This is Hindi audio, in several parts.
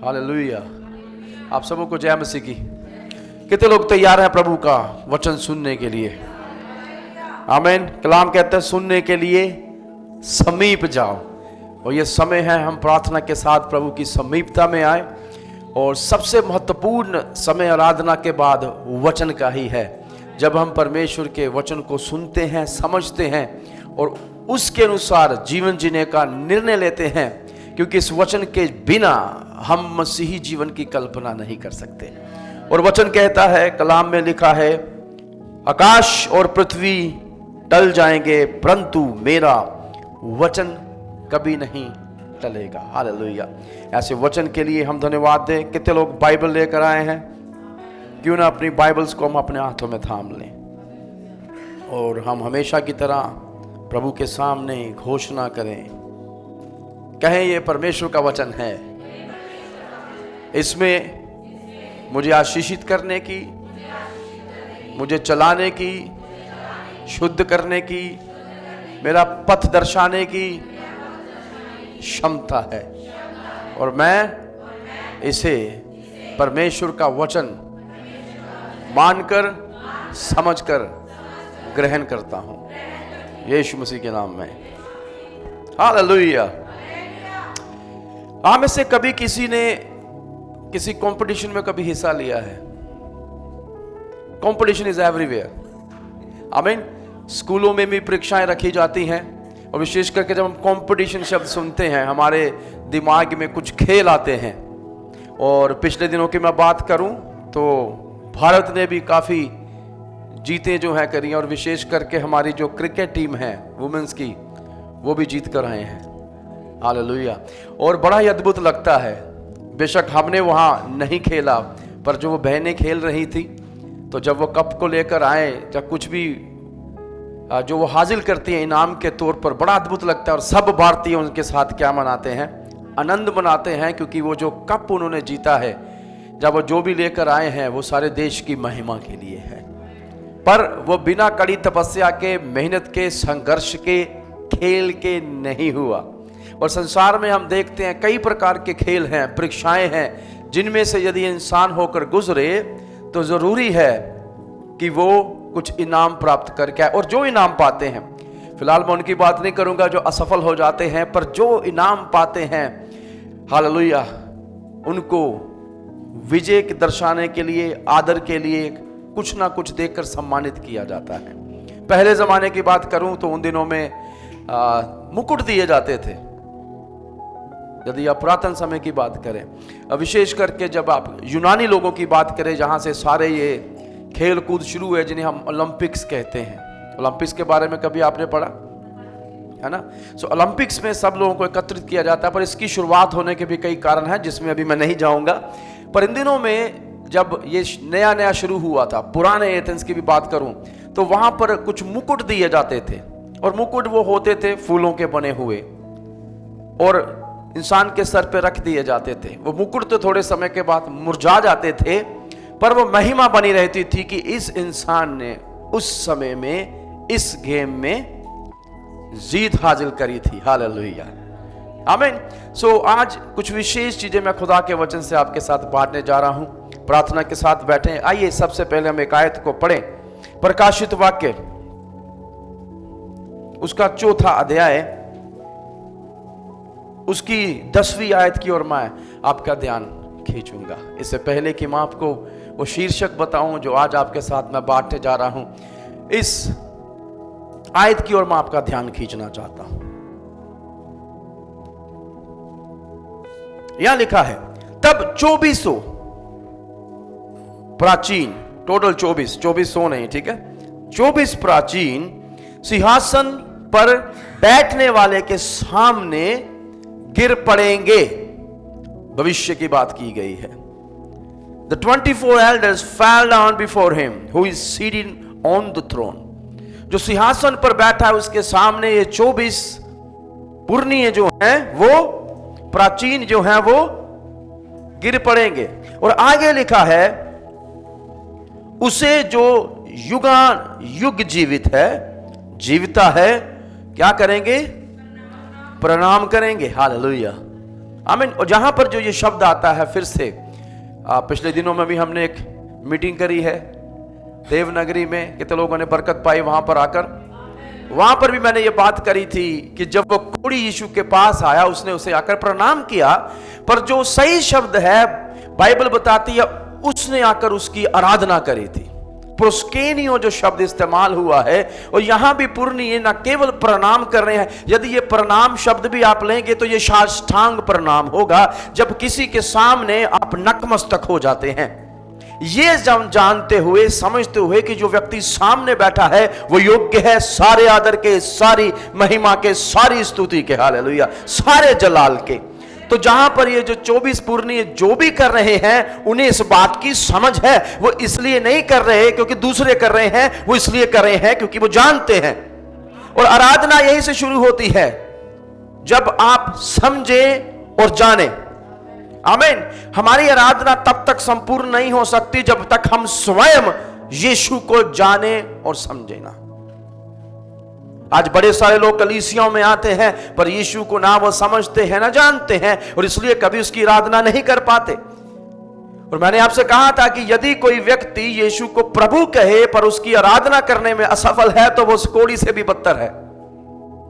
हालेलुया। आप सबों को जय मसीह की। कितने लोग तैयार हैं प्रभु का वचन सुनने के लिए? आमीन। कलाम कहते हैं सुनने के लिए समीप जाओ, और ये समय है हम प्रार्थना के साथ प्रभु की समीपता में आए। और सबसे महत्वपूर्ण समय आराधना के बाद वचन का ही है, जब हम परमेश्वर के वचन को सुनते हैं, समझते हैं और उसके अनुसार जीवन जीने का निर्णय लेते हैं, क्योंकि इस वचन के बिना हम मसीही जीवन की कल्पना नहीं कर सकते। और वचन कहता है, कलाम में लिखा है, आकाश और पृथ्वी टल जाएंगे परंतु मेरा वचन कभी नहीं टलेगा। हालेलुया। ऐसे वचन के लिए हम धन्यवाद दें। कितने लोग बाइबल लेकर आए हैं? क्यों ना अपनी बाइबल्स को हम अपने हाथों में थाम लें और हम हमेशा की तरह प्रभु के सामने घोषणा करें, कहें ये परमेश्वर का वचन है, इसमें मुझे आशीषित करने की, मुझे चलाने की, शुद्ध करने की, मेरा पथ दर्शाने की क्षमता है। और मैं इसे परमेश्वर का वचन मानकर, समझकर ग्रहण करता हूं, यीशु मसीह के नाम में। हालेलुया। आप में से कभी किसी ने किसी कंपटीशन में कभी हिस्सा लिया है? Competition is everywhere. आमीन। स्कूलों में भी परीक्षाएं रखी जाती हैं, और विशेष करके जब हम कंपटीशन शब्द सुनते हैं हमारे दिमाग में कुछ खेल आते हैं। और पिछले दिनों की मैं बात करूं तो भारत ने भी काफ़ी जीतें जो है करी, और विशेष करके हमारी जो क्रिकेट टीम है वुमेन्स की, वो भी जीत कर आए हैं। हालेलुया। और बड़ा ही अद्भुत लगता है। बेशक हमने वहाँ नहीं खेला, पर जो वो बहनें खेल रही थी, तो जब वो कप को लेकर आए, जब कुछ भी जो वो हासिल करती हैं इनाम के तौर पर, बड़ा अद्भुत लगता है। और सब भारतीय उनके साथ क्या मनाते हैं? आनंद मनाते हैं, क्योंकि वो जो कप उन्होंने जीता है, जब वो जो भी लेकर आए हैं वो सारे देश की महिमा के लिए है। पर वो बिना कड़ी तपस्या के, मेहनत के, संघर्ष के, खेल के नहीं हुआ। और संसार में हम देखते हैं कई प्रकार के खेल हैं, परीक्षाएं हैं, जिनमें से यदि इंसान होकर गुजरे तो जरूरी है कि वो कुछ इनाम प्राप्त करके आए। और जो इनाम पाते हैं, फिलहाल मैं उनकी बात नहीं करूंगा जो असफल हो जाते हैं, पर जो इनाम पाते हैं, हालेलुया, उनको विजय के दर्शाने के लिए, आदर के लिए कुछ ना कुछ देकर सम्मानित किया जाता है। पहले जमाने की बात करूं तो उन दिनों में मुकुट दिए जाते थे। यदि आप पुरातन समय की बात करें, विशेष करके जब आप यूनानी लोगों की बात करें, जहां से सारे ये खेल कूद शुरू हुए, जिन्हें हम ओलंपिक्स कहते हैं। ओलंपिक्स के बारे में कभी आपने पढ़ा है ना? सो ओलंपिक्स में सब लोगों को एकत्रित किया जाता है, पर इसकी शुरुआत होने के भी कई कारण हैं जिसमें अभी मैं नहीं जाऊंगा। पर इन दिनों में जब ये नया नया शुरू हुआ था, पुराने एथेंस की भी बात करूं, तो वहां पर कुछ मुकुट दिए जाते थे। और मुकुट वो होते थे फूलों के बने हुए, और इंसान के सर पे रख दिए जाते थे। वो मुकुट तो थोड़े समय के बाद मुरझा जाते थे, पर वो महिमा बनी रहती थी कि इस इंसान ने उस समय में इस गेम में जीत हासिल करी थी। हालेलुया। आमीन। सो आज कुछ विशेष चीजें मैं खुदा के वचन से आपके साथ बांटने जा रहा हूं। प्रार्थना के साथ बैठे। आइए सबसे पहले हम एक आयत को पढ़ें। प्रकाशित वाक्य उसका 4था अध्याय, उसकी 10वीं आयत की ओर मैं आपका ध्यान खींचूंगा। इससे पहले कि मैं आपको वो शीर्षक बताऊं जो आज आपके साथ मैं बांटने जा रहा हूं, इस आयत की ओर मैं आपका ध्यान खींचना चाहता हूं। यहां लिखा है, तब 2400 प्राचीन, टोटल 2400 नहीं, ठीक है, 24 प्राचीन सिंहासन पर बैठने वाले के सामने गिर पड़ेंगे। भविष्य की बात की गई है। The 24 elders fell down before him who is seated on the throne. जो सिंहासन पर बैठा है उसके सामने ये 24 पुरनिये जो हैं, वो प्राचीन जो हैं, वो गिर पड़ेंगे। और आगे लिखा है, उसे जो युगान युग जीवित है, जीविता है, क्या करेंगे? प्रणाम करेंगे। हालेलुया। आमीन। और जहां पर जो ये शब्द आता है फिर से, पिछले दिनों में भी हमने एक मीटिंग करी है देवनगरी में, कितने लोगों ने बरकत पाई वहां पर आकर। वहां पर भी मैंने ये बात करी थी कि जब वो कुड़ी यीशु के पास आया, उसने उसे आकर प्रणाम किया, पर जो सही शब्द है बाइबल बताती है उसने आकर उसकी आराधना करी थी। प्रोस्केनियो जो शब्द इस्तेमाल हुआ है, और यहां भी पूर्णिय न केवल प्रणाम कर रहे हैं। यदि ये प्रणाम शब्द भी आप लेंगे तो ये साष्टांग प्रणाम होगा, जब किसी के सामने आप नतमस्तक हो जाते हैं, ये जानते हुए समझते हुए कि जो व्यक्ति सामने बैठा है वो योग्य है सारे आदर के, सारी महिमा के, सारी स्तुति के, हालेलुया, सारे जलाल के। तो जहां पर ये जो 24 पूर्णिय जो भी कर रहे हैं उन्हें इस बात की समझ है, वो इसलिए नहीं कर रहे क्योंकि दूसरे कर रहे हैं, वो इसलिए कर रहे हैं क्योंकि वो जानते हैं। और आराधना यहीं से शुरू होती है, जब आप समझे और जाने। आमीन। हमारी आराधना तब तक संपूर्ण नहीं हो सकती जब तक हम स्वयं यीशु को जाने और समझे ना। आज बड़े सारे लोग कलीसियाओं में आते हैं पर यीशु को ना वो समझते हैं ना जानते हैं, और इसलिए कभी उसकी आराधना नहीं कर पाते। और मैंने आपसे कहा था कि यदि कोई व्यक्ति यीशु को प्रभु कहे पर उसकी आराधना करने में असफल है तो वो उस कोढ़ी से भी बदतर है।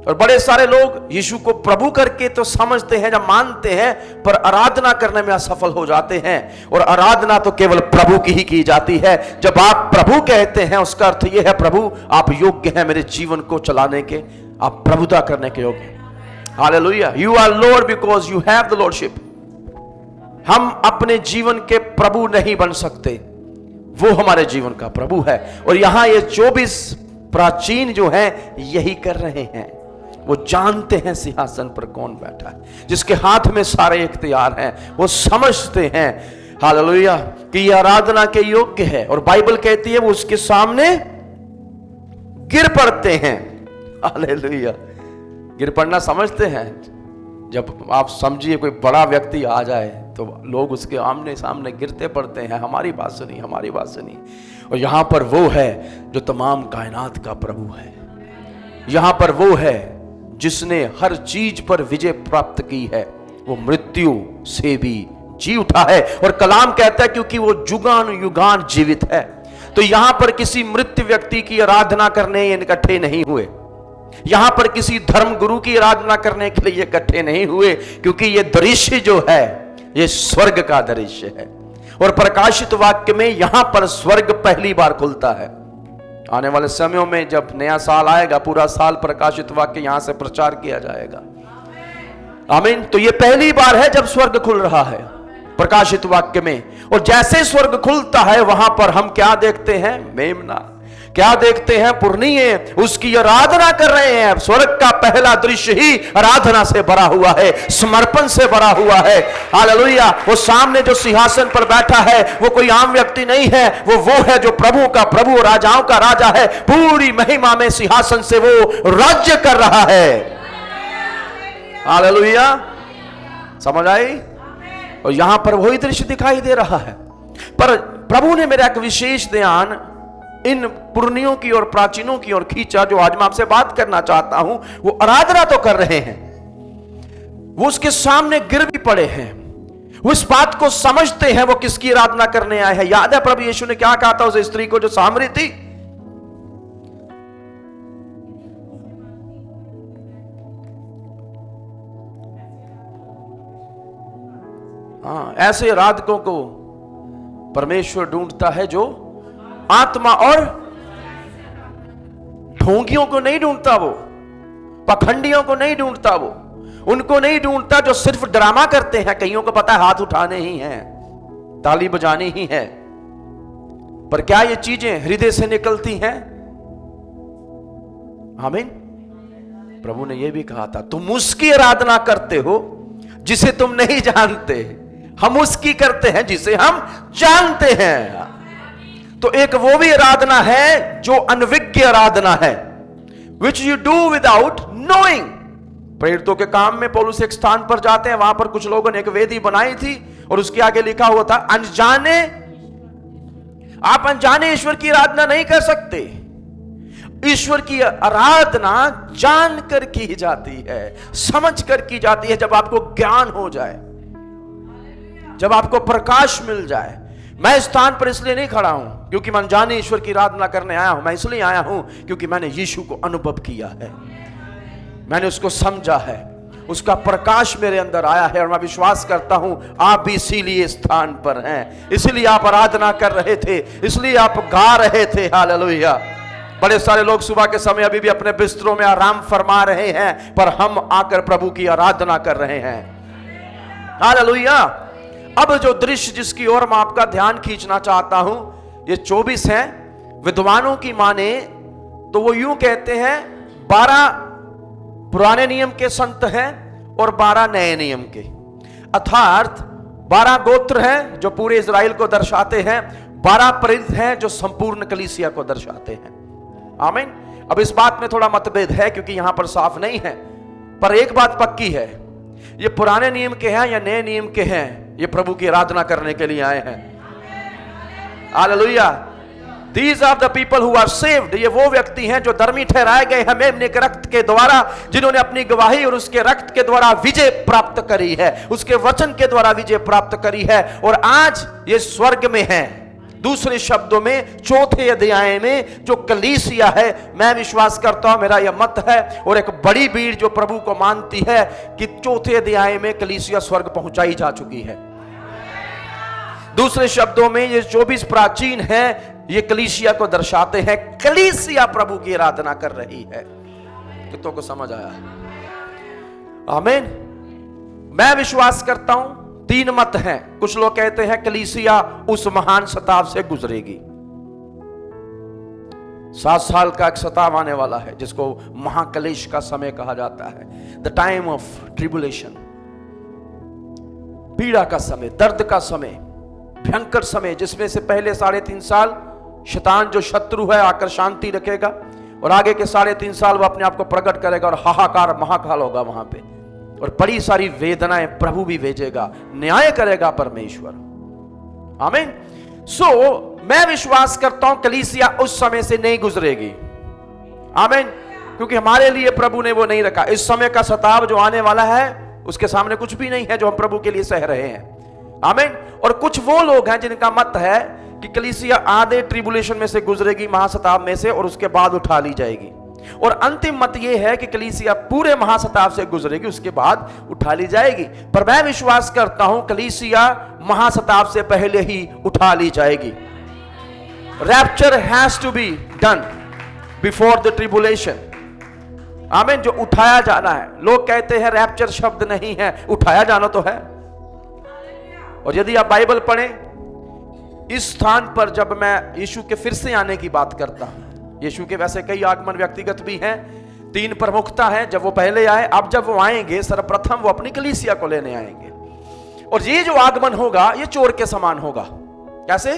और बड़े सारे लोग यीशु को प्रभु करके तो समझते हैं, जब मानते हैं, पर आराधना करने में असफल हो जाते हैं। और आराधना तो केवल प्रभु की ही की जाती है। जब आप प्रभु कहते हैं उसका अर्थ यह है, प्रभु आप योग्य हैं मेरे जीवन को चलाने के, आप प्रभुता करने के योग्य हैं। Hallelujah. You are Lord because you have the lordship. हम अपने जीवन के प्रभु नहीं बन सकते, वो हमारे जीवन का प्रभु है। और यहां ये 24 प्राचीन जो हैं यही कर रहे हैं। वो जानते हैं सिंहासन पर कौन बैठा है, जिसके हाथ में सारे इख्तियार हैं। वो समझते हैं, हालेलुया, कि ये आराधना के योग्य है। और बाइबल कहती है वो उसके सामने गिर पड़ते हैं। हालेलुया। गिर पड़ना समझते हैं? जब आप समझिए कोई बड़ा व्यक्ति आ जाए तो लोग उसके आमने सामने गिरते पड़ते हैं, हमारी बात सुनी, हमारी बात सुनी। और यहां पर वो है जो तमाम कायनात का प्रभु है। यहां पर वो है जिसने हर चीज पर विजय प्राप्त की है, वो मृत्यु से भी जी उठा है। और कलाम कहता है क्योंकि वो जुगान युगान जीवित है। तो यहां पर किसी मृत व्यक्ति की आराधना करने ये इकट्ठे नहीं हुए, यहां पर किसी धर्म गुरु की आराधना करने के लिए इकट्ठे नहीं हुए, क्योंकि ये दृश्य जो है ये स्वर्ग का दृश्य है। और प्रकाशित वाक्य में यहां पर स्वर्ग पहली बार खुलता है। आने वाले समयों में जब नया साल आएगा, पूरा साल प्रकाशित वाक्य यहां से प्रचार किया जाएगा। आमीन। तो ये पहली बार है जब स्वर्ग खुल रहा है प्रकाशित वाक्य में। और जैसे स्वर्ग खुलता है वहां पर हम क्या देखते हैं? मेमना। क्या देखते हैं? पूर्णिय उसकी आराधना कर रहे हैं। स्वर्ग का पहला दृश्य ही आराधना से भरा हुआ है, समर्पण से भरा हुआ है। हालेलुया। वो सामने जो सिंहासन पर बैठा है वो कोई आम व्यक्ति नहीं है, वो है जो प्रभु का प्रभु, राजाओं का राजा है। पूरी महिमा में सिंहासन से वो राज्य कर रहा है। हालेलुया। समझ आई? और यहां पर वही दृश्य दिखाई दे रहा है। पर प्रभु ने मेरा एक विशेष ध्यान इन पुरनियों की और प्राचीनों की ओर खींचा, जो आज मैं आपसे बात करना चाहता हूं। वो आराधना तो कर रहे हैं, वो उसके सामने गिर भी पड़े हैं, वो इस बात को समझते हैं वो किसकी आराधना करने आए हैं। याद है प्रभु यीशु ने क्या कहा था उस स्त्री को जो सामरी थी? हाँ, ऐसे आराधकों को परमेश्वर ढूंढता है जो आत्मा और ढोंगियों को नहीं ढूंढता, वो पखंडियों को नहीं ढूंढता, वो उनको नहीं ढूंढता जो सिर्फ ड्रामा करते हैं। कईयों को पता है हाथ उठाने ही हैं, ताली बजाने ही है, पर क्या ये चीजें हृदय से निकलती हैं? आमीन। प्रभु ने यह भी कहा था तुम उसकी आराधना करते हो जिसे तुम नहीं जानते, हम उसकी करते हैं जिसे हम जानते हैं। तो एक वो भी आराधना है जो अनविज्ञ आराधना है, which you do without knowing. प्रेरितों के काम में पौलुस एक स्थान पर जाते हैं, वहां पर कुछ लोगों ने एक वेदी बनाई थी और उसके आगे लिखा हुआ था अनजाने। आप अनजाने ईश्वर की आराधना नहीं कर सकते। ईश्वर की आराधना जानकर की जाती है, समझ कर की जाती है, जब आपको ज्ञान हो जाए। जब आपको प्रकाश मिल जाए। मैं इस स्थान पर इसलिए नहीं खड़ा हूं क्योंकि मैं अनजाने ईश्वर की आराधना करने आया हूं। मैं इसलिए आया हूं क्योंकि मैंने यीशु को अनुभव किया है, मैंने उसको समझा है, उसका प्रकाश मेरे अंदर आया है। और मैं विश्वास करता हूं आप भी इसीलिए स्थान पर हैं, इसलिए आप आराधना कर रहे थे, इसलिए आप गा रहे थे। हालेलुया। बड़े सारे लोग सुबह के समय अभी भी अपने बिस्तरों में आराम फरमा रहे हैं, पर हम आकर प्रभु की आराधना कर रहे हैं। हालेलुया। अब जो दृश्य जिसकी ओर मैं आपका ध्यान खींचना चाहता हूं, ये 24 हैं। विद्वानों की माने तो वो यूं कहते हैं 12 पुराने नियम के संत हैं और 12 नए नियम के, अर्थात 12 गोत्र हैं जो पूरे इज़राइल को दर्शाते हैं, 12 प्रेरित हैं जो संपूर्ण कलीसिया को दर्शाते हैं। आमीन। अब इस बात में थोड़ा मतभेद है क्योंकि यहां पर साफ नहीं है, पर एक बात पक्की है, ये पुराने नियम के हैं या नए नियम के हैं, ये प्रभु की आराधना करने के लिए आए हैं। Hallelujah. These are the people who are saved। ये वो व्यक्ति हैं जो धर्मी ठहराए गए हैं मेमने के रक्त के द्वारा, जिन्होंने अपनी गवाही और उसके रक्त के द्वारा विजय प्राप्त करी है, उसके वचन के द्वारा विजय प्राप्त करी है, और आज ये स्वर्ग में हैं। दूसरे शब्दों में चौथे अध्याय में जो कलीसिया है, मैं विश्वास करता हूं, मेरा यह मत है और एक बड़ी भीड़ जो प्रभु को मानती है कि चौथे अध्याय में कलीसिया स्वर्ग पहुंचाई जा चुकी है। दूसरे शब्दों में ये 24 प्राचीन हैं, ये कलीसिया को दर्शाते हैं। कलीसिया प्रभु की आराधना कर रही है। कितनों को समझ आया? आमीन। मैं विश्वास करता हूं 3 मत हैं। कुछ लोग कहते हैं कलीसिया उस महान सताव से गुजरेगी। 7 साल का एक सताव आने वाला है जिसको महाक्लेश का समय कहा जाता है, द टाइम ऑफ ट्रिबुलेशन, पीड़ा का समय, दर्द का समय, भयंकर समय, जिसमें से पहले 3.5 साल शैतान जो शत्रु है आकर शांति रखेगा, और आगे के 3.5 साल वो अपने आप को प्रकट करेगा और हाहाकार महाकाल होगा वहां पे, और बड़ी सारी वेदनाएं प्रभु भी भेजेगा, न्याय करेगा परमेश्वर। आमीन। मैं विश्वास करता हूं कलीसिया उस समय से नहीं गुजरेगी। आमीन। क्योंकि हमारे लिए प्रभु ने वो नहीं रखा। इस समय का सताव जो आने वाला है उसके सामने कुछ भी नहीं है जो हम प्रभु के लिए सह रहे हैं। आमीन। और कुछ वो लोग हैं जिनका मत है कि कलीसिया आधे ट्रिबुलेशन में से गुजरेगी, महासताव में से, और उसके बाद उठा ली जाएगी। और अंतिम मत यह है कि कलीसिया पूरे महासताव से गुजरेगी, उसके बाद उठा ली जाएगी। पर मैं विश्वास करता हूं कलीसिया महासताव से पहले ही उठा ली जाएगी। Rapture has to be done before the tribulation. आमीन। जो उठाया जाना है, लोग कहते हैं रैप्चर शब्द नहीं है, उठाया जाना तो है। और यदि आप बाइबल पढ़ें, इस स्थान पर जब मैं यीशु के फिर से आने की बात करता हूं, यीशु के वैसे कई आगमन व्यक्तिगत भी हैं, 3 प्रमुखता है। जब वो पहले आए, अब जब वो आएंगे सर्वप्रथम वो अपनी कलीसिया को लेने आएंगे। और ये जो आगमन होगा ये चोर के समान होगा। कैसे?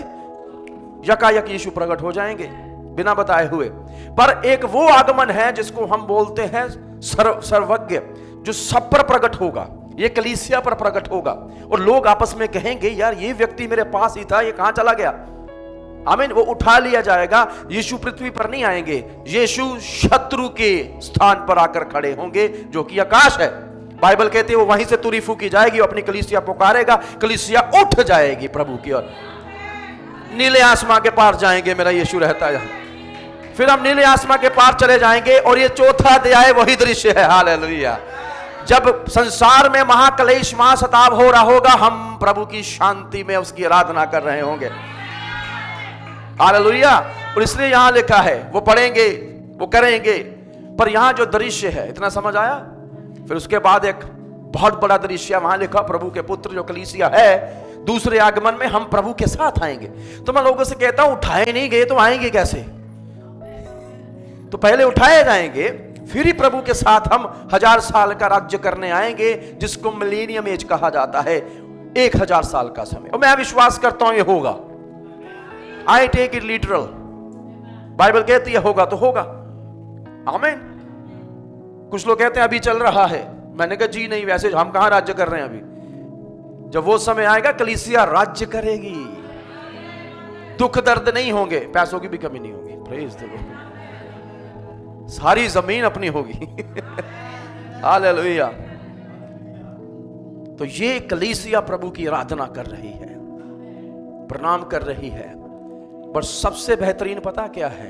यकायक यीशु प्रकट हो जाएंगे बिना बताए हुए। पर एक वो आगमन है जिसको हम बोलते हैं सर्वज्ञ, जो सब पर प्रकट होगा, ये कलीसिया पर प्रकट होगा। और लोग आपस में कहेंगे यार ये व्यक्ति मेरे पास ही था, ये कहां चला गया? आमीन। वो उठा लिया जाएगा। यीशु पृथ्वी पर नहीं आएंगे, यीशु शत्रु के स्थान पर आकर खड़े होंगे जो कि आकाश है। बाइबल कहती है वो वहीं से तुरी फूकी जाएगी, वो अपनी कलीसिया पुकारेगा, कलीसिया उठ जाएगी प्रभु की ओर, नीले आसमां के पार जाएंगे। मेरा यीशु रहता है, फिर हम नीले आसमां के पार चले जाएंगे। और ये चौथा अध्याय वही दृश्य है। हालेलुया। जब संसार में महाक्लेश महासताव हो रहा होगा, हम प्रभु की शांति में उसकी आराधना कर रहे होंगे। हालेलुया। और इसलिए यहां लिखा है वो पढ़ेंगे, वो करेंगे। पर यहां जो दृश्य है, इतना समझ आया? फिर उसके बाद एक बहुत बड़ा दृश्य वहां लिखा, प्रभु के पुत्र जो कलीसिया है, दूसरे आगमन में हम प्रभु के साथ आएंगे। तो मैं लोगों से कहता हूं उठाए नहीं गए तो आएंगे कैसे? तो पहले उठाए जाएंगे, फिर ही प्रभु के साथ हम 1000 साल का राज्य करने आएंगे, जिसको मिलेनियम एज कहा जाता है, 1000 साल का समय। और मैं विश्वास करता हूं ये होगा। I take it literal. Bible कहती है होगा तो होगा। आमीन। कुछ लोग कहते हैं अभी चल रहा है। मैंने कहा जी नहीं, वैसे हम कहां राज्य कर रहे हैं अभी। जब वो समय आएगा कलीसिया राज्य करेगी, दुख दर्द नहीं होंगे, पैसों की भी कमी नहीं होगी। Praise the Lord. सारी जमीन अपनी होगी। हालेलुया। तो ये कलीसिया प्रभु की आराधना कर रही है, प्रणाम कर रही है। पर सबसे बेहतरीन पता क्या है?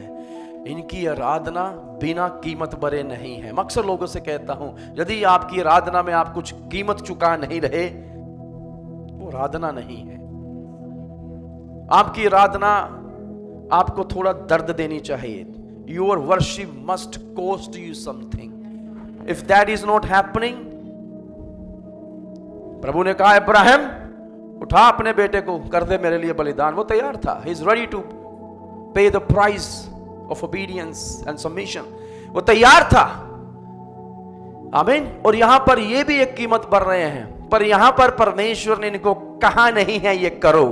इनकी आराधना बिना कीमत भरे नहीं है। मैं अक्सर लोगों से कहता हूं, यदि आपकी आराधना में आप कुछ कीमत चुका नहीं रहे, वो आराधना नहीं है। आपकी आराधना आपको थोड़ा दर्द देनी चाहिए। Your worship must cost you something. If that is not happening, प्रभु ने कहा इब्राहिम उठा अपने बेटे को, कर दे मेरे लिए बलिदान। वो तैयार था। ही इज रेडी टू पे the price of obedience and submission. वो तैयार था। आमीन। और यहां पर ये भी एक कीमत भर रहे हैं, पर यहां पर परमेश्वर ने इनको कहा नहीं है ये करो।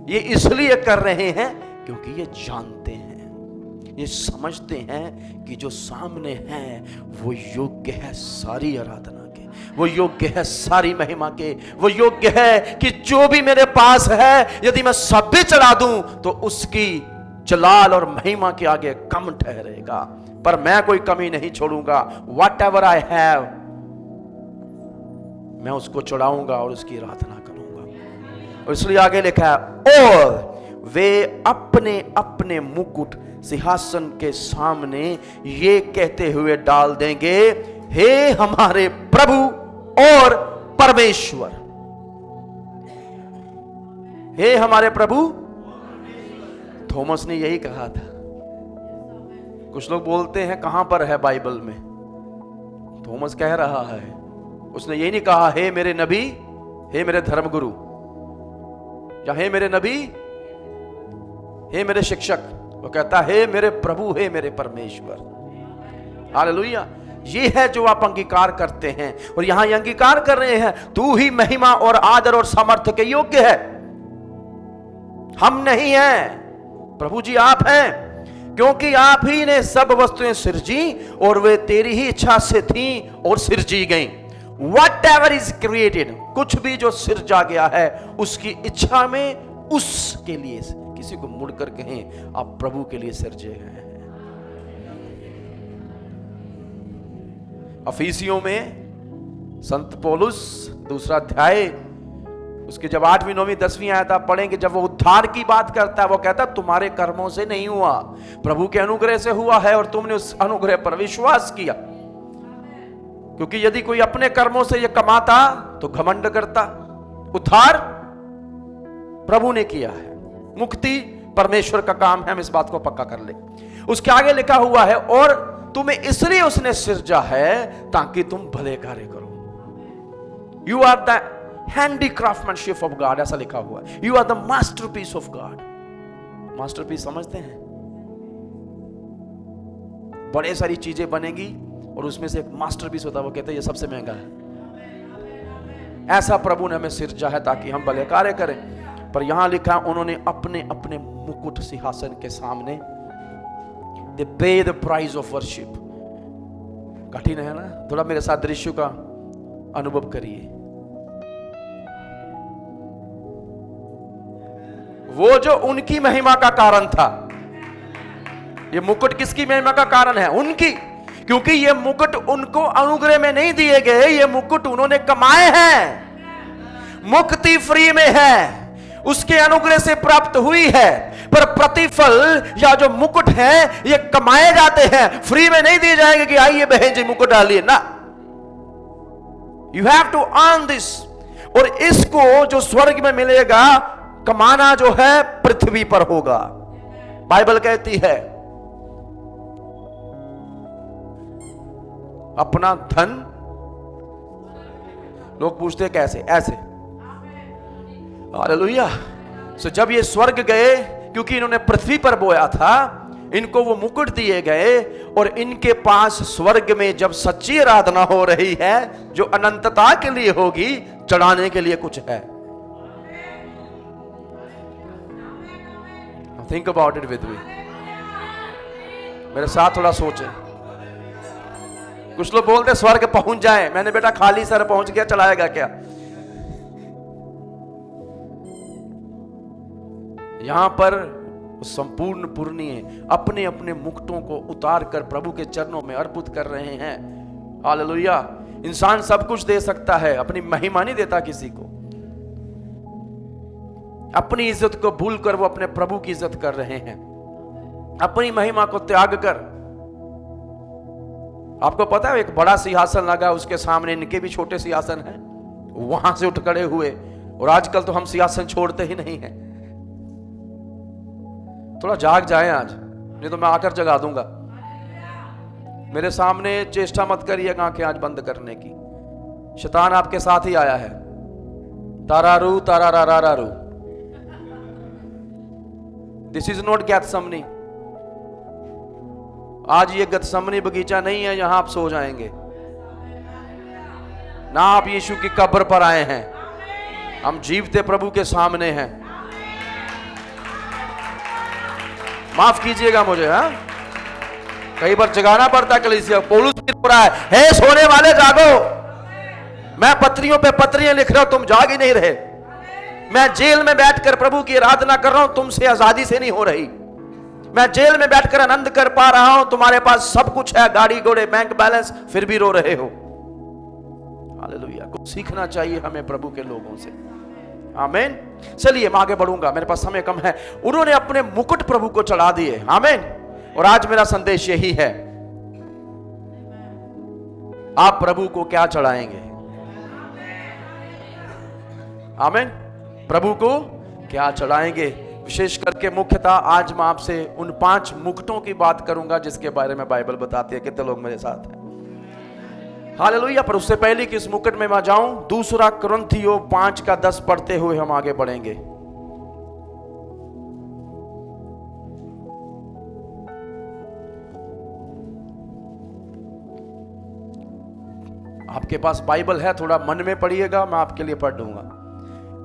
ये इसलिए कर रहे हैं क्योंकि ये जानते हैं, ये समझते हैं कि जो सामने है वो योग्य है सारी आराधना के, वो योग्य है सारी महिमा के, वो योग्य है कि जो भी मेरे पास है यदि मैं सब भी चढ़ा दूं तो उसकी जलाल और महिमा के आगे कम ठहरेगा। पर मैं कोई कमी नहीं छोड़ूंगा। वट एवर आई हैव, मैं उसको चढ़ाऊंगा और उसकी आराधना करूंगा। और इसलिए आगे लिखा है, और वे अपने अपने मुकुट सिंहासन के सामने ये कहते हुए डाल देंगे, हे हमारे प्रभु और परमेश्वर। हे हमारे प्रभु। थॉमस ने यही कहा था। कुछ लोग बोलते हैं कहां पर है बाइबल में? थॉमस कह रहा है, उसने यही नहीं कहा हे मेरे नबी, हे मेरे धर्मगुरु, या हे मेरे नबी, हे मेरे शिक्षक। वो कहता हे मेरे प्रभु, हे मेरे परमेश्वर। हालेलुया। ये है जो आप अंगीकार करते हैं। और यहां ये अंगीकार कर रहे हैं, तू ही महिमा और आदर और सामर्थ्य के योग्य है, हम नहीं हैं। प्रभु जी आप हैं, क्योंकि आप ही ने सब वस्तुएं सिरजी और वे तेरी ही इच्छा से थी और सिरजी गई। Whatever is created, कुछ भी जो सिरजा गया है उसकी इच्छा में, उसके लिए, किसी को मुड़कर कहें आप प्रभु के लिए सिरजे हैं। अफीसियों में संत पौलुस 2 अध्याय उसके जब 8वीं 9वीं 10वीं आयत आप पढ़ेंगे, जब वो उद्धार की बात करता है, वो कहता है तुम्हारे कर्मों से नहीं हुआ, प्रभु के अनुग्रह से हुआ है और तुमने उस अनुग्रह पर विश्वास किया। क्योंकि यदि कोई अपने कर्मों से ये कमाता तो घमंड करता। उद्धार प्रभु ने किया है, मुक्ति परमेश्वर का काम है। हम इस बात को पक्का कर ले। उसके आगे लिखा हुआ है, और तुम्हें इसलिए उसने सिरजा है ताकि तुम भले कार्य करो। You are the handicraftmanship of God, ऐसा लिखा हुआ है। You are the masterpiece of God. Masterpiece समझते हैं? बड़े सारी चीजें बनेगी और उसमें से एक मास्टरपीस होता है, वो कहते हैं ये सबसे महंगा है। ऐसा प्रभु ने हमें सिरजा है ताकि हम भले कार्य करें। पर यहां लिखा उन्होंने अपने अपने मुकुट सिंहासन के सामने, दे पे द प्राइस ऑफ वर्शिप। कठिन है ना? थोड़ा मेरे साथ दृश्य का अनुभव करिए। वो जो उनकी महिमा का कारण था, ये मुकुट किसकी महिमा का कारण है? उनकी। क्योंकि ये मुकुट उनको अनुग्रह में नहीं दिए गए, ये मुकुट उन्होंने कमाए हैं। मुक्ति फ्री में है, उसके अनुग्रह से प्राप्त हुई है। पर प्रतिफल या जो मुकुट है ये कमाए जाते हैं, फ्री में नहीं दिए जाएंगे कि आइए बहन जी मुकुट डालिए ना। You have to earn this. और इसको जो स्वर्ग में मिलेगा, कमाना जो है पृथ्वी पर होगा। बाइबल कहती है अपना धन, लोग पूछते हैं कैसे? ऐसे। हालेलुया। सो जब ये स्वर्ग गए, क्योंकि इन्होंने पृथ्वी पर बोया था, इनको वो मुकुट दिए गए। और इनके पास स्वर्ग में जब सच्ची आराधना हो रही है, जो अनंतता के लिए होगी, चढ़ाने के लिए कुछ है। Think about it with me. मेरे साथ थोड़ा सोचें। कुछ लोग बोलते स्वर्ग पहुंच जाए, मैंने बेटा खाली सर पहुंच गया, चलाएगा क्या? यहां पर संपूर्ण पुरनीय अपने अपने मुकुटों को उतार कर प्रभु के चरणों में अर्पित कर रहे हैं। हालेलुया। इंसान सब कुछ दे सकता है, अपनी महिमा नहीं देता किसी को। अपनी इज्जत को भूलकर वो अपने प्रभु की इज्जत कर रहे हैं, अपनी महिमा को त्याग कर। आपको पता है एक बड़ा सिंहासन लगा, उसके सामने इनके भी छोटे सिंहासन हैं, वहां से उठ खड़े हुए। और आजकल तो हम सिंहासन छोड़ते ही नहीं हैं। थोड़ा जाग जाए आज, नहीं तो मैं आकर जगा दूंगा। मेरे सामने चेष्टा मत करिएगा आंखें आज बंद करने की। शैतान आपके साथ ही आया है। तारारू तारारारारू, दिस इज नॉट गेत्सेमनी। आज ये गेत्सेमनी बगीचा नहीं है जहां आप सो जाएंगे, ना आप यीशु की कब्र पर आए हैं। हम जीवते प्रभु के सामने हैं। माफ कीजिएगा मुझे, हाँ कई बार जगाना पड़ता है कलीसिया। पौलुस भी रो रहा है, हे सोने वाले जागो। मैं पत्रियों पे पत्रियां लिख रहा हूं, तुम जाग ही नहीं रहे। मैं जेल में बैठकर प्रभु की आराधना कर रहा हूं, तुमसे आजादी से नहीं हो रही। मैं जेल में बैठकर आनंद कर पा रहा हूं, तुम्हारे पास सब कुछ है, गाड़ी घोड़े बैंक बैलेंस, फिर भी रो रहे हो। हालेलुया। कुछ सीखना चाहिए हमें प्रभु के लोगों से। आमीन। चलिए मैं आगे बढ़ूंगा, मेरे पास समय कम है। उन्होंने अपने मुकुट प्रभु को चढ़ा दिए। आमीन। और आज मेरा संदेश यही है, आप प्रभु को क्या चढ़ाएंगे? आमीन। प्रभु को क्या चढ़ाएंगे? विशेष करके मुख्यतः आज मैं आपसे उन 5 मुकुटों की बात करूंगा जिसके बारे में बाइबल बताती है। कितने लोग मेरे साथ हैं? हालेलुया। पर उससे पहले कि इस मुकुट में मैं जाऊं, दूसरा कुरिन्थियों 5:10 पढ़ते हुए हम आगे बढ़ेंगे। आपके पास बाइबल है, थोड़ा मन में पढ़िएगा, मैं आपके लिए पढ़ दूंगा।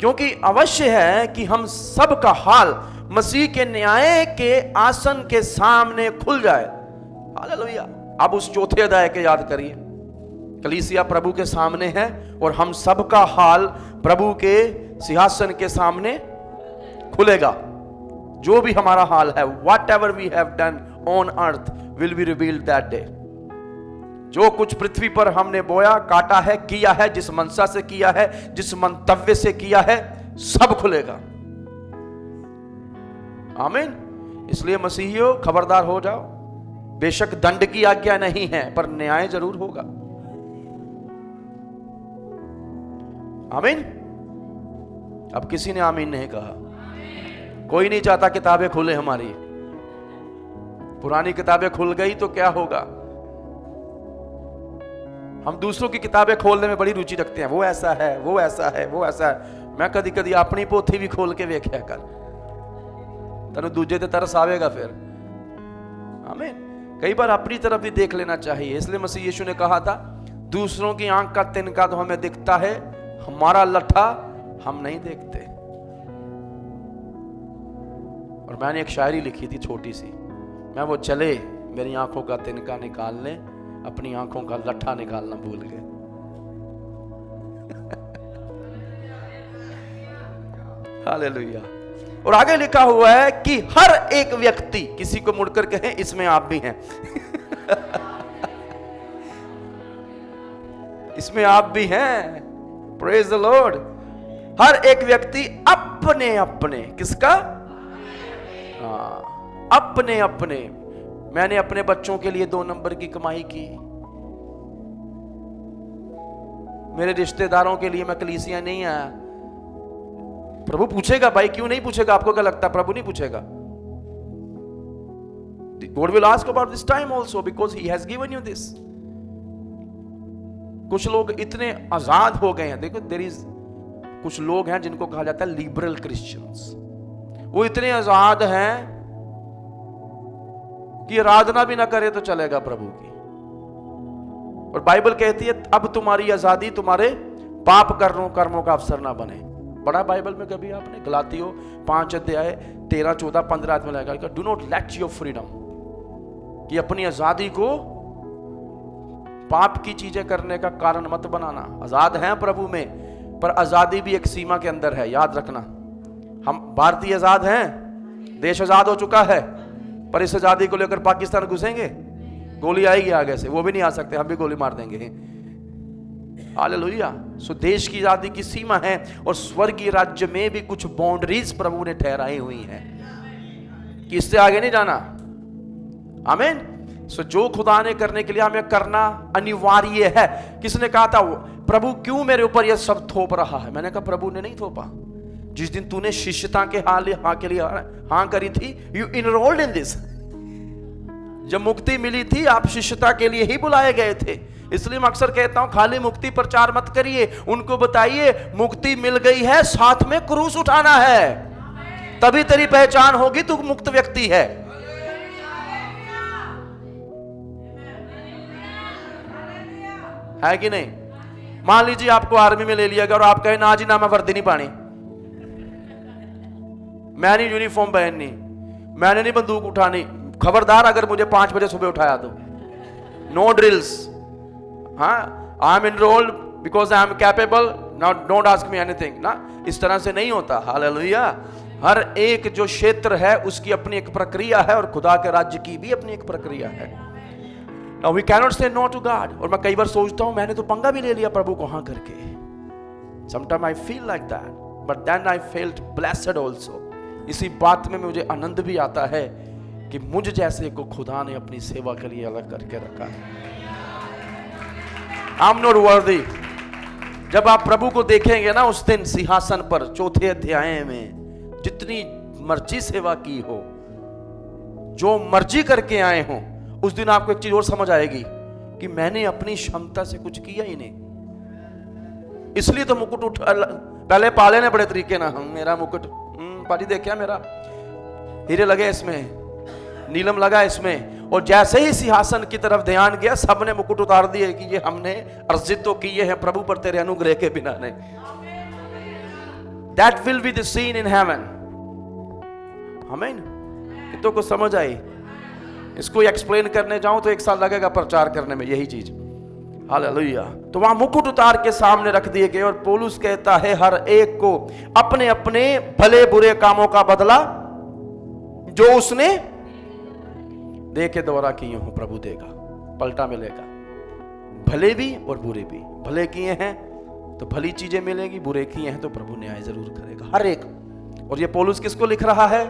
क्योंकि अवश्य है कि हम सब का हाल मसीह के न्याय के आसन के सामने खुल जाए। हालेलुया। अब उस चौथे अध्याय के याद करिए। कलीसिया प्रभु के सामने है और हम सब का हाल प्रभु के सिंहासन के सामने खुलेगा। जो भी हमारा हाल है, whatever we have done on earth will be revealed that day। जो कुछ पृथ्वी पर हमने बोया, काटा है, किया है, जिस मनसा से किया है, जिस मंतव्य से किया है, सब खुलेगा। आमीन। इसलिए मसीहियों खबरदार हो जाओ। बेशक दंड की आज्ञा नहीं है, पर न्याय जरूर होगा। आमीन। अब किसी ने आमीन नहीं कहा। कोई नहीं चाहता किताबें खुले हमारी। पुरानी किताबें खुल गई तो क्या होगा? हम दूसरों की किताबें खोलने में बड़ी रुचि रखते हैं। वो ऐसा है, वो ऐसा है, वो ऐसा है। मैं कदी कदी अपनी पोथी भी खोल के वेख्या कर, तेन दूजे ते तरस आवेगा फिर। आमीन। कई बार अपनी तरफ भी देख लेना चाहिए। इसलिए मसीह यीशु ने कहा था, दूसरों की आंख का तिनका तो हमें दिखता है, हमारा लट्ठा हम नहीं देखते। और मैंने एक शायरी लिखी थी छोटी सी, मैं वो चले मेरी आंखों का तिनका निकालने, अपनी आंखों का लट्ठा निकालना भूल गए। हालेलुया। और आगे लिखा हुआ है कि हर एक व्यक्ति, किसी को मुड़कर कहें इसमें आप भी हैं। इसमें आप भी हैं। Praise the Lord. हर एक व्यक्ति अपने अपने, किसका? अपने अपने। मैंने अपने बच्चों के लिए 2 नंबर की कमाई की, मेरे रिश्तेदारों के लिए मैं कलीसिया नहीं आया। प्रभु पूछेगा, भाई क्यों नहीं पूछेगा? आपको क्या लगता है प्रभु नहीं पूछेगा? God will ask about this time also because he has given you this। कुछ लोग इतने आजाद हो गए हैं। देखो देयर इज कुछ लोग हैं जिनको कहा जाता है लिबरल क्रिश्चियंस। वो इतने आजाद हैं कि आराधना भी ना करे तो चलेगा प्रभु की। और बाइबल कहती है अब तुम्हारी आजादी तुम्हारे पाप कर्मों का अवसर ना बने। बड़ा बाइबल में कभी आपने गलातियों 5:13-14-15 में लगा, do not let your freedom, कि अपनी आजादी को पाप की चीजें करने का कारण मत बनाना। आजाद हैं प्रभु में, पर आजादी भी एक सीमा के अंदर है, याद रखना। हम भारतीय आजाद हैं, देश आजाद हो चुका है, पर इस आजादी को लेकर पाकिस्तान घुसेंगे, गोली आएगी आगे से, वो भी नहीं आ सकते, हम भी गोली मार देंगे। हालेलुया। सो देश की आजादी की सीमा है और स्वर्गीय राज्य में भी कुछ बाउंड्रीज प्रभु ने ठहराई हुई हैं कि इससे आगे नहीं जाना। आमीन। सो जो खुदा ने करने के लिए हमें करना अनिवार्य है। किसने कहा था प्रभु क्यों मेरे ऊपर यह सब थोप रहा है? मैंने कहा प्रभु ने नहीं थोपा। जिस दिन तूने शिष्यता के हाँ के लिए हाँ करी थी, यू इनरोल्ड इन दिस। जब मुक्ति मिली थी आप शिष्यता के लिए ही बुलाए गए थे। इसलिए मैं अक्सर कहता हूं खाली मुक्ति प्रचार मत करिए, उनको बताइए मुक्ति मिल गई है, साथ में क्रूस उठाना है, तभी तेरी पहचान होगी तू मुक्त व्यक्ति है। है कि नहीं? मान लीजिए आपको आर्मी में ले लिया गया और आप कहे ना जी ना मैं वर्दी नहीं पानी, मैं नहीं यूनिफॉर्म पहननी, मैंने नहीं बंदूक उठानी, खबरदार अगर मुझे 5 बजे सुबह उठाया तो नो ड्रिल्स। हाँ, I am enrolled because I am capable, now don't ask me anything ना। इस तरह से नहीं होता। हालेलुया। हर एक जो क्षेत्र है उसकी अपनी एक प्रक्रिया है और खुदा के राज्य की भी अपनी एक प्रक्रिया है। Now we cannot say no to God। और मैं कई बार सोचता हूं मैंने तो पंगा भी ले लिया प्रभु को हाँ करके। Sometimes I feel like that, but then I felt blessed also। इसी बात में मुझे आनंद भी आता है कि मुझ जैसे को खुदा ने अपनी सेवा के लिए अलग करके रखा है। I'm not worthy। जब आप प्रभु को देखेंगे ना उस दिन सिंहासन पर 4 अध्याय में, जितनी मर्जी सेवा की हो, जो मर्जी करके आए हो, उस दिन आपको एक चीज और समझ आएगी कि मैंने अपनी क्षमता से कुछ किया ही नहीं। इसलिए तो मुकुट उठा, पहले पाले ने बड़े तरीके ना, मेरा मुकुट पाली देखा मेरा, हीरे लगे इसमें, नीलम लगा इसमें, और जैसे ही सिंहासन की तरफ ध्यान गया सबने मुकुट उतार दिए कि ये हमने अर्जित तो किए हैं प्रभु पर तेरे अनुग्रह के बिना नहीं। That will be the scene in heaven। आमीन। कितनों को समझ आई? इसको एक्सप्लेन करने जाऊं तो 1 साल लगेगा प्रचार करने में यही चीज। हालेलुया। तो वहां मुकुट उतार के सामने रख दिए गए और पौलुस कहता है हर एक को अपने अपने भले बुरे कामों का बदला जो उसने देखे द्वारा किए हो प्रभु देगा, पलटा मिलेगा। भले भी और बुरे भी। भले किए हैं तो भली चीजें मिलेगी, बुरे किए हैं तो प्रभु न्याय जरूर करेगा हर एक। और ये पौलुस किसको लिख रहा है?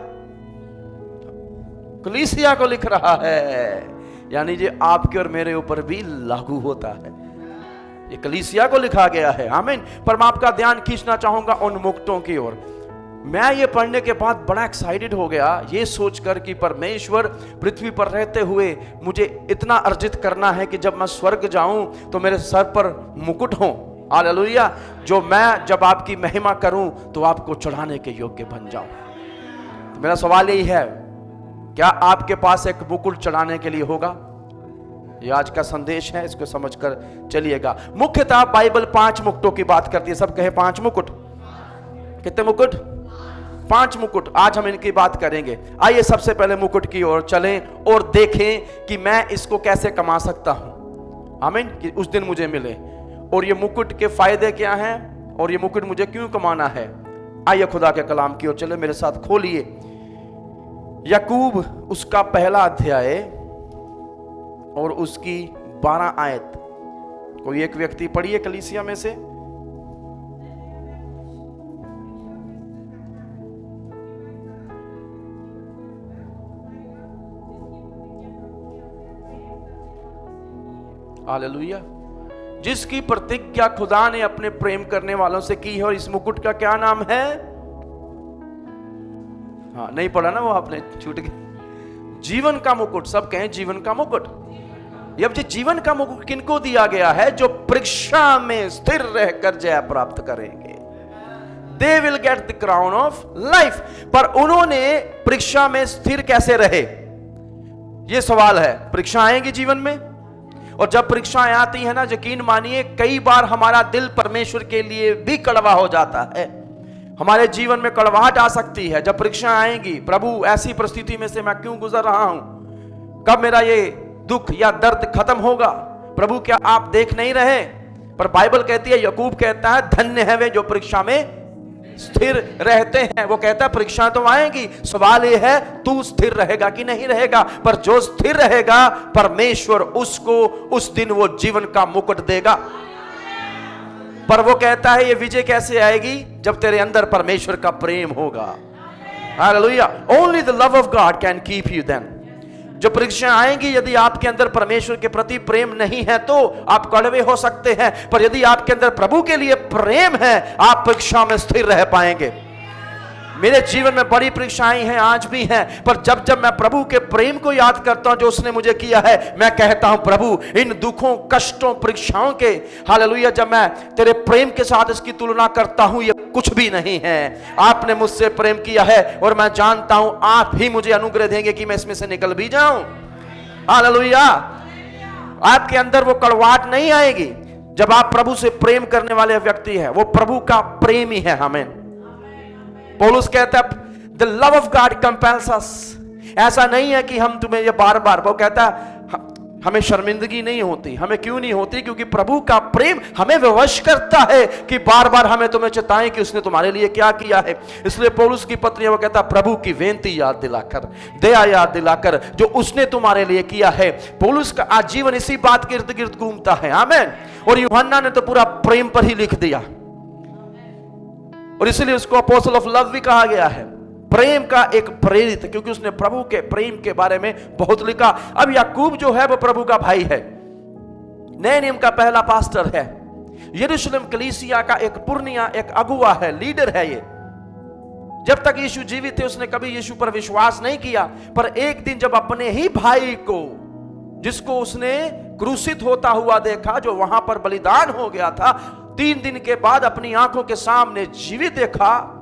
कलीसिया को लिख रहा है, यानी ये आपके और मेरे ऊपर भी लागू होता है। ये कलीसिया को लिखा गया है। आमीन। पर मैं आपका ध्यान खींचना चाहूंगा उन मुक्तों की ओर। मैं ये पढ़ने के बाद बड़ा एक्साइटेड हो गया ये सोचकर कि परमेश्वर पृथ्वी पर रहते हुए मुझे इतना अर्जित करना है कि जब मैं स्वर्ग जाऊं तो मेरे सर पर मुकुट हो। हालेलुया। जो मैं जब आपकी महिमा करूं तो आपको चढ़ाने के योग्य बन जाऊं। तो मेरा सवाल यही है, क्या आपके पास एक मुकुट चढ़ाने के लिए होगा? ये आज का संदेश है, इसको समझकर चलिएगा। मुख्यतः बाइबल 5 मुकुटों की बात करती है। सब कहे 5 मुकुट। कितने मुकुट? 5 मुकुट। आज हम इनकी बात करेंगे। आइए सबसे पहले मुकुट की ओर चलें और देखें कि मैं इसको कैसे कमा सकता हूं। आमीन। कि उस दिन मुझे मिले और ये मुकुट के फायदे क्या हैं और ये मुकुट मुझे क्यों कमाना है। आइए खुदा के कलाम की ओर चले, मेरे साथ खोलिए याकूब उसका 1 अध्याय और उसकी 12 आयत। कोई एक व्यक्ति पढ़िए कलीसिया में से। हालेलुया। जिसकी प्रतिज्ञा खुदा ने अपने प्रेम करने वालों से की है। और इस मुकुट का क्या नाम है? हाँ, नहीं पढ़ा ना वो, आपने छूट गया। जीवन का मुकुट। सब कहें जीवन का मुकुट। अब ये जीवन का मुकुट किनको दिया गया है? जो परीक्षा में स्थिर रहकर जय प्राप्त करेंगे। They will get the crown of life। पर उन्होंने परीक्षा में स्थिर कैसे रहे, ये सवाल है। परीक्षा आएंगी जीवन में, और जब परीक्षाएं आती है ना, यकीन मानिए कई बार हमारा दिल परमेश्वर के लिए भी कड़वा हो जाता है। हमारे जीवन में कड़वाहट आ सकती है जब परीक्षाएं आएंगी। प्रभु ऐसी परिस्थिति में से मैं क्यों गुजर रहा हूं, कब मेरा ये दुख या दर्द खत्म होगा। प्रभु क्या आप देख नहीं रहे? पर बाइबल कहती है, याकूब कहता है धन्य है वे जो परीक्षा में स्थिर रहते हैं। वो कहता है परीक्षा तो आएंगी, सवाल ये है तू स्थिर रहेगा कि नहीं रहेगा। पर जो स्थिर रहेगा परमेश्वर उसको उस दिन वो जीवन का मुकुट देगा। पर वो कहता है ये विजय कैसे आएगी? जब तेरे अंदर परमेश्वर का प्रेम होगा। Hallelujah. Only the love of God can keep you then. जो परीक्षाएं आएंगी, यदि आपके अंदर परमेश्वर के प्रति प्रेम नहीं है तो आप कड़वे हो सकते हैं, पर यदि आपके अंदर प्रभु के लिए प्रेम है, आप परीक्षा में स्थिर रह पाएंगे। मेरे जीवन में बड़ी परीक्षाएं हैं, आज भी हैं, पर जब जब मैं प्रभु के प्रेम को याद करता हूं जो उसने मुझे किया है, मैं कहता हूं प्रभु इन दुखों, कष्टों, परीक्षाओं के, हालेलुया, जब मैं तेरे प्रेम के साथ इसकी तुलना करता हूं, ये कुछ भी नहीं है। आपने मुझसे प्रेम किया है और मैं जानता हूं आप ही मुझे अनुग्रह देंगे कि मैं इसमें से निकल भी जाऊं। हालेलुया। आपके अंदर वो कड़वाहट नहीं आएगी जब आप प्रभु से प्रेम करने वाले व्यक्ति हैं। वो प्रभु का प्रेम ही है हमें। पौलुस कहता है the love of God compels us. ऐसा नहीं है कि हम तुम्हें ये बार बार, वो कहता है हमें शर्मिंदगी नहीं होती। हमें क्यों नहीं होती? क्योंकि प्रभु का प्रेम हमें विवश करता है कि बार बार हमें तुम्हें चेताएं कि उसने तुम्हारे लिए क्या किया है। इसलिए पौलुस की पत्री वो कहता है प्रभु की बेनती याद दिलाकर, दया याद दिलाकर जो उसने तुम्हारे लिए किया है। पौलुस का आजीवन इसी बात के इर्द गिर्द घूमता है। आमीन। और यूहन्ना ने तो पूरा प्रेम पर ही लिख दिया, और इसलिए उसको अपोस्टल ऑफ लव भी कहा गया है, प्रेम का एक प्रेरित, क्योंकि उसने प्रभु के प्रेम के बारे में बहुत लिखा। अब याकूब जो है वो प्रभु का भाई है, नए नियम का पहला पास्टर है, यरूशलेम कलीसिया का एक पुरनिया, एक अगुआ है, लीडर है। ये जब तक यीशु जीवित थे उसने कभी यीशु पर विश्वास नहीं किया, पर एक दिन जब अपने ही भाई को, जिसको उसने क्रूसित होता हुआ देखा, जो वहां पर बलिदान हो गया था, 3 दिन के बाद अपनी आंखों के सामने जीवित देखा,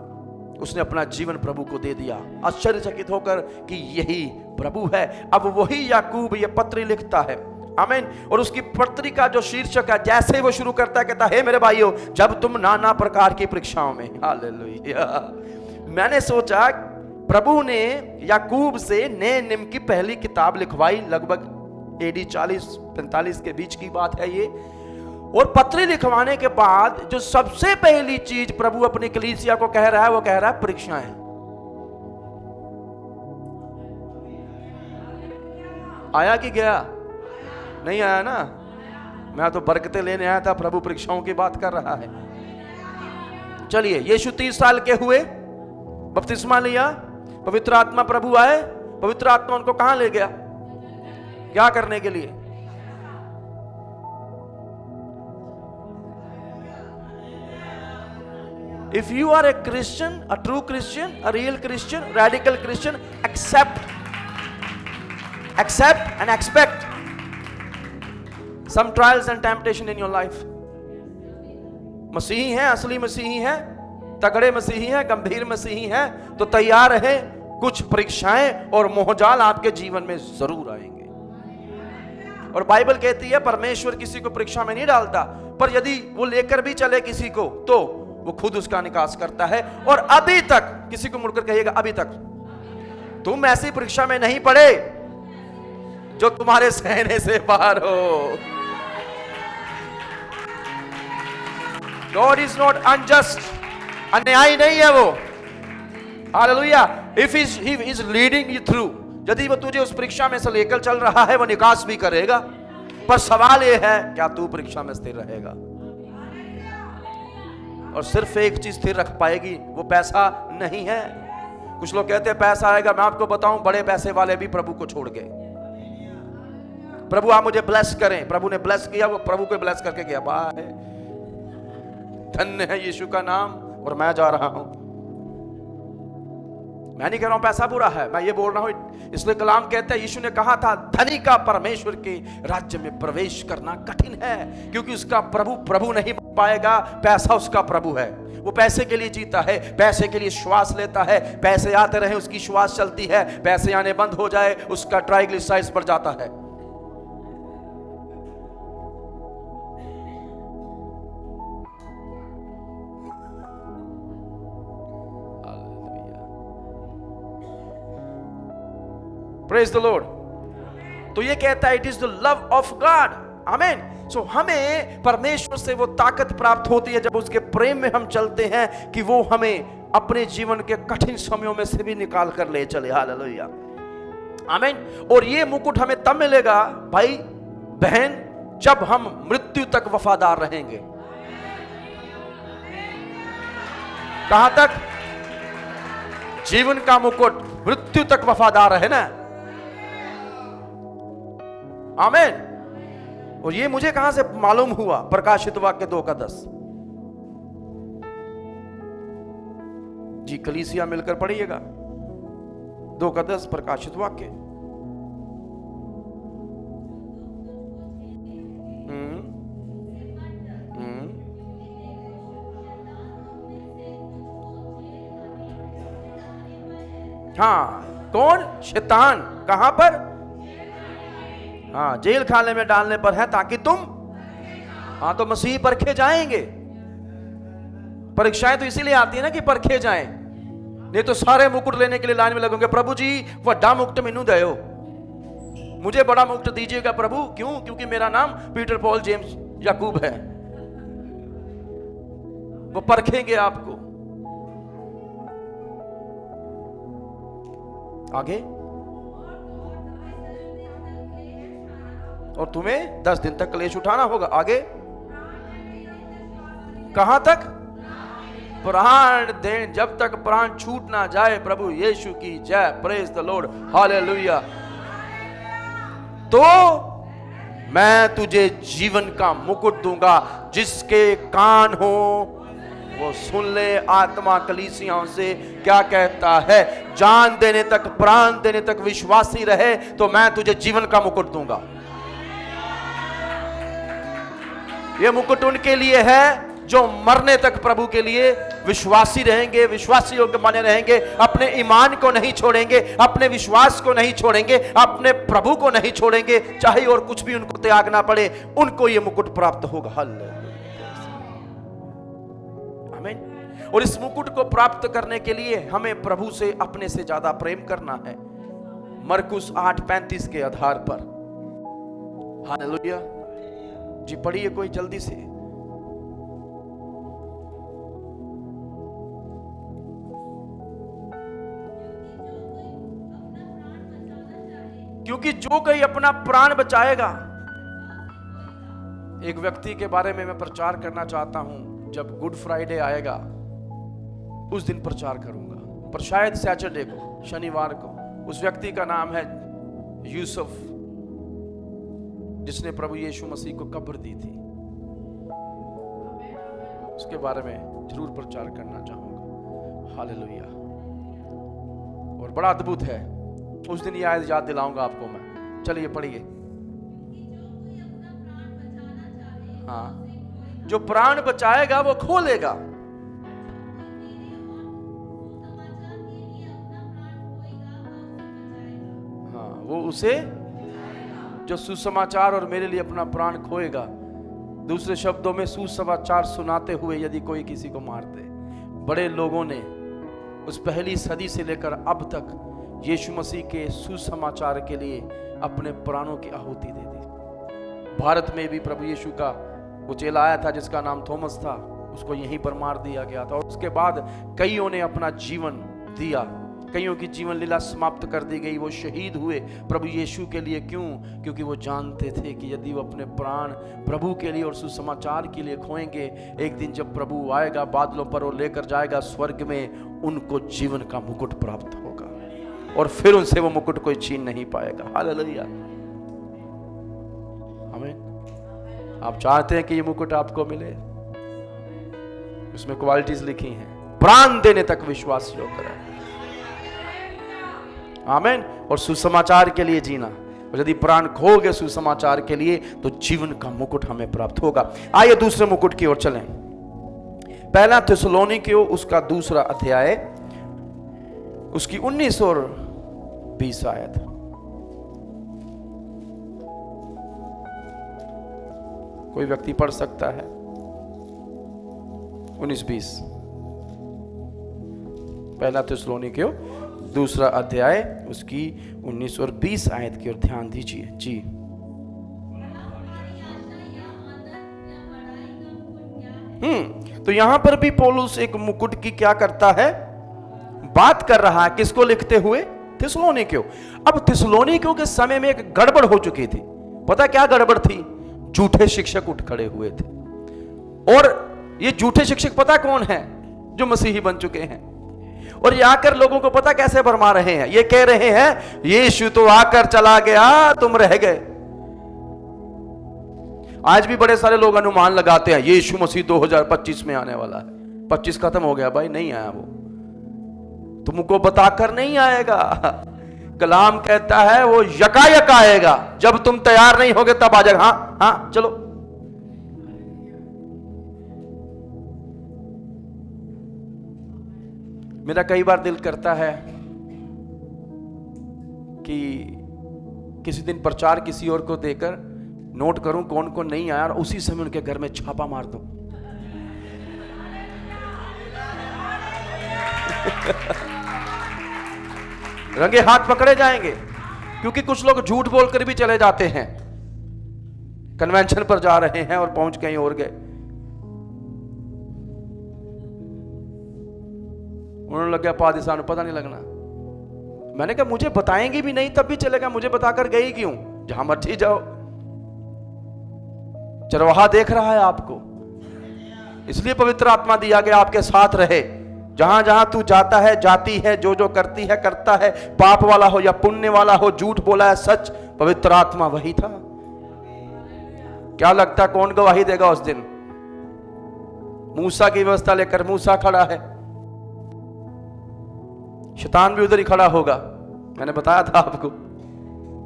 उसने अपना जीवन प्रभु को दे दिया, आश्चर्यचकित होकर कि यही प्रभु है। अब वही याकूब ये पत्री लिखता है। आमीन। और उसकी पत्री का जो शीर्षक है, जैसे ही वो शुरू करता है, कहता है हे मेरे भाइयों, जब तुम नाना प्रकार की परीक्षाओं में, हालेलुया। मैंने सोचा प्रभु ने याकूब से नए नियम की पहली किताब लिखवाई, लगभग AD 40-45 के बीच की बात है ये। और पत्री लिखवाने के बाद जो सबसे पहली चीज प्रभु अपनी कलीसिया को कह रहा है, वो कह रहा है परीक्षाएं। आया कि गया? नहीं आया ना। मैं तो बरकतें लेने आया था, प्रभु परीक्षाओं की बात कर रहा है। चलिए, यीशु 30 साल के हुए, बपतिस्मा लिया, पवित्र आत्मा प्रभु आए। पवित्र आत्मा उनको कहां ले गया? क्या करने के लिए? If you are a Christian, a true Christian, a real Christian, radical Christian, accept and expect some trials and temptation in your life. मसीही हैं, असली मसीही हैं, तगड़े मसीही हैं, गंभीर मसीही हैं, तो तैयार रहे। कुछ परीक्षाएं और मोहजाल आपके जीवन में जरूर आएंगे। और बाइबल कहती है परमेश्वर किसी को परीक्षा में नहीं डालता, पर यदि वो लेकर भी चले किसी को, तो वो खुद उसका निकास करता है। और अभी तक किसी को मुड़कर कहिएगा, अभी तक तुम ऐसी परीक्षा में नहीं पड़े जो तुम्हारे सहने से बाहर हो। God is not unjust, अन्यायी नहीं है वो। Hallelujah. If he is leading you through, यदि वो तुझे उस परीक्षा में से लेकर चल रहा है, वो निकास भी करेगा। पर सवाल ये है, क्या तू परीक्षा में स्थिर रहेगा? और सिर्फ एक चीज स्थिर रख पाएगी, वो पैसा नहीं है। कुछ लोग कहते हैं पैसा आएगा। मैं आपको बताऊं, बड़े पैसे वाले भी प्रभु को छोड़ गए। प्रभु आप मुझे ब्लेस करें, प्रभु ने ब्लेस किया, वो प्रभु को ब्लेस करके गया। बाय, धन्य है यीशु का नाम, और मैं जा रहा हूं। मैं नहीं कह रहा हूं पैसा बुरा है, मैं ये बोल रहा हूं, इसलिए कलाम कहता है, यीशु ने कहा था धनी का परमेश्वर के राज्य में प्रवेश करना कठिन है, क्योंकि उसका प्रभु प्रभु नहीं पाएगा। पैसा उसका प्रभु है। वो पैसे के लिए जीता है, पैसे के लिए श्वास लेता है। पैसे आते रहे उसकी श्वास चलती है, पैसे आने बंद हो जाए उसका ट्राइग्लिसराइड्स बढ़ जाता है। Praise the Lord। तो ये कहता है it is the love of God. आमीन। सो हमें परमेश्वर से वो ताकत प्राप्त होती है जब उसके प्रेम में हम चलते हैं, कि वो हमें अपने जीवन के कठिन समयों में से भी निकाल कर ले चले। हालेलुया। आमीन। और ये मुकुट हमें तब मिलेगा भाई बहन, जब हम मृत्यु तक वफादार रहेंगे। कहां तक? जीवन का मुकुट, मृत्यु तक वफादार है ना। आमीन। और ये मुझे कहां से मालूम हुआ? प्रकाशित वाक्य 2:10 जी, कलीसिया मिलकर पढ़िएगा 2:10 प्रकाशित वाक्य। हाँ, कौन? शैतान। कहां पर? हाँ, जेल खाने में डालने पर है, ताकि तुम, हाँ, तो मसीह परखे जाएंगे। परीक्षाएं तो इसीलिए आती है ना कि परखे जाएं, नहीं तो सारे मुकुट लेने के लिए लाइन में लगोगे। प्रभु जी बड़ा मुकुट मैनू दयो, मुझे बड़ा मुकुट दीजिएगा प्रभु। क्यों? क्योंकि मेरा नाम पीटर, पॉल, जेम्स, याकूब है। वो परखेंगे आपको। आगे, और तुम्हें 10 दिन तक क्लेश उठाना होगा। आगे, कहां तक? प्राण दें, जब तक प्राण छूट ना जाए। प्रभु यीशु की जय, प्रेज द लॉर्ड, हालेलुया। तो मैं तुझे जीवन का मुकुट दूंगा। जिसके कान हो वो सुन ले। आत्मा कलीसियाओं से क्या कहता है? जान देने तक, प्राण देने तक विश्वासी रहे तो मैं तुझे जीवन का मुकुट दूंगा। यह मुकुट उनके लिए है जो मरने तक प्रभु के लिए विश्वासी रहेंगे, विश्वासी योग्य माने रहेंगे, अपने ईमान को नहीं छोड़ेंगे, अपने विश्वास को नहीं छोड़ेंगे, अपने प्रभु को नहीं छोड़ेंगे, चाहे और कुछ भी उनको त्यागना पड़े, उनको यह मुकुट प्राप्त होगा। आमीन। और इस मुकुट को प्राप्त करने के लिए हमें प्रभु से अपने से ज्यादा प्रेम करना है, मरकुस 8:35 के आधार पर। हालेलुया जी, पढ़िए कोई जल्दी से। क्योंकि जो कोई अपना प्राण बचाएगा। एक व्यक्ति के बारे में मैं प्रचार करना चाहता हूं। जब गुड फ्राइडे आएगा उस दिन प्रचार करूंगा, पर शायद सैटरडे को, शनिवार को। उस व्यक्ति का नाम है यूसुफ, जिसने प्रभु यीशु मसीह को कब्र दी थी। उसके बारे में जरूर प्रचार करना चाहूंगा। हालेलुया। और बड़ा अद्भुत है। उस दिन ये आयत याद दिलाऊंगा आपको मैं। चलिए पढ़िए। हाँ, जो प्राण बचाएगा वो खो लेगा। हाँ, वो उसे, जो सुसमाचार और मेरे लिए अपना प्राण खोएगा। दूसरे शब्दों में, सुसमाचार सुनाते हुए यदि कोई किसी को मार दे। बड़े लोगों ने उस पहली सदी से लेकर अब तक यीशु मसीह के सुसमाचार के लिए अपने प्राणों की आहुति दे दी। भारत में भी प्रभु यीशु का वो चेला आया था जिसका नाम थॉमस था, उसको यहीं पर मार दिया गया था। और उसके बाद कईयों ने अपना जीवन दिया, कईयों की जीवन लीला समाप्त कर दी गई। वो शहीद हुए प्रभु यीशु के लिए। क्यों? क्योंकि वो जानते थे कि यदि वो अपने प्राण प्रभु के लिए और सुसमाचार के लिए खोएंगे, एक दिन जब प्रभु आएगा बादलों पर, वो लेकर जाएगा स्वर्ग में, उनको जीवन का मुकुट प्राप्त होगा और फिर उनसे वो मुकुट कोई छीन नहीं पाएगा। हालेलुया। आमीन। आप चाहते हैं कि ये मुकुट आपको मिले? उसमें क्वालिटीज लिखी हैं। प्राण देने तक विश्वास योग्य रहे। आमीन। और सुसमाचार के लिए जीना। और यदि प्राण खोगे सुसमाचार के लिए तो जीवन का मुकुट हमें प्राप्त होगा। आइए दूसरे मुकुट की ओर चलें। पहला थिस्सलुनीकियों उसका 2 अध्याय, उसकी 19 और 20 आयत। कोई व्यक्ति पढ़ सकता है? 19-20। पहला थिस्सलुनीकियों 2 अध्याय, उसकी 19 और 20 आयत की ओर ध्यान दीजिए जी। तो यहां पर भी पौलुस एक मुकुट की क्या करता है? बात कर रहा है। किसको लिखते हुए? थिस्सलुनीकियों। अब थिस्सलुनीकियों के समय में एक गड़बड़ हो चुकी थी। पता क्या गड़बड़ थी? झूठे शिक्षक उठ खड़े हुए थे। और ये झूठे शिक्षक पता कौन है? जो मसीही बन चुके हैं। और ये आकर लोगों को पता कैसे भरमा रहे हैं, ये कह रहे हैं यीशु तो आकर चला गया, तुम रह गए। आज भी बड़े सारे लोग अनुमान लगाते हैं यीशु मसीह 2025 में आने वाला है। 25 खत्म हो गया भाई, नहीं आया वो, तुमको बताकर नहीं आएगा। कलाम कहता है वो यकायक आएगा, जब तुम तैयार नहीं होगे तब आ जाएगा। हाँ हाँ चलो। मेरा कई बार दिल करता है कि किसी दिन प्रचार किसी और को देकर नोट करूं कौन कौन नहीं आया और उसी समय उनके घर में छापा मार दूं। रंगे हाथ पकड़े जाएंगे, क्योंकि कुछ लोग झूठ बोलकर भी चले जाते हैं। कन्वेंशन पर जा रहे हैं और पहुंच कहीं और गए। उन्होंने लग गया पादिशाह, पता नहीं लगना। मैंने कहा मुझे बताएंगे भी नहीं तब भी चलेगा, मुझे बताकर गई क्यों? जहां मर्जी जाओ, चरवाहा देख रहा है आपको, इसलिए पवित्र आत्मा दिया गया आपके साथ रहे। जहां जहां तू जाता है, जाती है, जो जो करती है, करता है, पाप वाला हो या पुण्य वाला हो, झूठ बोला है सच, पवित्र आत्मा वही था। क्या लगता है कौन गवाही देगा उस दिन? मूसा की व्यवस्था लेकर मूसा खड़ा है, शैतान भी उधर ही खड़ा होगा। मैंने बताया था आपको,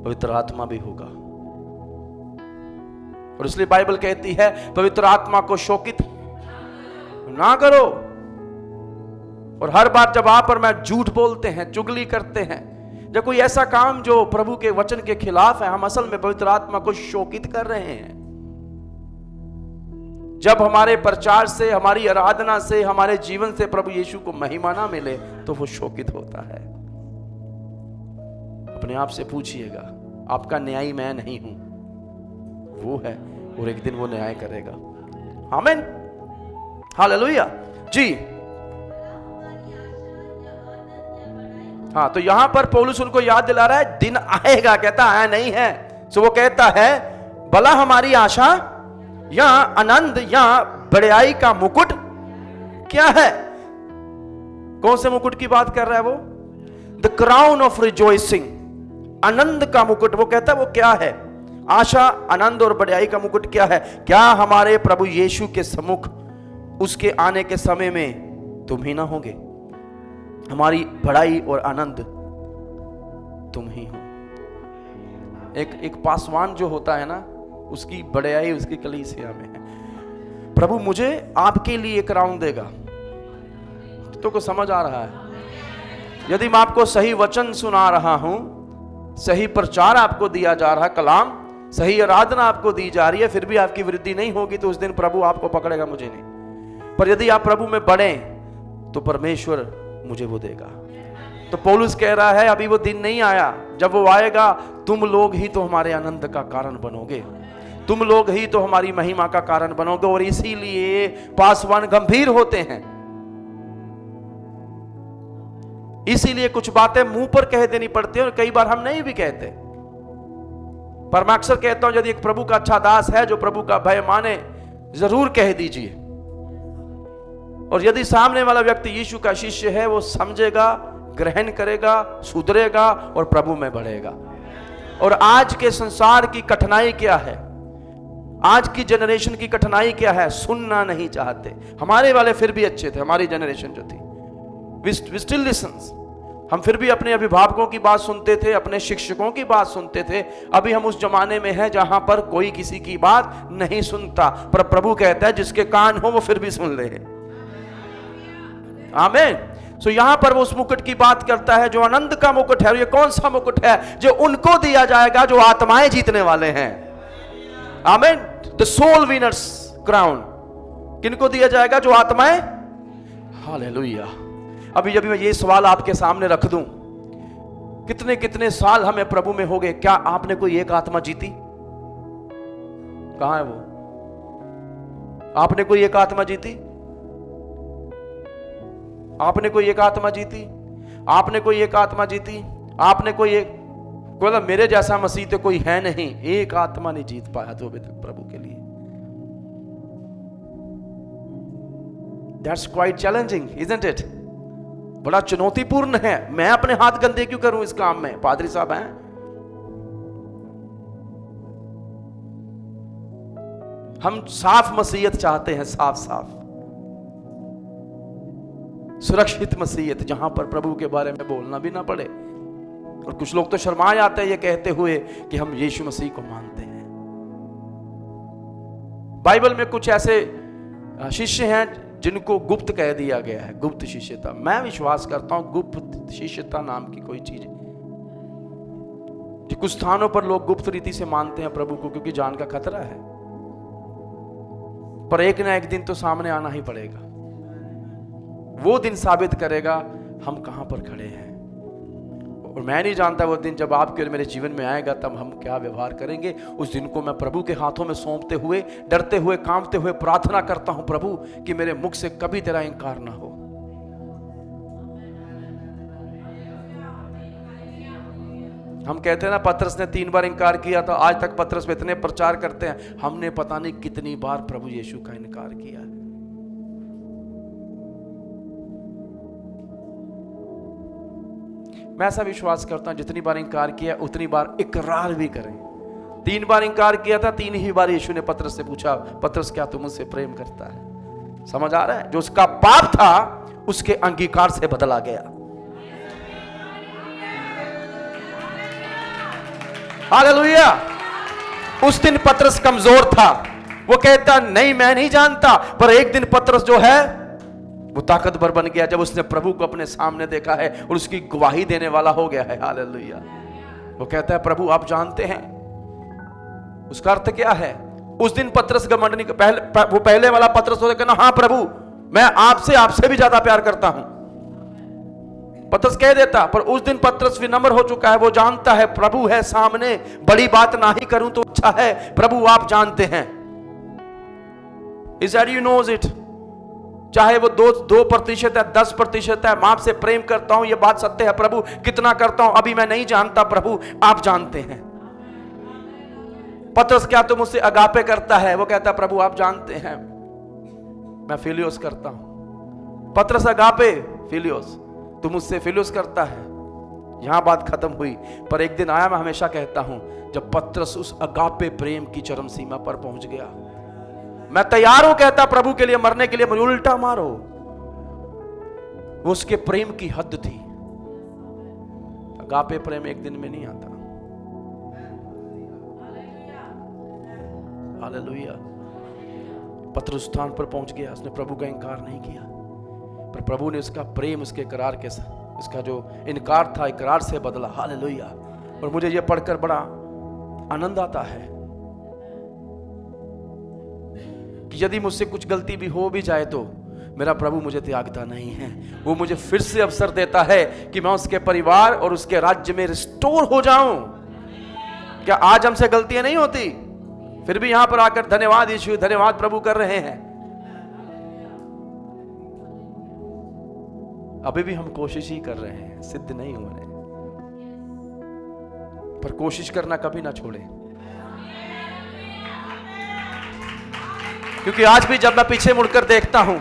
पवित्र आत्मा भी होगा। और इसलिए बाइबल कहती है पवित्र आत्मा को शोकित ना करो। और हर बार जब आप और मैं झूठ बोलते हैं, चुगली करते हैं, जब कोई ऐसा काम जो प्रभु के वचन के खिलाफ है, हम असल में पवित्र आत्मा को शोकित कर रहे हैं। जब हमारे प्रचार से, हमारी आराधना से, हमारे जीवन से प्रभु यीशु को महिमा ना मिले तो वो शोकित होता है। अपने आप से पूछिएगा, आपका न्यायी मैं नहीं हूं, वो है, और एक दिन वो न्याय करेगा। आमीन, हालेलुया जी। हाँ, तो यहां पर पौलुस उनको याद दिला रहा है दिन आएगा, कहता आया नहीं है। सो वो कहता है भला हमारी आशा या आनंद या बड़ाई का मुकुट क्या है? कौन से मुकुट की बात कर रहा है वो? द क्राउन ऑफ रिजॉइसिंग, आनंद का मुकुट। वो कहता है वो क्या है? आशा, आनंद और बड़ाई का मुकुट क्या है? क्या हमारे प्रभु यीशु के सम्मुख उसके आने के समय में तुम ही ना होगे? हमारी बड़ाई और आनंद तुम ही हो। एक पासवान जो होता है ना, उसकी बड़ाई उसकी कलीसिया में है। प्रभु मुझे आपके लिए क्राउन देगा। तो को समझ आ रहा है? यदि मैं आपको सही वचन सुना रहा हूं, सही प्रचार आपको दिया जा रहा है, कलाम, सही आराधना आपको दी जा रही है, फिर भी आपकी वृद्धि नहीं होगी, तो उस दिन प्रभु आपको पकड़ेगा, मुझे नहीं। पर यदि आप प्रभु में बढ़े तो परमेश्वर मुझे वो देगा। तो पौलुस कह रहा है अभी वो दिन नहीं आया, जब वो आएगा तुम लोग ही तो हमारे आनंद का कारण बनोगे, तुम लोग ही तो हमारी महिमा का कारण बनोगे। और इसीलिए पासवान गंभीर होते हैं, इसीलिए कुछ बातें मुंह पर कह देनी पड़ती है और कई बार हम नहीं भी कहते। पर मैं अक्सर कहता हूं यदि एक प्रभु का अच्छा दास है जो प्रभु का भय माने, जरूर कह दीजिए। और यदि सामने वाला व्यक्ति यीशु का शिष्य है, वो समझेगा, ग्रहण करेगा, सुधरेगा और प्रभु में बढ़ेगा। और आज के संसार की कठिनाई क्या है? आज की जनरेशन की कठिनाई क्या है? सुनना नहीं चाहते। हमारे वाले फिर भी अच्छे थे, हमारी जनरेशन जो थी, वी स्टिल लिसन्स। हम फिर भी अपने अभिभावकों की बात सुनते थे, अपने शिक्षकों की बात सुनते थे। अभी हम उस जमाने में हैं जहां पर कोई किसी की बात नहीं सुनता, पर प्रभु कहता है जिसके कान हो वो फिर भी सुन ले। आमीन। सो यहां पर वो उस मुकुट की बात करता है जो आनंद का मुकुट है। और ये कौन सा मुकुट है? जो उनको दिया जाएगा जो आत्माएं जीतने वाले हैं। आमीन। द सोल विनर्स क्राउन किनको दिया जाएगा? जो आत्माएं। हालेलुया। अभी जब मैं ये सवाल आपके सामने रख दूं, कितने कितने साल हमें प्रभु में हो गए, क्या आपने कोई एक आत्मा जीती? कहां है वो? आपने कोई एक आत्मा जीती? आपने कोई एक आत्मा जीती? आपने कोई एक आत्मा जीती? आपने कोई एक, बोला मेरे जैसा मसीह तो कोई है नहीं, एक आत्मा नहीं जीत पाया तो अभी तक प्रभु के लिए। That's quite challenging, isn't it? बड़ा चुनौतीपूर्ण है। मैं अपने हाथ गंदे क्यों करूं इस काम में? पादरी साहब हैं। हम साफ मसीहत चाहते हैं, साफ साफ सुरक्षित मसीहत, जहां पर प्रभु के बारे में बोलना भी ना पड़े। और कुछ लोग तो शर्मा जाते हैं ये कहते हुए कि हम यीशु मसीह को मानते हैं। बाइबल में कुछ ऐसे शिष्य हैं जिनको गुप्त कह दिया गया है, गुप्त शिष्यता। मैं विश्वास करता हूं गुप्त शिष्यता नाम की कोई चीज, कुछ स्थानों पर लोग गुप्त रीति से मानते हैं प्रभु को क्योंकि जान का खतरा है, पर एक ना एक दिन तो सामने आना ही पड़ेगा। वो दिन साबित करेगा हम कहां पर खड़े हैं। और मैं नहीं जानता वो दिन जब आपके और मेरे जीवन में आएगा तब हम क्या व्यवहार करेंगे। उस दिन को मैं प्रभु के हाथों में सौंपते हुए, डरते हुए, कांपते हुए प्रार्थना करता हूं प्रभु कि मेरे मुख से कभी तेरा इंकार ना हो। हम कहते हैं ना पतरस ने 3 बार इंकार किया था। आज तक पतरस पे इतने प्रचार करते हैं, हमने पता नहीं कितनी बार प्रभु यीशु का इनकार किया। मैं ऐसा विश्वास करता हूं जितनी बार इंकार किया उतनी बार इकरार भी करें। 3 बार इंकार किया था, 3 ही बार यीशु ने पतरस से पूछा, पतरस क्या तू मुझसे प्रेम करता है? समझ आ रहा है? जो उसका पाप था उसके अंगीकार से बदला गया। हालेलुया। उस दिन पतरस कमजोर था, वो कहता नहीं मैं नहीं जानता, पर एक दिन पतरस जो है वो ताकतवर बन गया जब उसने प्रभु को अपने सामने देखा है और उसकी गवाही देने वाला हो गया है। हालेलुया। वो कहता है प्रभु आप जानते हैं। उसका अर्थ क्या है? उस दिन पतरस घमंड नहीं, वो पहले वाला पतरस हो कहना हाँ प्रभु मैं आपसे भी ज्यादा प्यार करता हूं, पतरस कह देता। पर उस दिन पतरस विनम्र हो चुका है। वो जानता है प्रभु है सामने, बड़ी बात ना ही करूं तो अच्छा है, प्रभु आप जानते हैं। He said, you knows it। चाहे वो 2% है, 10% है, मैं आपसे प्रेम करता हूं, ये बात सत्य है प्रभु। कितना करता हूं अभी मैं नहीं जानता, प्रभु आप जानते हैं। पतरस क्या तुम मुझसे अगापे करता है? वो कहता प्रभु आप जानते हैं मैं फिलियोस करता हूं। पतरस अगापे, फिलियोस, तू मुझसे फिलियोस करता है। यहां बात खत्म हुई। पर एक दिन आया, मैं हमेशा कहता हूं, जब पतरस उस अगापे प्रेम की चरम सीमा पर पहुंच गया। मैं तैयार हूं कहता प्रभु के लिए मरने के लिए, मुझे उल्टा मारो। वो उसके प्रेम की हद थी। अगापे प्रेम एक दिन में नहीं आता। हालेलुया। पतरस स्थान पर पहुंच गया, उसने प्रभु का इनकार नहीं किया, पर प्रभु ने उसका प्रेम उसके इकरार के साथ, उसका जो इनकार था इकरार से बदला। हालेलुया। और मुझे यह पढ़कर बड़ा आनंद आता है कि यदि मुझसे कुछ गलती भी हो भी जाए तो मेरा प्रभु मुझे त्यागता नहीं है। वो मुझे फिर से अवसर देता है कि मैं उसके परिवार और उसके राज्य में रिस्टोर हो जाऊं। क्या आज हमसे गलतियां नहीं होती? फिर भी यहां पर आकर धन्यवाद यीशु, धन्यवाद प्रभु कर रहे हैं। अभी भी हम कोशिश ही कर रहे हैं, सिद्ध नहीं हो रहे, पर कोशिश करना कभी ना छोड़े। क्योंकि आज भी जब मैं पीछे मुड़कर देखता हूं,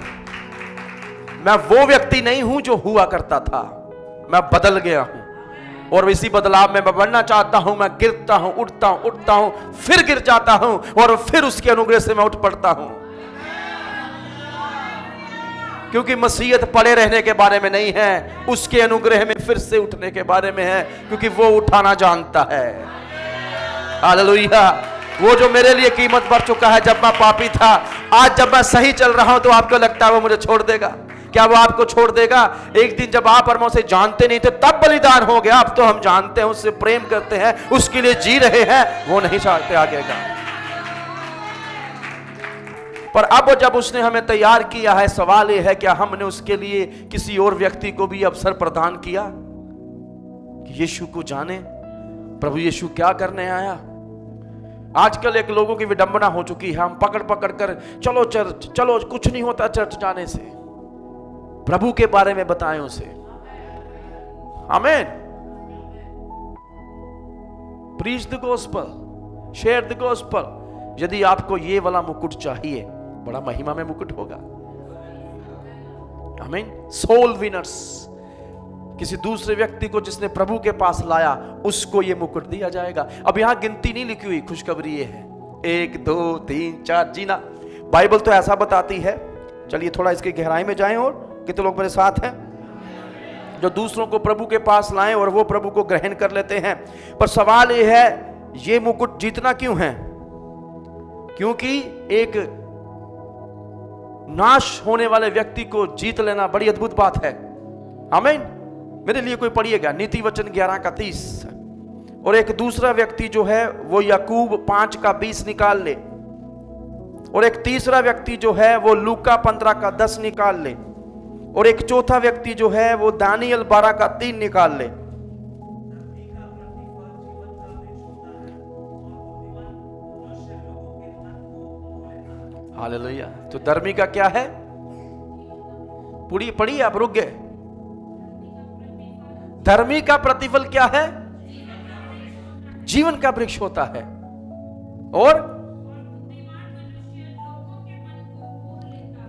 मैं वो व्यक्ति नहीं हूं जो हुआ करता था। मैं बदल गया हूं और इसी बदलाव में मैं बढ़ना चाहता हूं। मैं गिरता हूं, उठता हूं, फिर गिर जाता हूं और फिर उसके अनुग्रह से मैं उठ पड़ता हूं। क्योंकि मसीहत पड़े रहने के बारे में नहीं है, उसके अनुग्रह में फिर से उठने के बारे में है, क्योंकि वो उठाना जानता है। हालेलुया। वो जो मेरे लिए कीमत भर चुका है जब मैं पापी था, आज जब मैं सही चल रहा हूं तो आपको लगता है वो मुझे छोड़ देगा? क्या वो आपको छोड़ देगा? एक दिन जब आप और मैं उसे जानते नहीं थे तब बलिदान हो गया। अब तो हम जानते हैं, उससे प्रेम करते हैं, उसके लिए जी रहे हैं, वो नहीं चाहते आगे का। पर अब जब उसने हमें तैयार किया है, सवाल यह है क्या हमने उसके लिए किसी और व्यक्ति को भी अवसर प्रदान किया कि यीशु को जाने? प्रभु यीशु क्या करने आया? आजकल एक लोगों की विडंबना हो चुकी है, हम पकड़ पकड़ कर चलो चर्च, चलो, कुछ नहीं होता चर्च जाने से। प्रभु के बारे में बताएं उसे। आमीन। Preach the gospel, share the gospel. यदि आपको ये वाला मुकुट चाहिए, बड़ा महिमा में मुकुट होगा। आमीन। सोल विनर्स, किसी दूसरे व्यक्ति को जिसने प्रभु के पास लाया उसको ये मुकुट दिया जाएगा। अब यहां गिनती नहीं लिखी हुई, खुशखबरी ये है 1 2 3 4 जीना। बाइबल तो ऐसा बताती है। चलिए थोड़ा इसकी गहराई में जाएं। और कितने लोग मेरे साथ हैं जो दूसरों को प्रभु के पास लाएं और वो प्रभु को ग्रहण कर लेते हैं। पर सवाल ये है, ये मुकुट जीतना क्यों है? क्योंकि एक नाश होने वाले व्यक्ति को जीत लेना बड़ी अद्भुत बात है। आमीन। मेरे लिए कोई पढ़िएगा नीति वचन 11:30। और एक दूसरा व्यक्ति जो है वो याकूब 5:20 निकाल ले। और एक तीसरा व्यक्ति जो है वो लूका 15:10 निकाल ले। और एक चौथा व्यक्ति जो है वो दानियल 12:3 निकाल ले। हालेलुया। तो धर्मी का क्या है? पूरी पढ़िए, आप रुक गए। धर्मी का प्रतिफल क्या है? जीवन का वृक्ष होता है। और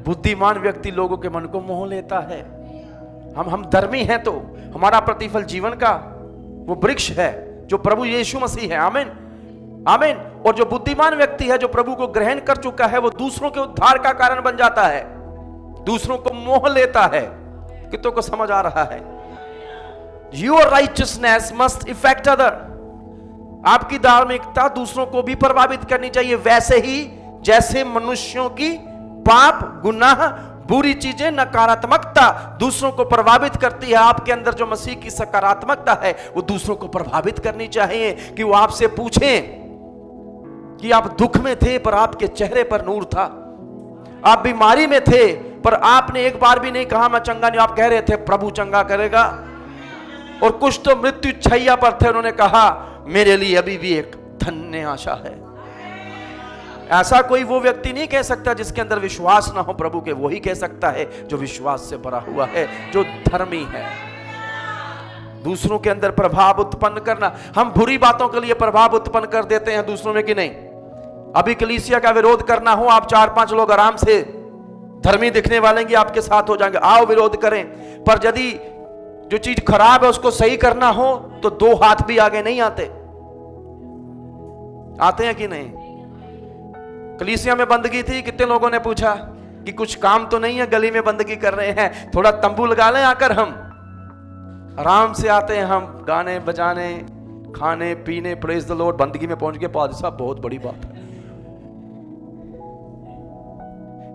बुद्धिमान व्यक्ति लोगों के मन को मोह लेता है। हम धर्मी हैं तो हमारा प्रतिफल जीवन का वो वृक्ष है जो प्रभु यीशु मसीह है। आमीन, आमीन। और जो बुद्धिमान व्यक्ति है जो प्रभु को ग्रहण कर चुका है वो दूसरों के उद्धार का कारण बन जाता है, दूसरों को मोह लेता है। कितनों को समझ आ रहा है? Your righteousness must effect other. आपकी धार्मिकता दूसरों को भी प्रभावित करनी चाहिए, वैसे ही जैसे मनुष्यों की पाप, गुनाह, बुरी चीजें, नकारात्मकता दूसरों को प्रभावित करती है। आपके अंदर जो मसीह की सकारात्मकता है वो दूसरों को प्रभावित करनी चाहिए कि वो आपसे पूछें कि आप दुख में थे पर आपके चेहरे पर नूर था, आप बीमारी में थे पर आपने एक बार भी नहीं कहा मैं चंगा नहीं, आप कह रहे थे प्रभु चंगा करेगा। और कुछ तो मृत्यु छैया पर थे, उन्होंने कहा मेरे लिए अभी भी एक धन्य आशा है। ऐसा कोई वो व्यक्ति नहीं कह सकता जिसके अंदर विश्वास ना हो प्रभु के, वही कह सकता है जो विश्वास से भरा हुआ है, जो धर्मी है। दूसरों के अंदर प्रभाव उत्पन्न करना, हम बुरी बातों के लिए प्रभाव उत्पन्न कर देते हैं दूसरों में कि नहीं। अभी कलीसिया का विरोध करना हो, आप 4-5 लोग आराम से धर्मी दिखने वाले हैं आपके साथ हो जाएंगे, आओ विरोध करें। पर यदि जो चीज खराब है उसको सही करना हो तो 2 हाथ भी आगे नहीं आते। आते हैं कि नहीं? कलीसिया में बंदगी थी, कितने लोगों ने पूछा कि कुछ काम तो नहीं है, गली में बंदगी कर रहे हैं, थोड़ा तंबू लगा लें आकर। हम आराम से आते हैं, हम गाने बजाने, खाने पीने, प्रेज द लॉर्ड। बंदगी में पहुंच गए, पादरी साहब बहुत बड़ी बात है।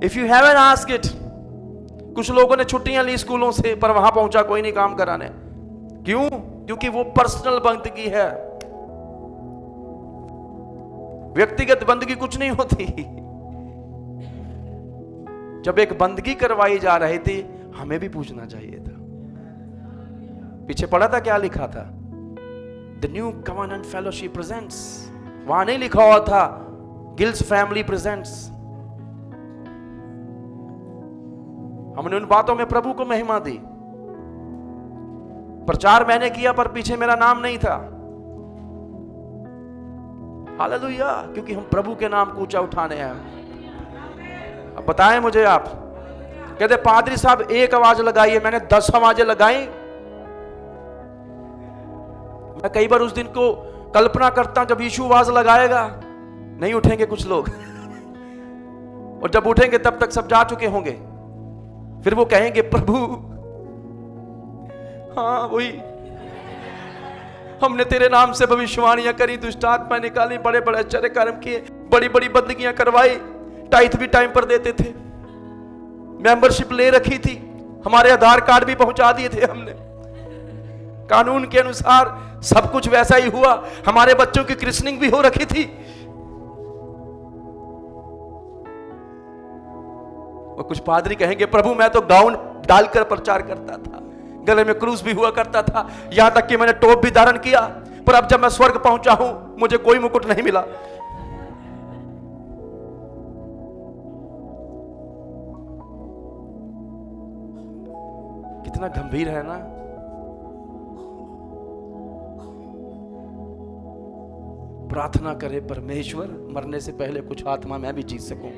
If you haven't asked it, कुछ लोगों ने छुट्टियां ली स्कूलों से पर वहां पहुंचा कोई नहीं काम कराने। क्यों? क्योंकि वो पर्सनल बंदगी है, व्यक्तिगत बंदगी कुछ नहीं होती। जब एक बंदगी करवाई जा रही थी हमें भी पूछना चाहिए था। पीछे पढ़ा था क्या लिखा था? The new covenant fellowship presents. वहां नहीं लिखा हुआ था गिल्स फैमिली प्रेजेंट्स। हमने उन बातों में प्रभु को महिमा दी। प्रचार मैंने किया पर पीछे मेरा नाम नहीं था। हालेलुया, क्योंकि हम प्रभु के नाम को ऊंचा उठाने हैं। अब बताएं मुझे, आप कहते पादरी साहब एक आवाज लगाइए, मैंने 10 आवाजें लगाई। मैं कई बार उस दिन को कल्पना करता हूं जब यीशु आवाज लगाएगा, नहीं उठेंगे कुछ लोग और जब उठेंगे तब तक सब जा चुके होंगे। फिर वो कहेंगे प्रभु, हाँ वही, हमने तेरे नाम से भविष्यवाणियां करी, दुष्ट आत्मा निकाली, बड़े बड़े आश्चर्य कर्म किए, बड़ी बड़ी बंदगियां करवाई, टाइथ भी टाइम पर देते थे, मेंबरशिप ले रखी थी, हमारे आधार कार्ड भी पहुंचा दिए थे हमने, कानून के अनुसार सब कुछ वैसा ही हुआ, हमारे बच्चों की क्रिस्निंग भी हो रखी थी। और कुछ पादरी कहेंगे प्रभु मैं तो गाउन डालकर प्रचार करता था, गले में क्रूस भी हुआ करता था, यहां तक कि मैंने टोप भी धारण किया, पर अब जब मैं स्वर्ग पहुंचा हूं मुझे कोई मुकुट नहीं मिला। कितना गंभीर है ना। प्रार्थना करे परमेश्वर मरने से पहले कुछ आत्मा मैं भी जीत सकूं।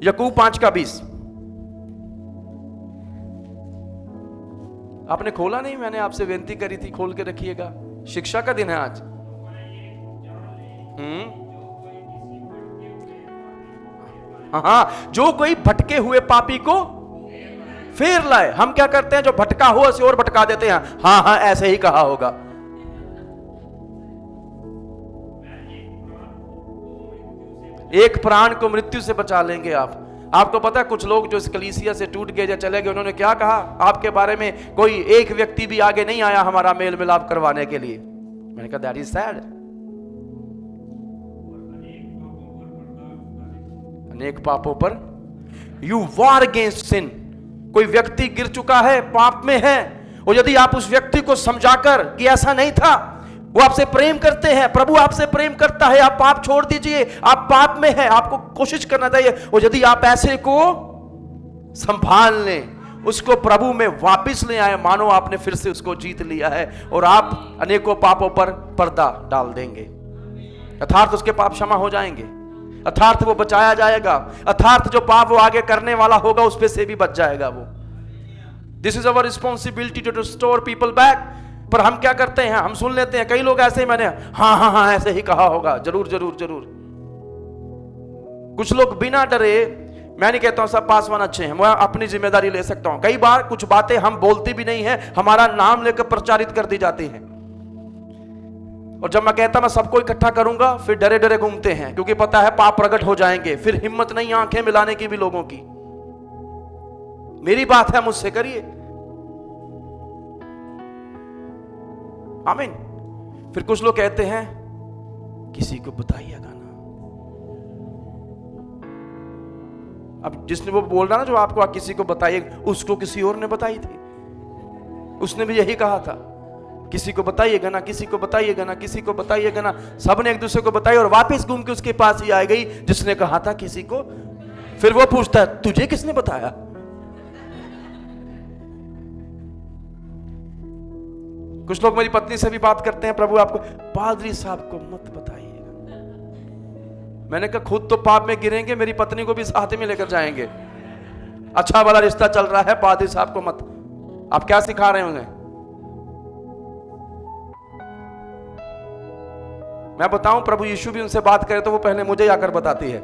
याकूब 5:20। आपने खोला नहीं, मैंने आपसे विनती करी थी खोल के रखिएगा, शिक्षा का दिन है आज। हाँ, जो कोई भटके हुए पापी को फेर लाए। हम क्या करते हैं, जो भटका हुआ उसे और भटका देते हैं। हाँ हाँ, ऐसे ही कहा होगा। एक प्राण को मृत्यु से बचा लेंगे आप। आपको पता है कुछ लोग जो इस कलीसिया से टूट गए या चले गए, उन्होंने क्या कहा आपके बारे में, कोई एक व्यक्ति भी आगे नहीं आया हमारा मेल मिलाप करवाने के लिए। मैंने कहा दैट इज सैड। अनेक पापों पर यू वॉर अगेंस्ट सिन। कोई व्यक्ति गिर चुका है, पाप में है, और यदि आप उस व्यक्ति को समझाकर कि ऐसा नहीं था, वो आपसे प्रेम करते हैं, प्रभु आपसे प्रेम करता है, आप पाप छोड़ दीजिए, आप पाप में हैं, आपको कोशिश करना चाहिए, और यदि आप ऐसे को संभाल लें, उसको प्रभु में वापस ले आए, मानो आपने फिर से उसको जीत लिया है, और आप अनेकों पापों पर पर्दा डाल देंगे। अर्थात उसके पाप क्षमा हो जाएंगे, अर्थात वो बचाया जाएगा, अर्थात जो पाप वो आगे करने वाला होगा उस पे से भी बच जाएगा वो। This is our responsibility to restore people back. पर हम क्या करते हैं, हम सुन लेते हैं, कई लोग ऐसे, मैंने हाँ हाँ हाँ ऐसे ही कहा होगा, जरूर जरूर जरूर। कुछ लोग बिना डरे, मैं नहीं कहता हूं सब पासवान अच्छे हैं, मैं अपनी जिम्मेदारी ले सकता हूं, कई बार कुछ बातें हम बोलती भी नहीं है, हमारा नाम लेकर प्रचारित कर दी जाती हैं, और जब मैं कहता मैं सबको इकट्ठा करूंगा, फिर डरे डरे घूमते हैं, क्योंकि पता है पाप प्रकट हो जाएंगे, फिर हिम्मत नहीं आंखें मिलाने की भी लोगों की। मेरी बात है, मुझसे करिए, आमीन। फिर कुछ लोग कहते हैं किसी को बताइएगा ना। अब जिसने वो बोल रहा ना, जो आपको किसी को बताइए, उसको किसी और ने बताई थी, उसने भी यही कहा था, किसी को बताइएगा ना, किसी को बताइएगा ना, किसी को बताइएगा ना। सबने एक दूसरे को बताई, और वापस घूम के उसके पास ही आ गई जिसने कहा था किसी को। फिर वो पूछता है तुझे किसने बताया? कुछ लोग मेरी पत्नी से भी बात करते हैं, प्रभु आपको, पादरी साहब को मत बताइएगा। मैंने कहा खुद तो पाप में गिरेंगे, मेरी पत्नी को भी साथ में लेकर जाएंगे। अच्छा वाला रिश्ता चल रहा है, पादरी साहब को मत। आप क्या सिखा रहे होंगे? मैं बताऊं, प्रभु यीशु भी उनसे बात करे तो वो पहले मुझे आकर बताती है,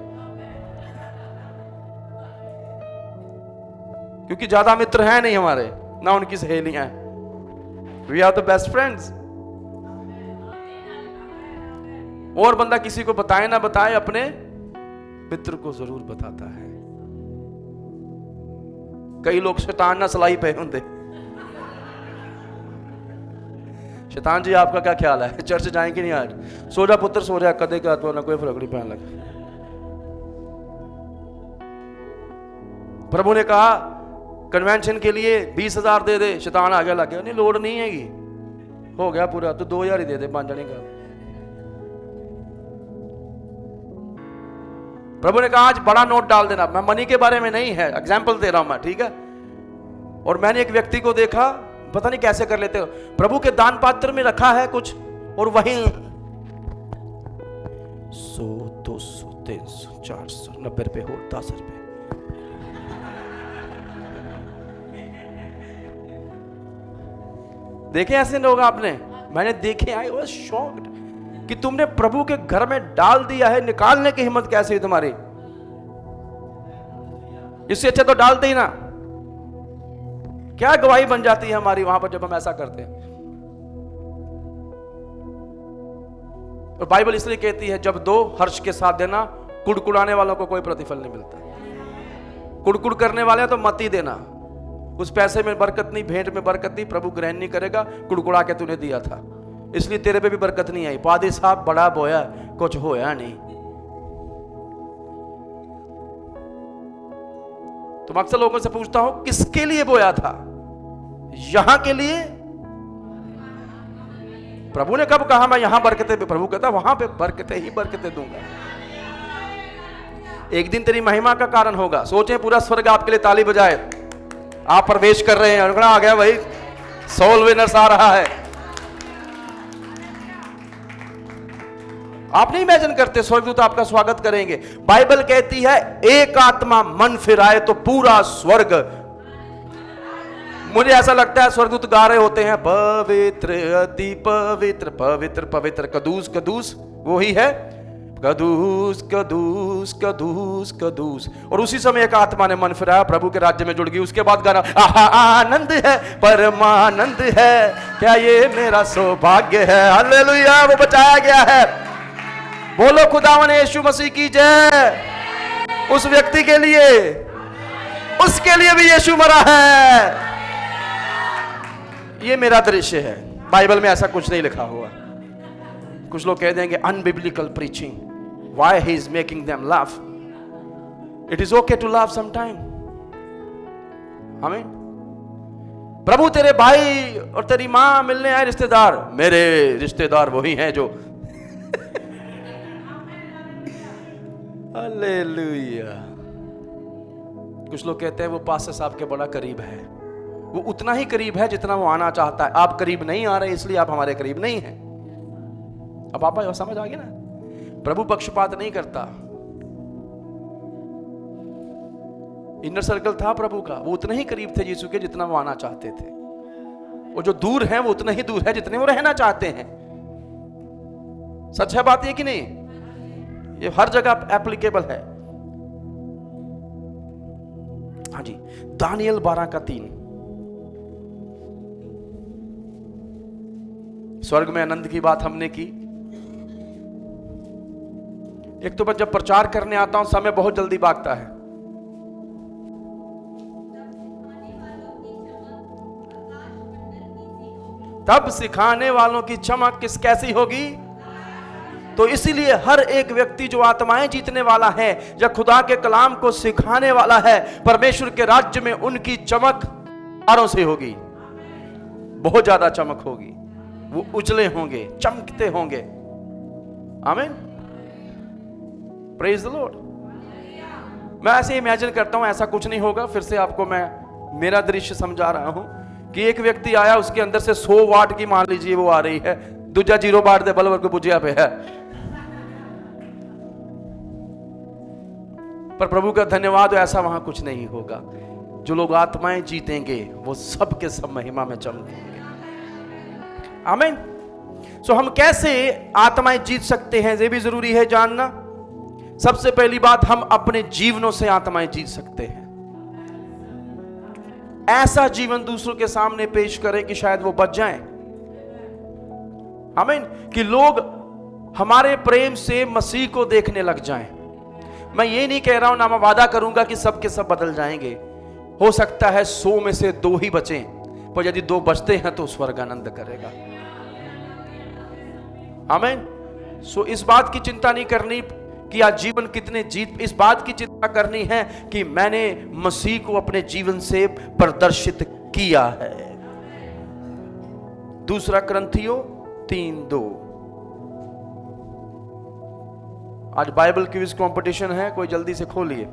क्योंकि ज्यादा मित्र हैं नहीं हमारे, ना उनकी सहेलियां हैं। We are the best friends। और बंदा किसी को बताए ना बताए, अपने मित्र को जरूर बताता है। कई लोग शैतान ना सलाई पे होंगे। शैतान जी आपका क्या ख्याल है, चर्च जाएंगे नहीं आज? सो जा पुत्र सो जा, कदे का तो ना कोई फर्क नहीं पड़ने लगा। प्रभु ने कहा कन्वेंशन के लिए 20,000 दे दे, शैतान आ गया, लग गया, नहीं लोड नहीं हैगी, हो गया पूरा, तो 2,000 ही दे दे 5 जने का। प्रभु ने कहा आज बड़ा नोट डाल देना। मैं मनी के बारे में नहीं है, एग्जाम्पल दे रहा हूं मैं, ठीक है। और मैंने एक व्यक्ति को देखा, पता नहीं कैसे कर लेते हो, प्रभु के दान पात्र में रखा है कुछ, और वहीं 100 200 300 400 90 रुपए हो, 10 रुपए। देखे ऐसे लोग आपने? मैंने देखे, आई वाज शॉक्ड कि तुमने प्रभु के घर में डाल दिया है, निकालने की हिम्मत कैसे हुई तुम्हारी? इससे अच्छा तो डालते ही ना। क्या गवाही बन जाती है हमारी वहां पर जब हम ऐसा करते हैं। और बाइबल इसलिए कहती है जब दो हर्ष के साथ देना, कुड़कुड़ाने वालों को कोई प्रतिफल नहीं मिलता। कुड़कुड़ करने वाले तो मत ही देना, उस पैसे में बरकत नहीं, भेंट में बरकत नहीं, प्रभु ग्रहण नहीं करेगा, कुड़कुड़ा के तूने दिया था, इसलिए तेरे पे भी बरकत नहीं आई। पादी साहब बड़ा बोया, कुछ होया नहीं। तो मैं अक्सर लोगों से पूछता हूं किसके लिए बोया था? यहां के लिए? प्रभु ने कब कहा मैं यहां बरकतें? प्रभु कहता वहां पे बरकतें ही बरकतें दूंगा। एक दिन तेरी महिमा का कारण होगा। सोचें पूरा स्वर्ग आपके लिए ताली बजाए, आप प्रवेश कर रहे हैं, आ गया भाई, सोल विनर्स आ रहा है। आप नहीं इमेजिन करते स्वर्गदूत आपका स्वागत करेंगे। बाइबल कहती है एक आत्मा मन फिराए तो पूरा स्वर्ग मुझे ऐसा लगता है स्वर्गदूत गा रहे होते हैं, पवित्र अति पवित्र पवित्र पवित्र, कदूस कदूस वो ही है, कदूस कदूस कदूस कदूस। और उसी समय एक आत्मा ने मन फिराया, प्रभु के राज्य में जुड़ गई। उसके बाद गाना, आहा आनंद है परमानंद है, क्या ये मेरा सौभाग्य है। हालेलुया, वो बचाया गया है। बोलो खुदावन यीशु मसीह की जय। उस व्यक्ति के लिए, उसके लिए भी यीशु मरा है। ये मेरा दृश्य है। बाइबल में ऐसा कुछ नहीं लिखा हुआ। कुछ लोग कह देंगे unbiblical preaching, why he is making them laugh. It is okay to laugh sometime. आमीन। प्रभु तेरे भाई और तेरी मां मिलने आए रिश्तेदार, मेरे रिश्तेदार वही हैं जो हालेलुया। कुछ लोग कहते हैं वो पास्टर साहब के बड़ा करीब है। वो उतना ही करीब है जितना वो आना चाहता है। आप करीब नहीं आ रहे इसलिए आप हमारे करीब नहीं हैं। अब आप समझ आ गए ना, प्रभु पक्षपात नहीं करता। इनर सर्कल था प्रभु का, वो उतने ही करीब थे यीशु के जितना वो आना चाहते थे। और जो दूर हैं वो उतने ही दूर है जितने वो रहना चाहते हैं। सच है बात ये कि नहीं? ये हर जगह एप्लीकेबल है। हाँ जी, दानियल 12:3। स्वर्ग में आनंद की बात हमने की। एक तो मैं जब प्रचार करने आता हूं समय बहुत जल्दी भागता है। तब सिखाने वालों की चमक कैसी होगी? तो इसीलिए हर एक व्यक्ति जो आत्माएं जीतने वाला है या खुदा के कलाम को सिखाने वाला है, परमेश्वर के राज्य में उनकी चमक तारों से होगी। बहुत ज्यादा चमक होगी। वो उजले होंगे, चमकते होंगे। आमीन। Praise the Lord. मैं ऐसे इमेजिन करता हूं, ऐसा कुछ नहीं होगा। फिर से आपको मैं मेरा दृश्य समझा रहा हूं कि एक व्यक्ति आया, उसके अंदर से 100 वाट की मान लीजिए वो आ रही है, दूजा 0 वाट दे बल्ब को बुझिया पे है। पर प्रभु का धन्यवाद, ऐसा वहां कुछ नहीं होगा। जो लोग आत्माएं जीतेंगे वो सब के सब महिमा में चमकेंगे। आमीन। सो हम कैसे आत्माएं जीत सकते हैं ये भी जरूरी है जानना। सबसे पहली बात, हम अपने जीवनों से आत्माएं जीत सकते हैं। ऐसा जीवन दूसरों के सामने पेश करें कि शायद वो बच जाएं। आमीन। कि लोग हमारे प्रेम से मसीह को देखने लग जाएं। मैं ये नहीं कह रहा हूं ना मैं वादा करूंगा कि सब के सब बदल जाएंगे। हो सकता है 100 में से 2 ही बचें, पर यदि 2 बचते हैं तो स्वर्ग आनंद करेगा। आमीन। सो इस बात की चिंता नहीं करनी कि आज जीवन कितने जीत, इस बात की चिंता करनी है कि मैंने मसीह को अपने जीवन से प्रदर्शित किया है। दूसरा कुरिन्थियों 3:2। आज बाइबल क्विज कंपटीशन है, कोई जल्दी से खोलिए।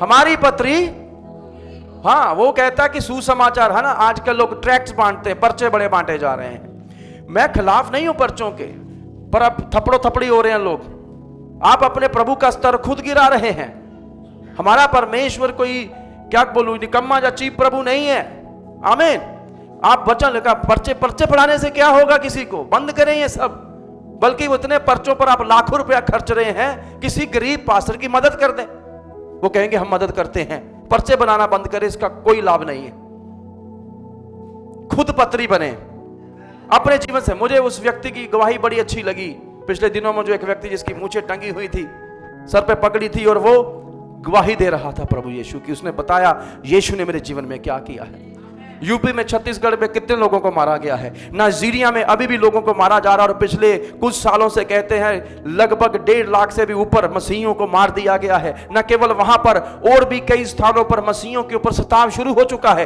हमारी पत्री, हाँ वो कहता कि सुसमाचार है ना। आजकल लोग ट्रैक्ट्स बांटते हैं, पर्चे बड़े बांटे जा रहे हैं। मैं खिलाफ नहीं हूं पर्चों के, पर अब थपड़ो थपड़ी हो रहे हैं लोग। आप अपने प्रभु का स्तर खुद गिरा रहे हैं। हमारा परमेश्वर कोई क्या बोलूं निकम्मा या चीप प्रभु नहीं है। आमीन। आप वचन लिखा, पर्चे पढ़ाने से क्या होगा? किसी को बंद करें ये सब। बल्कि उतने पर्चों पर आप लाखों रुपया खर्च रहे हैं, किसी गरीब पास्टर की मदद कर दें। वो कहेंगे हम मदद करते हैं। पर्चे बनाना बंद करें, इसका कोई लाभ नहीं है। खुद पत्री बने अपने जीवन से। मुझे उस व्यक्ति की गवाही बड़ी अच्छी लगी। पिछले दिनों में जो एक व्यक्ति जिसकी मूंछें टंगी हुई थी, सर पे पकड़ी थी, और वो गवाही दे रहा था प्रभु यीशु की। उसने बताया यीशु ने मेरे जीवन में क्या किया है। यूपी में, छत्तीसगढ़ में कितने लोगों को मारा गया है। नाइजीरिया में अभी भी लोगों को मारा जा रहा है। और पिछले कुछ सालों से कहते हैं लगभग 1.5 लाख से भी ऊपर मसीहियों को मार दिया गया है। न केवल वहां पर, और भी कई स्थानों पर मसीहियों के ऊपर सताव शुरू हो चुका है।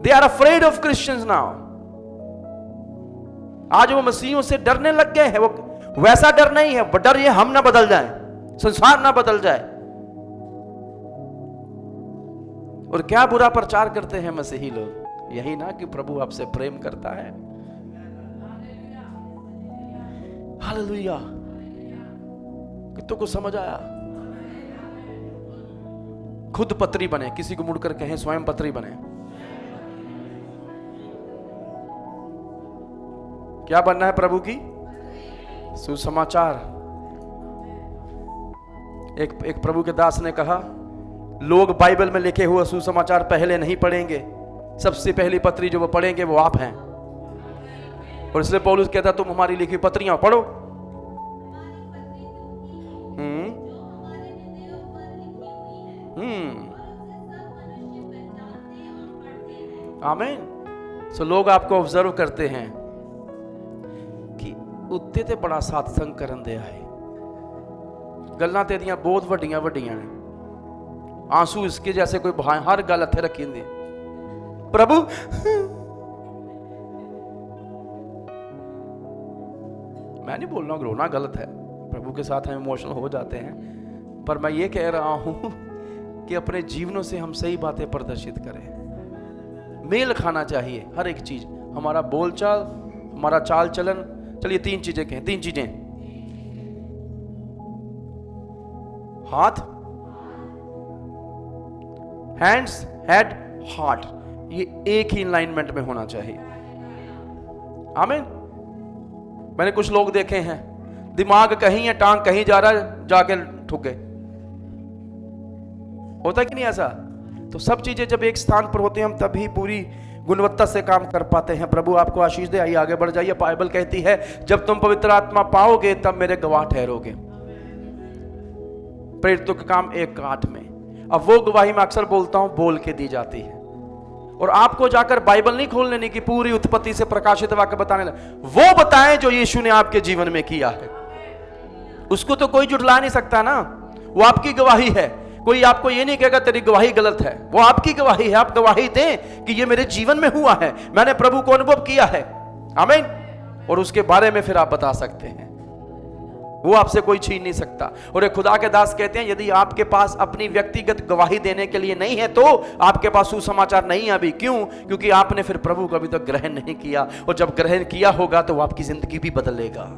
They are afraid of Christians now. आज वो मसीहियों से डरने लग गए हैं। वो वैसा डर नहीं है, डर ये हम ना बदल जाए, संसार ना बदल जाए। और क्या बुरा प्रचार करते हैं मसीही लोग, यही ना कि प्रभु आपसे प्रेम करता है। खुद पत्री बने। किसी को मुड़कर कहें स्वयं पत्री बने। क्या बनना है? प्रभु की सुसमाचार। एक प्रभु के दास ने कहा, लोग बाइबल में लिखे हुए सुसमाचार पहले नहीं पढ़ेंगे, सबसे पहली पत्री जो वो पढ़ेंगे वो आप हैं। और इसलिए पौलुस कहता तुम हमारी लिखी पत्रियां पढ़ो। आमीन। सो लोग आपको ऑब्जर्व करते हैं कि उत्ते ते बड़ा सत्संग करन दिया है, गल्लां तेरियां बहुत वड्डियां वड्डियां ने, आंसू इसके जैसे कोई बहाए, हर गल इत्थे रखी हुंदी। प्रभु मैं नहीं बोल रहा हूं रोना गलत है, प्रभु के साथ हम इमोशनल हो जाते हैं, पर मैं ये कह रहा हूं कि अपने जीवनों से हम सही बातें प्रदर्शित करें। मेल खाना चाहिए हर एक चीज, हमारा बोलचाल, हमारा चाल चलन। चलिए 3 चीजें कहें, 3 चीजें। हाथ, हैंड्स, हेड, हार्ट, ये एक ही अलाइनमेंट में होना चाहिए। आमीन। मैंने कुछ लोग देखे हैं, दिमाग कहीं है, टांग कहीं जा रहा है, जाके ठुके। होता कि नहीं ऐसा? तो सब चीजें जब एक स्थान पर होती हैं, हम तभी पूरी गुणवत्ता से काम कर पाते हैं। प्रभु आपको आशीष दे। आइए आगे बढ़ जाइए। बाइबल कहती है जब तुम पवित्र आत्मा पाओगे तब मेरे गवाह ठहरोगे। प्रेरितों का काम 1:8 में। अब वो गवाही मैं अक्सर बोलता हूं बोल के दी जाती है, और आपको जाकर बाइबल नहीं खोल लेने की, पूरी उत्पत्ति से प्रकाशित वाक्य बताने लगे। वो बताएं जो यीशु ने आपके जीवन में किया है, उसको तो कोई जुटला नहीं सकता ना। वो आपकी गवाही है। कोई आपको ये नहीं कहेगा तेरी गवाही गलत है, वो आपकी गवाही है। आप गवाही दें कि ये मेरे जीवन में हुआ है, मैंने प्रभु को अनुभव किया है। आमीन। और उसके बारे में फिर आप बता सकते हैं, वो आपसे कोई छीन नहीं सकता। और एक खुदा के दास कहते हैं यदि आपके पास अपनी व्यक्तिगत गवाही देने के लिए नहीं है तो आपके पास सुसमाचार नहीं है अभी। क्यों? क्योंकि आपने फिर प्रभु को अभी तक ग्रहण नहीं किया, और जब ग्रहण किया होगा तो वो आपकी जिंदगी भी बदलेगा।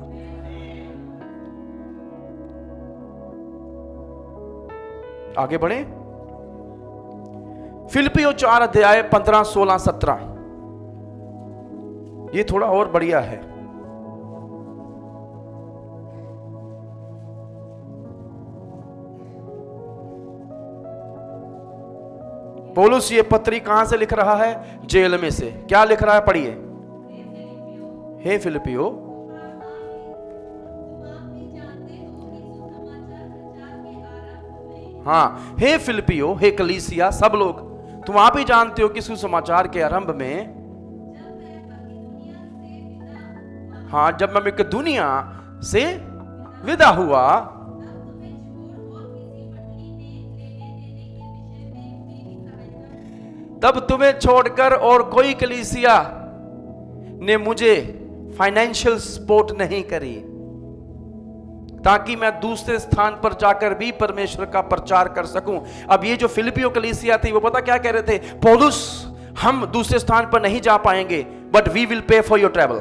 आगे बढ़े। फिलिपियों 4:15-16-17, ये थोड़ा और बढ़िया है। पौलुस ये पत्री कहां से लिख रहा है? जेल में से। क्या लिख रहा है? पढ़िए। हे फिलिपियो, हाँ, हे फिलिपियो, हे कलीसिया, सब लोग, तुम आप ही जानते हो कि सुसमाचार के आरंभ में, हाँ, जब मैं मकिदुनिया से विदा हुआ तब तुम्हें छोड़कर और कोई कलीसिया ने मुझे फाइनेंशियल सपोर्ट नहीं करी, ताकि मैं दूसरे स्थान पर जाकर भी परमेश्वर का प्रचार कर सकूं। अब ये जो फिलिपियो कलीसिया थी, वो पता क्या कह रहे थे? पौलुस, हम दूसरे स्थान पर नहीं जा पाएंगे, but we will pay for your travel.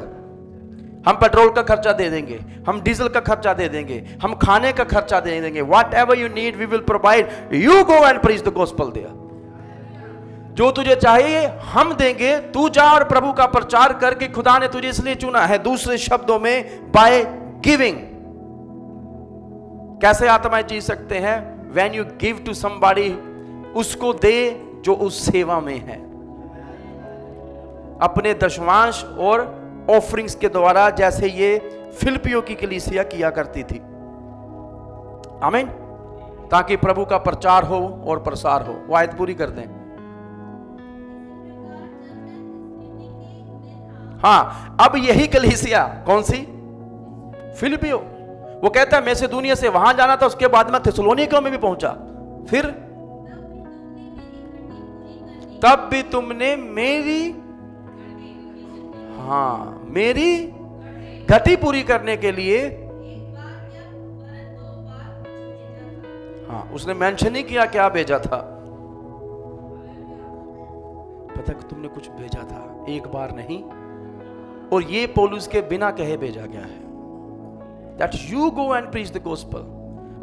हम पेट्रोल का खर्चा दे देंगे, हम डीजल का खर्चा दे देंगे, हम खाने का खर्चा दे देंगे। Whatever you need we will provide, you go and preach the gospel there. जो तुझे चाहिए हम देंगे, तू जा और प्रभु का प्रचार करके, खुदा ने तुझे इसलिए चुना है। दूसरे शब्दों में, बाय गिविंग। कैसे आत्माएं जी सकते हैं? When you give to somebody, उसको दे जो उस सेवा में है, अपने दशमांश और ऑफरिंग्स के द्वारा, जैसे ये फिलिपियो की कलीसिया किया करती थी। आमीन। ताकि प्रभु का प्रचार हो और प्रसार हो। वो आयत पूरी कर दें। हाँ, अब यही कलीसिया कौन सी? फिलिपियो। वो कहता है मैसेदोनिया से वहां जाना था, उसके बाद मैं थिस्सलुनीका में भी पहुंचा। फिर तब भी तुमने मेरी, हाँ, मेरी घटी पूरी करने के लिए, हाँ, उसने मेंशन ही किया क्या भेजा था। पता कि तुमने कुछ भेजा था, एक बार नहीं, और ये पौलुस के बिना कहे भेजा गया है। That you go and preach the gospel।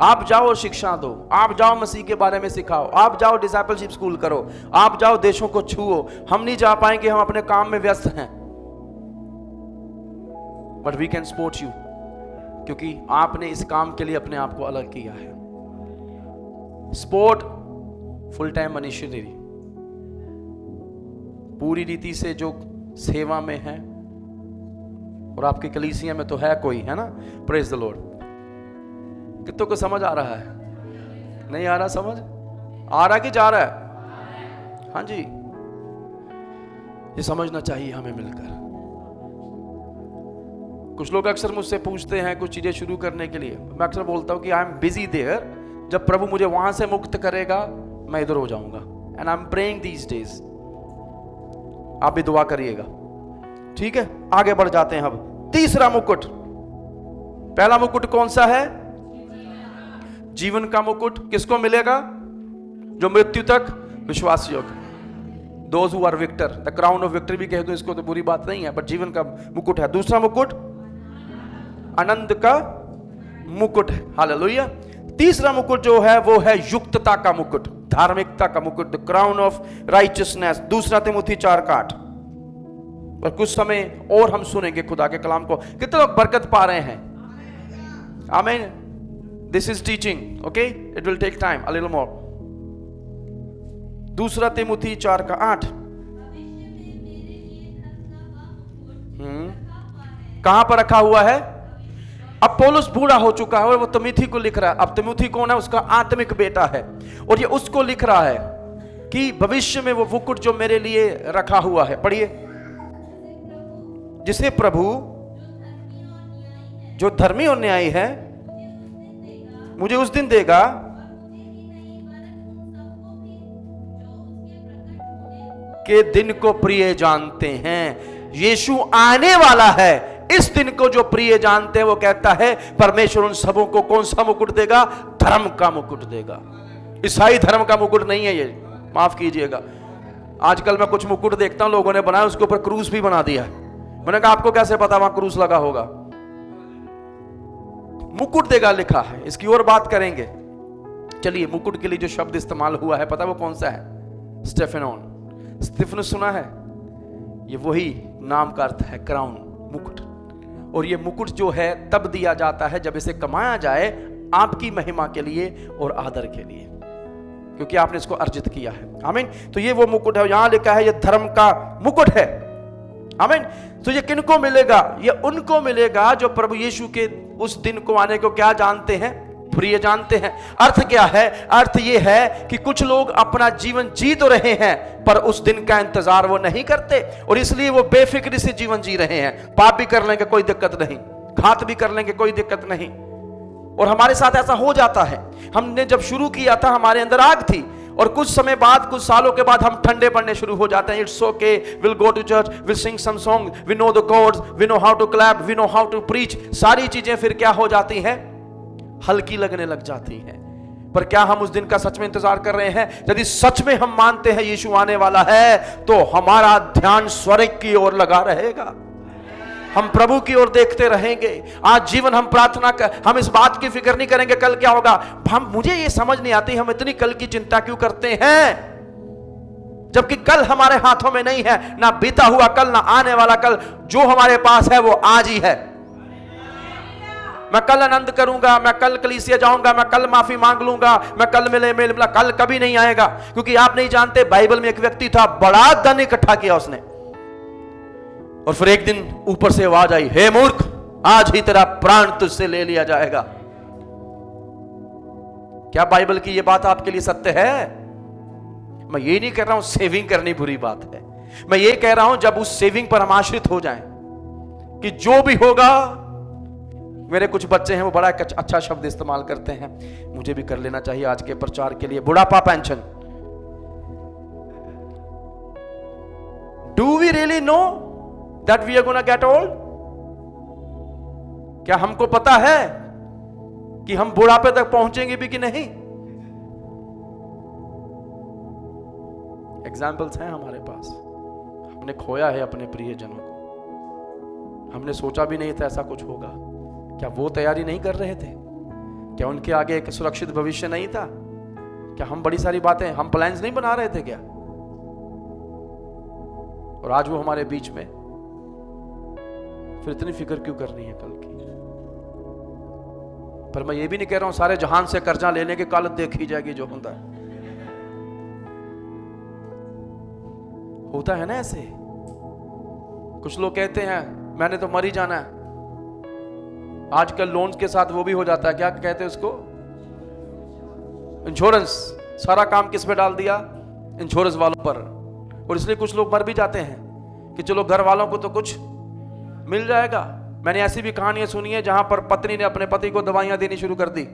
आप जाओ शिक्षा दो, आप जाओ मसीह के बारे में सिखाओ, आप जाओ डिसाइपलशिप स्कूल करो, आप जाओ देशों को छुओ। हम नहीं जा पाएंगे, हम अपने काम में व्यस्त हैं। But we can support you, क्योंकि आपने इस काम के लिए अपने आप को अलग किया है। स्पोर्ट फुल टाइम मिशनरी, पूरी रीति से जो सेवा में है, और आपकी कलीसिया में तो है कोई, है ना? Praise the Lord. कितनों को समझ आ रहा है? नहीं आ रहा समझ? आ रहा कि जा रहा है? हाँ जी, ये समझना चाहिए हमें मिलकर। कुछ लोग अक्सर मुझसे पूछते हैं कुछ चीजें शुरू करने के लिए, मैं अक्सर बोलता हूं कि आई एम बिजी देयर, जब प्रभु मुझे वहां से मुक्त करेगा मैं इधर हो जाऊंगा। And I am praying these days. आप भी दुआ करिएगा, ठीक है? आगे बढ़ जाते हैं अब। तीसरा मुकुट। पहला मुकुट कौन सा है? जीवन का मुकुट। किसको मिलेगा? जो मृत्यु तक विश्वास योग्य, those who are victor. The crown of victory भी कह दो इसको तो बुरी बात नहीं है, बट जीवन का मुकुट है। दूसरा मुकुट आनंद का मुकुट है। हालेलुया। तीसरा मुकुट जो है वो है युक्तता का मुकुट, धार्मिकता का मुकुट, द क्राउन ऑफ राइचियसनेस। दूसरा तिमुथी 4:8। और कुछ समय और हम सुनेंगे खुदा के कलाम को। कितने लोग बरकत पा रहे हैं? आमीन। This is teaching, okay, it will take time a little more. दूसरा तिमुथी 4:8। कहां पर रखा हुआ है? अब पौलुस बूढ़ा हो चुका है और वो तिमुथी को लिख रहा है। अब तिमुथी कौन है? उसका आत्मिक बेटा है, और ये उसको लिख रहा है कि भविष्य में वो मुकुट जो मेरे लिए रखा हुआ है, पढ़िए, जिसे प्रभु जो धर्मी और न्यायी है मुझे उस दिन देगा, के दिन को प्रिय जानते हैं। यीशु आने वाला है, इस दिन को जो प्रिय जानते हैं, वो कहता है परमेश्वर उन सबों को कौन सा मुकुट देगा? धर्म का मुकुट देगा। ईसाई धर्म का मुकुट नहीं है ये, माफ कीजिएगा। आजकल मैं कुछ मुकुट देखता हूं लोगों ने बनाया, उसके ऊपर क्रूस भी बना दिया है। मैंने कहा आपको कैसे पता वहां क्रूस लगा होगा? मुकुट देगा लिखा है, इसकी और बात करेंगे। चलिए, मुकुट के लिए जो शब्द इस्तेमाल हुआ है पता है वो कौन सा है? स्टेफेनोन। स्टेफेनस सुना है? ये वही नाम का अर्थ है, क्राउन, मुकुट। और ये मुकुट जो है तब दिया जाता है जब इसे कमाया जाए आपकी महिमा के लिए और आदर के लिए, क्योंकि आपने इसको अर्जित किया है। आमीन। तो ये वो मुकुट है, यहां लिखा है ये धर्म का मुकुट है। आमीन। तो ये किनको मिलेगा? ये उनको मिलेगा जो प्रभु यीशु के उस दिन को आने को क्या जानते हैं? प्रिय जानते हैं। अर्थ क्या है? अर्थ ये है कि कुछ लोग अपना जीवन जी तो रहे हैं पर उस दिन का इंतजार वो नहीं करते, और इसलिए वो बेफिक्री से जीवन जी रहे हैं। पाप भी कर लेंगे कोई दिक्कत नहीं, घात भी कर लेंगे कोई दिक्कत नहीं। और हमारे साथ ऐसा हो जाता है। हमने जब शुरू किया था हमारे अंदर आग थी, और कुछ समय बाद, कुछ सालों के बाद हम ठंडे पड़ने शुरू हो जाते हैं। It's okay, will go to church, will sing some song, we know the chords, we know how to clap, we know how to preach. सारी चीजें फिर क्या हो जाती हैं? हल्की लगने लग जाती हैं। पर क्या हम उस दिन का सच में इंतजार कर रहे हैं? यदि सच में हम मानते हैं यीशु आने वाला है, तो हमारा ध्यान स्वर्ग की ओर लगा रहेगा, हम प्रभु की ओर देखते रहेंगे। आज जीवन हम प्रार्थना कर, हम इस बात की फिक्र नहीं करेंगे कल क्या होगा। मुझे ये समझ नहीं आती हम इतनी कल की चिंता क्यों करते हैं, जबकि कल हमारे हाथों में नहीं है। ना बीता हुआ कल, ना आने वाला कल। जो हमारे पास है वो आज ही है। मैं कल आनंद करूंगा, मैं कल कलीसिया जाऊंगा, मैं कल माफी मांग लूंगा, मैं कल मिला, कल कभी नहीं आएगा। क्योंकि आप नहीं जानते, बाइबल में एक व्यक्ति था, बड़ा धन इकट्ठा किया उसने, और फिर एक दिन ऊपर से आवाज आई, हे मूर्ख, आज ही तेरा प्राण तुझसे ले लिया जाएगा। क्या बाइबल की यह बात आपके लिए सत्य है? मैं ये नहीं कह रहा हूं सेविंग करनी बुरी बात है, मैं ये कह रहा हूं जब उस सेविंग पर हम आश्रित हो जाएं कि जो भी होगा। मेरे कुछ बच्चे हैं वो बड़ा अच्छा शब्द इस्तेमाल करते हैं, मुझे भी कर लेना चाहिए आज के प्रचार के लिए, बुढ़ापा pension. Do we really know that we are gonna get old? क्या हमको पता है कि हम बुढ़ापे तक पहुंचेंगे भी कि नहीं? एग्जाम्पल्स हैं हमारे पास। हमने खोया है अपने प्रियजनों को, हमने सोचा भी नहीं था ऐसा कुछ होगा। क्या वो तैयारी नहीं कर रहे थे? क्या उनके आगे एक सुरक्षित भविष्य नहीं था? क्या हम बड़ी सारी बातें, हम प्लान्स नहीं बना रहे थे क्या? और आज वो हमारे बीच में, फिर इतनी फिक्र क्यों करनी है कल की? पर मैं ये भी नहीं कह रहा हूं सारे जहान से कर्जा लेने के कल देखी जाएगी जो होता है ना ऐसे। कुछ लोग कहते हैं मैंने तो मर ही जाना है। आजकल लोन्स के साथ वो भी हो जाता है, क्या कहते हैं उसको, इंश्योरेंस। सारा काम किस पे डाल दिया? इंश्योरेंस वालों पर। और इसलिए कुछ लोग मर भी जाते हैं कि चलो घर वालों को तो कुछ मिल जाएगा। मैंने ऐसी भी कहानियां सुनी है जहां पर पत्नी ने अपने पति को दवाइयां देनी शुरू कर दी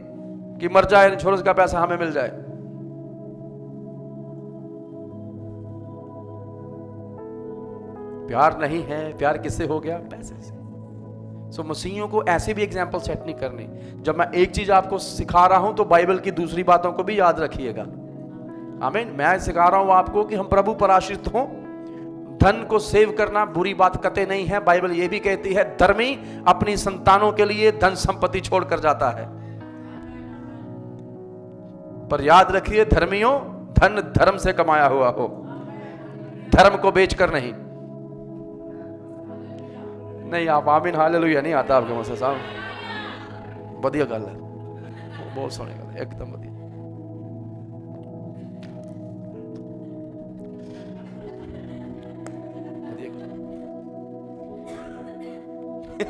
कि मर जाए, इंश्योरेंस का पैसा हमें मिल जाए। प्यार नहीं है, प्यार किससे हो गया? पैसे से। सो मसीहियों को ऐसे भी एग्जाम्पल सेट नहीं करनी। जब मैं एक चीज आपको सिखा रहा हूं तो बाइबल की दूसरी बातों को भी याद रखिएगा। आमीन। मैं सिखा रहा हूं आपको कि हम प्रभु पर आश्रित हों। धन को सेव करना बुरी बात कतई नहीं है। बाइबल यह भी कहती है धर्मी अपनी संतानों के लिए धन संपत्ति छोड़कर जाता है। पर याद रखिए धर्मियों, धन धर्म से कमाया हुआ हो, धर्म को बेचकर नहीं। नहीं आप आमीन हालेलुया नहीं आता आपके मुंह से साहब। बढ़िया गल है, बहुत सोहनी गल है, एकदम बढ़िया।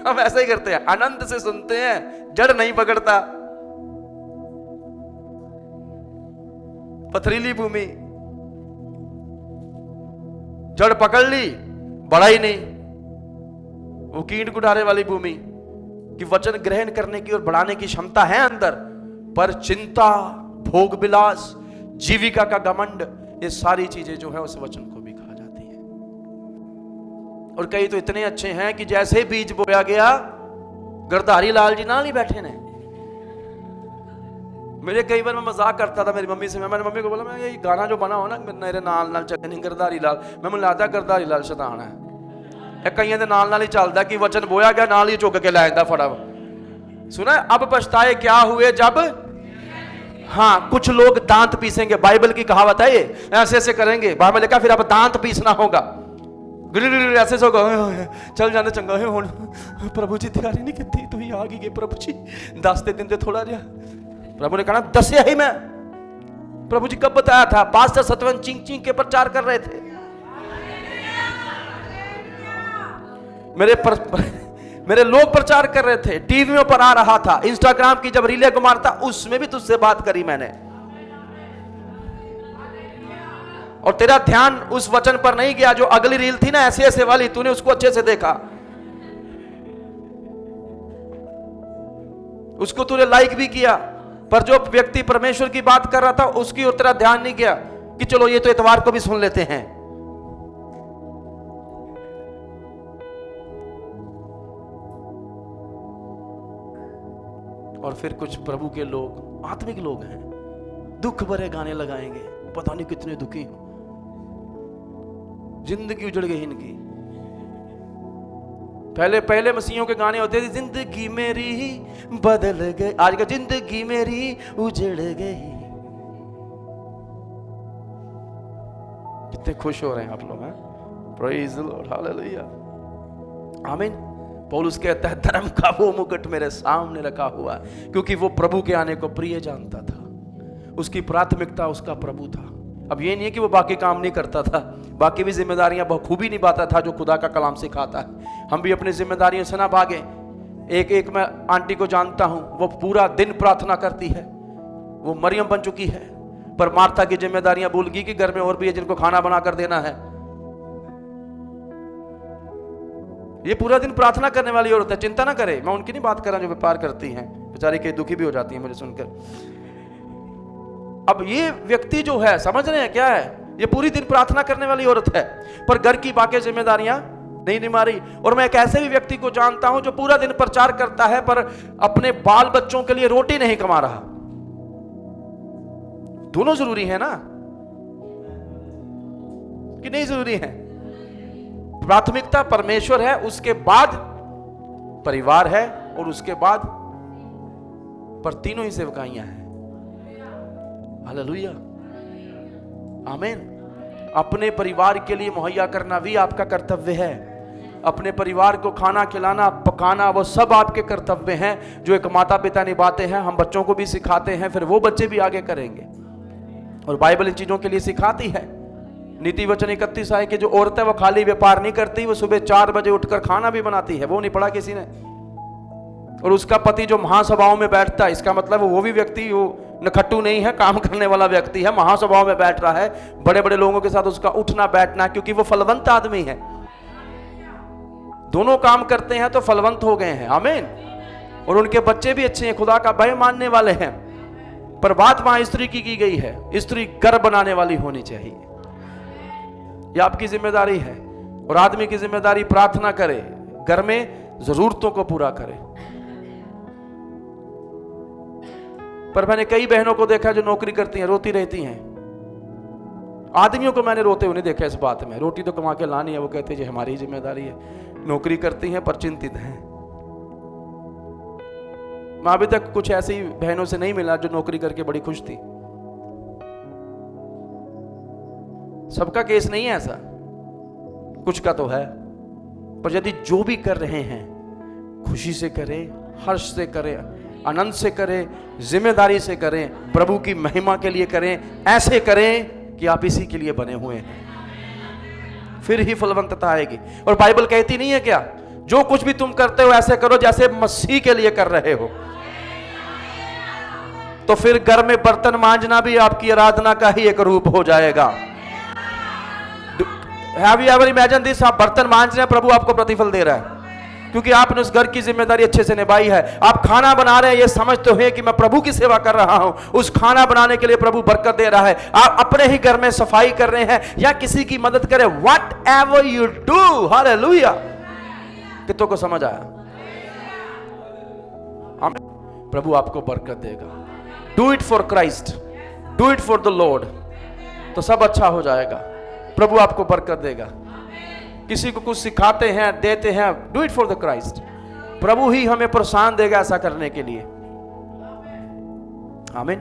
हम ऐसा ही करते हैं, आनंद से सुनते हैं, जड़ नहीं पकड़ता। पथरीली भूमि, जड़ पकड़ ली, बढ़ा ही नहीं। वो कीट गुड़ारे वाली भूमि कि वचन ग्रहण करने की और बढ़ाने की क्षमता है अंदर, पर चिंता, भोग विलास, जीविका का घमंड, ये सारी चीजें जो है उस वचन को भी खा जाती है। और कई तो इतने अच्छे हैं कि जैसे बीज बोया गया, गिरधारी लाल जी नाल ही बैठे ने। मेरे कई बार मैं मजाक करता था मेरी मम्मी से, मैंने मम्मी को बोला मैं ये गाना जो बना हो ना मेरे नाल नाल चले नहीं गिरधारी लाल, मैं मुझे लगता गिरधारी लाल शैतान है। कईयों के नाल नाल ही चलता कि वचन बोया गया नाल ही चुक के लै जाता फड़ा। सुना अब पछताए क्या हुए जब, हाँ कुछ लोग दांत पीसेंगे। बाइबल की कहावत है ये, ऐसे ऐसे करेंगे, बाइबल लिखा फिर अब दांत पीसना होगा। ऐसे से होगा, चल जाने चंगा है हुण प्रभु जी तैयारी नहीं की तू ही आ गई प्रभु जी, 10 दिन दे थोड़ा जिहा। प्रभु ने कहा दसिया ही मैं। प्रभु जी कब बताया था? पास्टर सतवन चिंग चिंग के प्रचार कर रहे थे। मेरे लोग प्रचार कर रहे थे, टीवी में पर आ रहा था, इंस्टाग्राम की जब रीलें घुमाता उसमें भी तुझसे बात करी मैंने। और तेरा ध्यान उस वचन पर नहीं गया जो अगली रील थी ना ऐसे ऐसे वाली, तूने उसको अच्छे से देखा, उसको तूने लाइक भी किया, पर जो व्यक्ति परमेश्वर की बात कर रहा था उसकी ओर तेरा ध्यान नहीं गया कि चलो ये तो इतवार को भी सुन लेते हैं। और फिर कुछ प्रभु के लोग, आत्मिक लोग हैं, दुख भरे गाने लगाएंगे, पता नहीं कितने दुखी हो, जिंदगी उजड़ गई इनकी। पहले पहले मसीहों के गाने होते थे, जिंदगी मेरी बदल गई, आज का जिंदगी मेरी उजड़ गई। कितने खुश हो रहे हैं आप लोग, हैं? प्रेज़ द लॉर्ड, हालेलुया, आमीन। पौलुस कहता है धर्म का वो मुकुट मेरे सामने रखा हुआ है, क्योंकि वो प्रभु के आने को प्रिय जानता था। उसकी प्राथमिकता उसका प्रभु था। अब ये नहीं है कि वो बाकी काम नहीं करता था, बाकी भी जिम्मेदारियां बखूबी निभाता था जो खुदा का कलाम सिखाता है। हम भी अपनी जिम्मेदारियों से ना भागे। एक मैं आंटी को जानता हूं, वो पूरा दिन प्रार्थना करती है, वो मरियम बन चुकी है, पर मार्था की जिम्मेदारियां भूल गई कि घर में और भी है जिनको खाना बनाकर देना है। ये पूरा दिन प्रार्थना करने वाली औरत है, चिंता ना करे। मैं उनकी नहीं बात कर रहा जो व्यापार करती हैं, बेचारी कई दुखी भी हो जाती है मुझे सुनकर। अब ये व्यक्ति जो है, समझ रहे हैं क्या है, ये पूरी दिन प्रार्थना करने वाली औरत है, पर घर की बाकी जिम्मेदारियां नहीं निभा रही। और मैं एक ऐसे भी व्यक्ति को जानता हूं जो पूरा दिन प्रचार करता है पर अपने बाल बच्चों के लिए रोटी नहीं कमा रहा। दोनों जरूरी है ना, कि नहीं जरूरी है? प्राथमिकता परमेश्वर है, उसके बाद परिवार है, और उसके बाद पर तीनों ही सेवकाइयां हैं। हालेलुया, आमीन। अपने परिवार के लिए मुहैया करना भी आपका कर्तव्य है। अपने परिवार को खाना खिलाना, पकाना, वो सब आपके कर्तव्य हैं जो एक माता पिता निभाते हैं। हम बच्चों को भी सिखाते हैं, फिर वो बच्चे भी आगे करेंगे। और बाइबल इन चीजों के लिए सिखाती है। नीति वचन 31 आए कि जो औरत है वो खाली व्यापार नहीं करती, वो सुबह 4 बजे उठकर खाना भी बनाती है। वो नहीं पढ़ा किसी ने? और उसका पति जो महासभाओं में बैठता है, इसका मतलब वो भी व्यक्ति वो नखट्टू नहीं है, काम करने वाला व्यक्ति है, महासभाओं में बैठ रहा है, बड़े बड़े लोगों के साथ उसका उठना बैठना, क्योंकि वो फलवंत आदमी है। दोनों काम करते हैं तो फलवंत हो गए हैं, आमीन। और उनके बच्चे भी अच्छे हैं, खुदा का भय मानने वाले हैं। पर बात वहां स्त्री की गई है, स्त्री घर बनाने वाली होनी चाहिए। यह आपकी जिम्मेदारी है। और आदमी की जिम्मेदारी प्रार्थना करे, घर में जरूरतों को पूरा करे। पर मैंने कई बहनों को देखा जो नौकरी करती हैं, रोती रहती हैं। आदमियों को मैंने रोते हुए नहीं देखा इस बात में। रोटी तो कमा के लानी है, वो कहते हैं जी हमारी जिम्मेदारी है। नौकरी करती हैं पर चिंतित हैं। मैं अभी तक कुछ ऐसी बहनों से नहीं मिला जो नौकरी करके बड़ी खुश थी। सबका केस नहीं है ऐसा, कुछ का तो है। पर यदि जो भी कर रहे हैं खुशी से करें, हर्ष से करें, आनंद से करें, जिम्मेदारी से करें, प्रभु की महिमा के लिए करें, ऐसे करें कि आप इसी के लिए बने हुए हैं, फिर ही फलवंतता आएगी। और बाइबल कहती नहीं है क्या, जो कुछ भी तुम करते हो ऐसे करो जैसे मसीह के लिए कर रहे हो। तो फिर घर में बर्तन मांजना भी आपकी आराधना का ही एक रूप हो जाएगा। Have you ever imagined this? आप बर्तन मांज रहे हैं, प्रभु आपको प्रतिफल दे रहा है, क्योंकि आपने उस घर की जिम्मेदारी अच्छे से निभाई है। आप खाना बना रहे हैं, ये समझते हैं कि मैं प्रभु की सेवा कर रहा हूं, उस खाना बनाने के लिए प्रभु बरकत दे रहा है। आप अपने ही घर में सफाई कर रहे हैं या किसी की मदद करें, whatever you do, हालेलुया। कितनों को समझ आया? प्रभु आपको बरकत देगा। Do it for Christ, do it for the Lord, तो सब अच्छा हो जाएगा। प्रभु आपको बरकत देगा। किसी को कुछ सिखाते हैं, देते हैं, do it for the Christ, प्रभु ही हमें प्रोत्साहन देगा ऐसा करने के लिए, आमीन।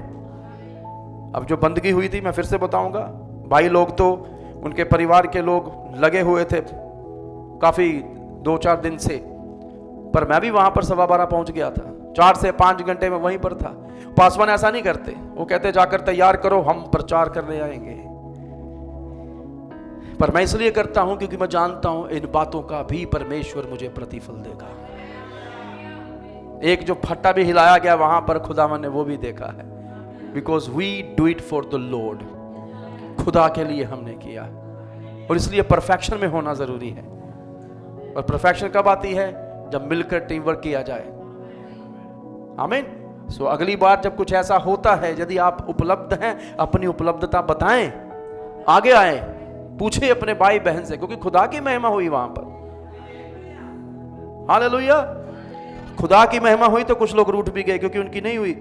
अब जो बंदगी हुई थी मैं फिर से बताऊंगा। भाई लोग तो उनके परिवार के लोग लगे हुए थे काफी 2-4 दिन से, पर मैं भी वहां पर 12:15 पहुंच गया था। 4 से 5 घंटे में वहीं पर था। पासवान ऐसा नहीं करते, वो कहते जाकर तैयार करो, हम प्रचार करने आएंगे। पर मैं इसलिए करता हूं क्योंकि मैं जानता हूं इन बातों का भी परमेश्वर मुझे प्रतिफल देगा। एक जो फट्टा भी हिलाया गया वहां पर खुदावन ने वो भी देखा है, because we do it for the Lord, खुदा के लिए हमने किया। और इसलिए परफेक्शन में होना जरूरी है। और परफेक्शन कब आती है? जब मिलकर टीम वर्क किया जाए, आमीन। सो अगली बार जब कुछ ऐसा होता है, यदि आप उपलब्ध हैं, अपनी उपलब्धता बताएं, आगे आए, पूछे अपने भाई बहन से, क्योंकि खुदा की महिमा हुई वहां पर, हालेलुया। खुदा की महिमा हुई तो कुछ लोग रूठ भी गए क्योंकि उनकी नहीं हुई।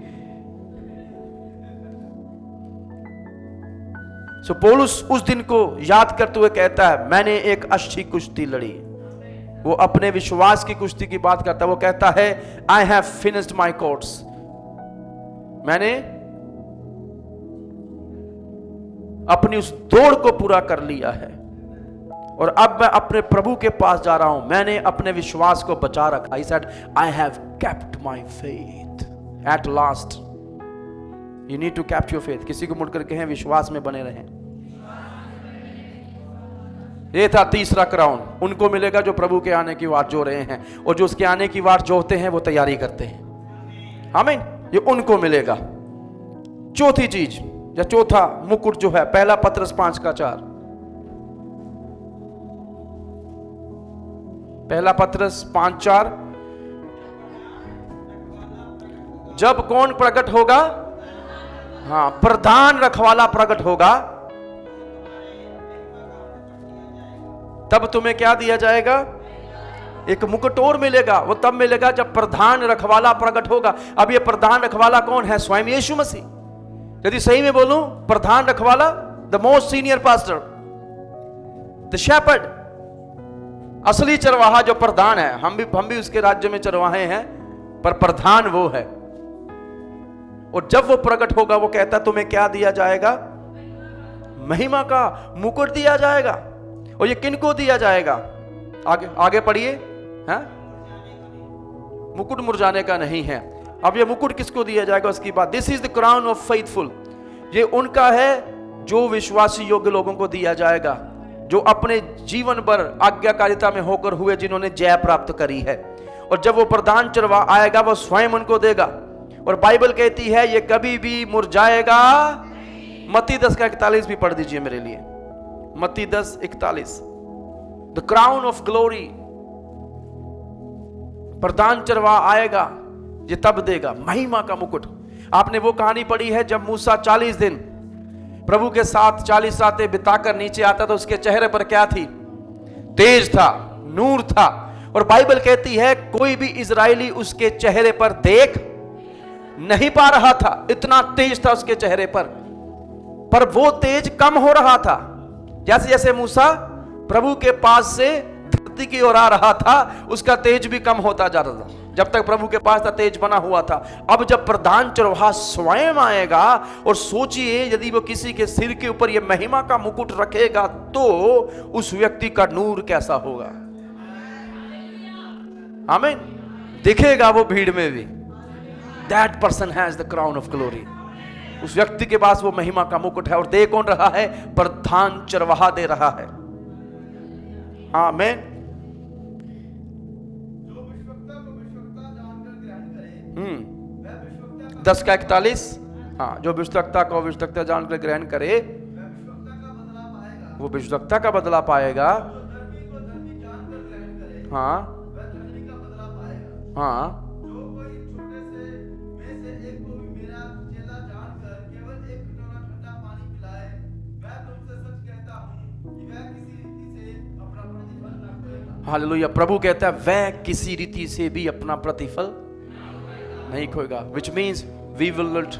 सो पौलुस उस दिन को याद करते हुए कहता है, मैंने एक अच्छी कुश्ती लड़ी। वो अपने विश्वास की कुश्ती की बात करता है। वो कहता है, I have finished my course, मैंने अपनी उस दौड़ को पूरा कर लिया है और अब मैं अपने प्रभु के पास जा रहा हूं। मैंने अपने विश्वास को बचा रखा। He said, I have kept my faith at last. You need to keep your faith. किसी को मुड़कर कहें विश्वास में बने रहें। ये था तीसरा क्राउन। उनको मिलेगा जो प्रभु के आने की वाट जो रहे हैं, और जो उसके आने की वाट जोहते हैं वो तैयारी करते हैं, आमीन। ये उनको मिलेगा। चौथी चीज या चौथा मुकुट जो है, पहला पत्रस 5:4, पहला पत्रस 5:4, जब कौन प्रकट होगा? हाँ, प्रधान रखवाला प्रकट होगा, तब तुम्हें क्या दिया जाएगा? एक मुकुट और मिलेगा। वो तब मिलेगा जब प्रधान रखवाला प्रकट होगा। अब ये प्रधान रखवाला कौन है? स्वयं यीशु मसीह। यदि सही में बोलूं, प्रधान रखवाला, the most senior pastor, the shepherd, असली चरवाहा जो प्रधान है। हम भी उसके राज्य में चरवाहे हैं, पर प्रधान वो है, और जब वो प्रकट होगा वो कहता तुम्हें क्या दिया जाएगा? महिमा का मुकुट दिया जाएगा। और ये किनको दिया जाएगा? आगे आगे पढ़िए। हाँ, मुकुट मुरझाने का नहीं है। अब ये मुकुट किसको दिया जाएगा उसकी बात। This is the crown of faithful. ये उनका है जो विश्वासी योग्य लोगों को दिया जाएगा, जो अपने जीवन भर आज्ञाकारिता में होकर हुए, जिन्होंने जय प्राप्त करी है। और जब वो प्रधान चरवाहा आएगा वो स्वयं उनको देगा। और बाइबल कहती है ये कभी भी मुरझाएगा। मत्ती 10:41 भी पढ़ दीजिए मेरे लिए। मत्ती 10:41। द क्राउन ऑफ ग्लोरी, प्रधान चरवाहा आएगा, ये तब देगा महिमा का मुकुट। आपने वो कहानी पढ़ी है जब मूसा 40 दिन प्रभु के साथ 40 रातें बिताकर नीचे आता तो उसके चेहरे पर क्या थी? तेज था, नूर था। और बाइबल कहती है कोई भी इजरायली उसके चेहरे पर देख नहीं पा रहा था, इतना तेज था उसके चेहरे पर वो तेज कम हो रहा था। जैसे जैसे मूसा प्रभु के पास से धरती की ओर आ रहा था उसका तेज भी कम होता जा रहा था। जब तक प्रभु के पास था तेज बना हुआ था। अब जब प्रधान चरवाहा स्वयं आएगा, और सोचिए यदि वो किसी के सिर के ऊपर ये महिमा का मुकुट रखेगा तो उस व्यक्ति का नूर कैसा होगा। आमीन। दिखेगा वो भीड़ में भी। That person has the crown of glory. उस व्यक्ति के पास वो महिमा का मुकुट है। और दे कौन रहा है? प्रधान चरवाहा दे रहा है। आमीन। 10:41। हाँ, जो विश्वक्ता को विश्वक्ता जानकर ग्रहण करे वो विश्वक्ता का बदला पाएगा। हाँ हाँ, हालेलुया। प्रभु कहता है वह किसी रीति से भी अपना प्रतिफल नहीं खोएगा, which means we will not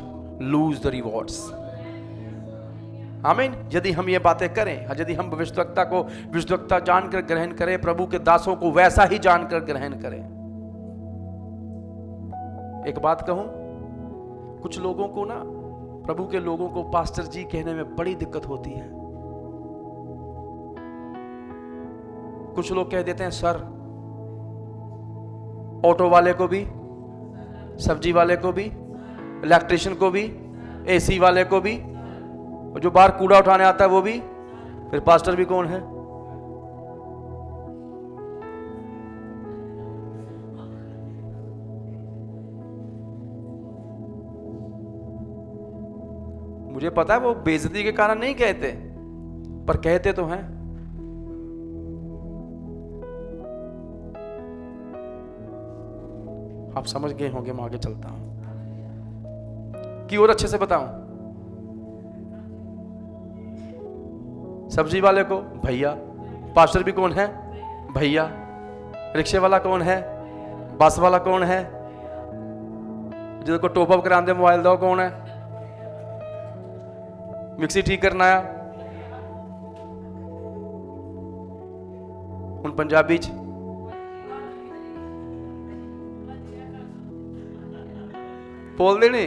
lose the rewards. आमीन। यदि हम ये बातें करें, यदि हम भविष्यवक्ता को भविष्यवक्ता जानकर ग्रहण करें, प्रभु के दासों को वैसा ही जानकर ग्रहण करें। एक बात कहूं, कुछ लोगों को ना, प्रभु के लोगों को पास्टर जी कहने में बड़ी दिक्कत होती है। कुछ लोग कह देते हैं सर। ऑटो वाले को भी, सब्जी वाले को भी, इलेक्ट्रिशियन को भी, एसी वाले को भी, और जो बाहर कूड़ा उठाने आता है वो भी। फिर पास्टर भी कौन है? मुझे पता है वो बेइज्जती के कारण नहीं कहते, पर कहते तो हैं। आप समझ गए होंगे। मैं आगे चलता हूं कि और अच्छे से बताऊं। सब्जी वाले को भैया, पास्टर भी कौन है? भैया। रिक्शे वाला कौन है? बस वाला कौन है? जिसको टॉप अप कराने मोबाइल दो कौन है? मिक्सी ठीक करना आया हूं पंजाबी च बोल देने।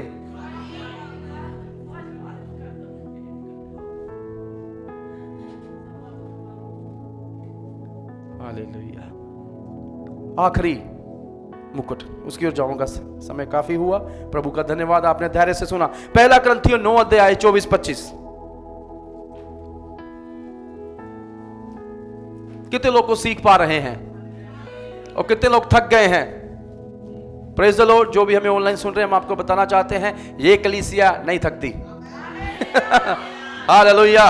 हालेलुया। आखिरी मुकुट, उसकी ओर जाऊंगा। समय काफी हुआ। प्रभु का धन्यवाद, आपने धैर्य से सुना। पहला कुरिन्थियों 9:24-25। कितने लोग को सीख पा रहे हैं और कितने लोग थक गए हैं? Praise the Lord. जो भी हमें ऑनलाइन सुन रहे हैं, हम आपको बताना चाहते हैं ये कलीसिया नहीं थकती। Hallelujah.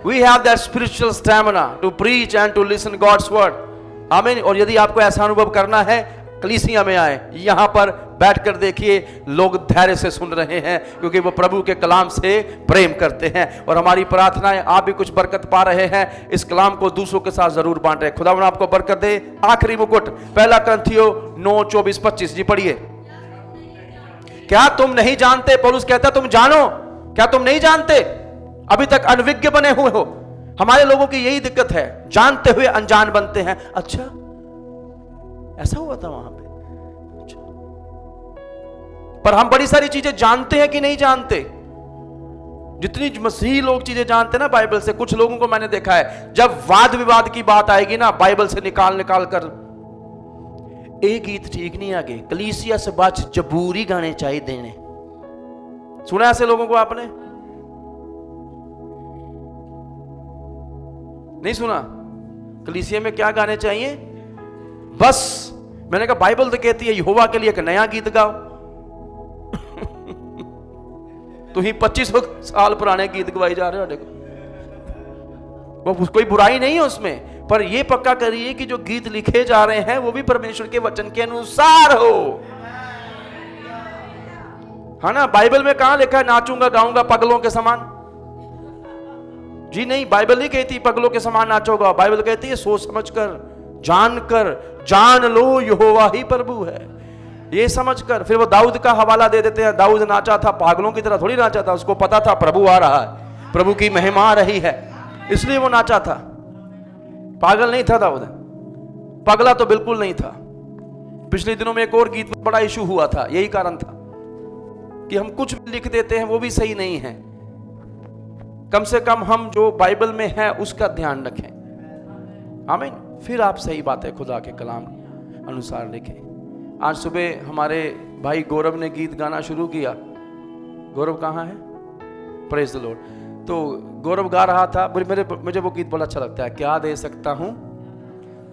We have that spiritual stamina to preach and to listen God's word. आमीन। और यदि आपको ऐसा अनुभव करना है, कलीसिया में आए, यहां पर बैठकर देखिए लोग धैर्य से सुन रहे हैं क्योंकि वो प्रभु के कलाम से प्रेम करते हैं। और हमारी प्रार्थना है आप भी कुछ बरकत पा रहे हैं, इस कलाम को दूसरों के साथ जरूर बांट रहे। खुदावन आपको बरकत दे। आखिरी मुकुट, पहला कुरिन्थियों 9:24-25 जी पढ़िए। क्या तुम नहीं जानते? पौलुस कहता तुम जानो। क्या तुम नहीं जानते? अभी तक अनविज्ञ बने हुए हो। हमारे लोगों की यही दिक्कत है, जानते हुए अनजान बनते हैं। अच्छा ऐसा हुआ था वहां पे? अच्छा। पर हम बड़ी सारी चीजें जानते हैं कि नहीं जानते। जितनी मसीही लोग चीजें जानते हैं ना बाइबल से, कुछ लोगों को मैंने देखा है जब वाद विवाद की बात आएगी ना, बाइबल से निकाल निकाल कर एक गीत ठीक नहीं आगे, कलीसिया से बात जबूरी गाने चाहिए देने। सुना ऐसे लोगों को आपने? नहीं सुना? कलीसिया में क्या गाने चाहिए? बस मैंने कहा बाइबल तो कहती है यहोवा के लिए एक नया गीत गाओ। तो ही 2500 साल पुराने गीत गवाए जा रहे हो। देखो वो कोई बुराई नहीं है उसमें, पर ये पक्का करिए कि जो गीत लिखे जा रहे हैं वो भी परमेश्वर के वचन के अनुसार हो। है ना? बाइबल में कहां लिखा है नाचूंगा गाऊंगा पगलों के समान? जी नहीं, बाइबल नहीं कहती पगलों के समान नाचोगा। बाइबल कहती है सोच समझकर, जानकर, जान लो यहोवा ही प्रभु है, ये समझकर। फिर वो दाऊद का हवाला दे देते हैं, दाऊद नाचा था, पागलों की तरह थोड़ी नाचा था, उसको पता था प्रभु आ रहा है, प्रभु की महिमा आ रही है, इसलिए वो नाचा था। पागल नहीं था दाऊद, पगला तो बिल्कुल नहीं था। पिछले दिनों में एक और गीत में बड़ा इशू हुआ था, यही कारण था कि हम कुछ भी लिख देते हैं वो भी सही नहीं है। कम से कम हम जो बाइबल में है उसका ध्यान रखें। आमीन। फिर आप सही बातें खुदा के कलाम अनुसार लिखें। आज सुबह हमारे भाई गौरव ने गीत गाना शुरू किया। गौरव कहाँ है? Praise the Lord. तो गौरव गा रहा था, मुझे वो गीत बड़ा अच्छा लगता है, क्या दे सकता हूं।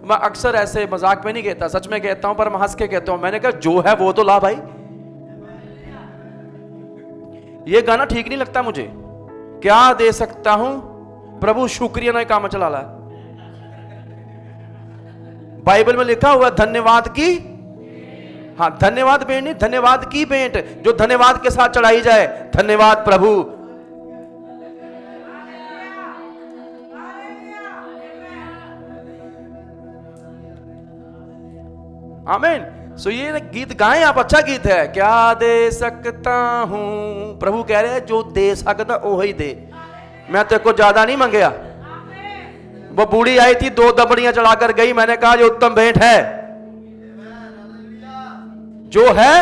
मैं अक्सर ऐसे मजाक में नहीं कहता, सच में कहता हूं, पर मैं हंस के कहता हूं। मैंने कहा जो है वो तो ला भाई। ये गाना ठीक नहीं लगता मुझे। क्या दे सकता हूं प्रभु, शुक्रिया नहीं काम चला ला। बाइबल में लिखा हुआ धन्यवाद की, हाँ धन्यवाद भेंट नहीं, धन्यवाद की भेंट जो धन्यवाद के साथ चढ़ाई जाए। धन्यवाद प्रभु। आमीन। सो ये गीत गाएं आप, अच्छा गीत है। क्या दे सकता हूं, प्रभु कह रहे हैं जो दे सकता वही दे, मैं तेरे को ज्यादा नहीं मांगया। वो बूढ़ी आई थी, 2 दबड़ियां चढ़ाकर गई, मैंने कहा जो उत्तम भेंट है, जो है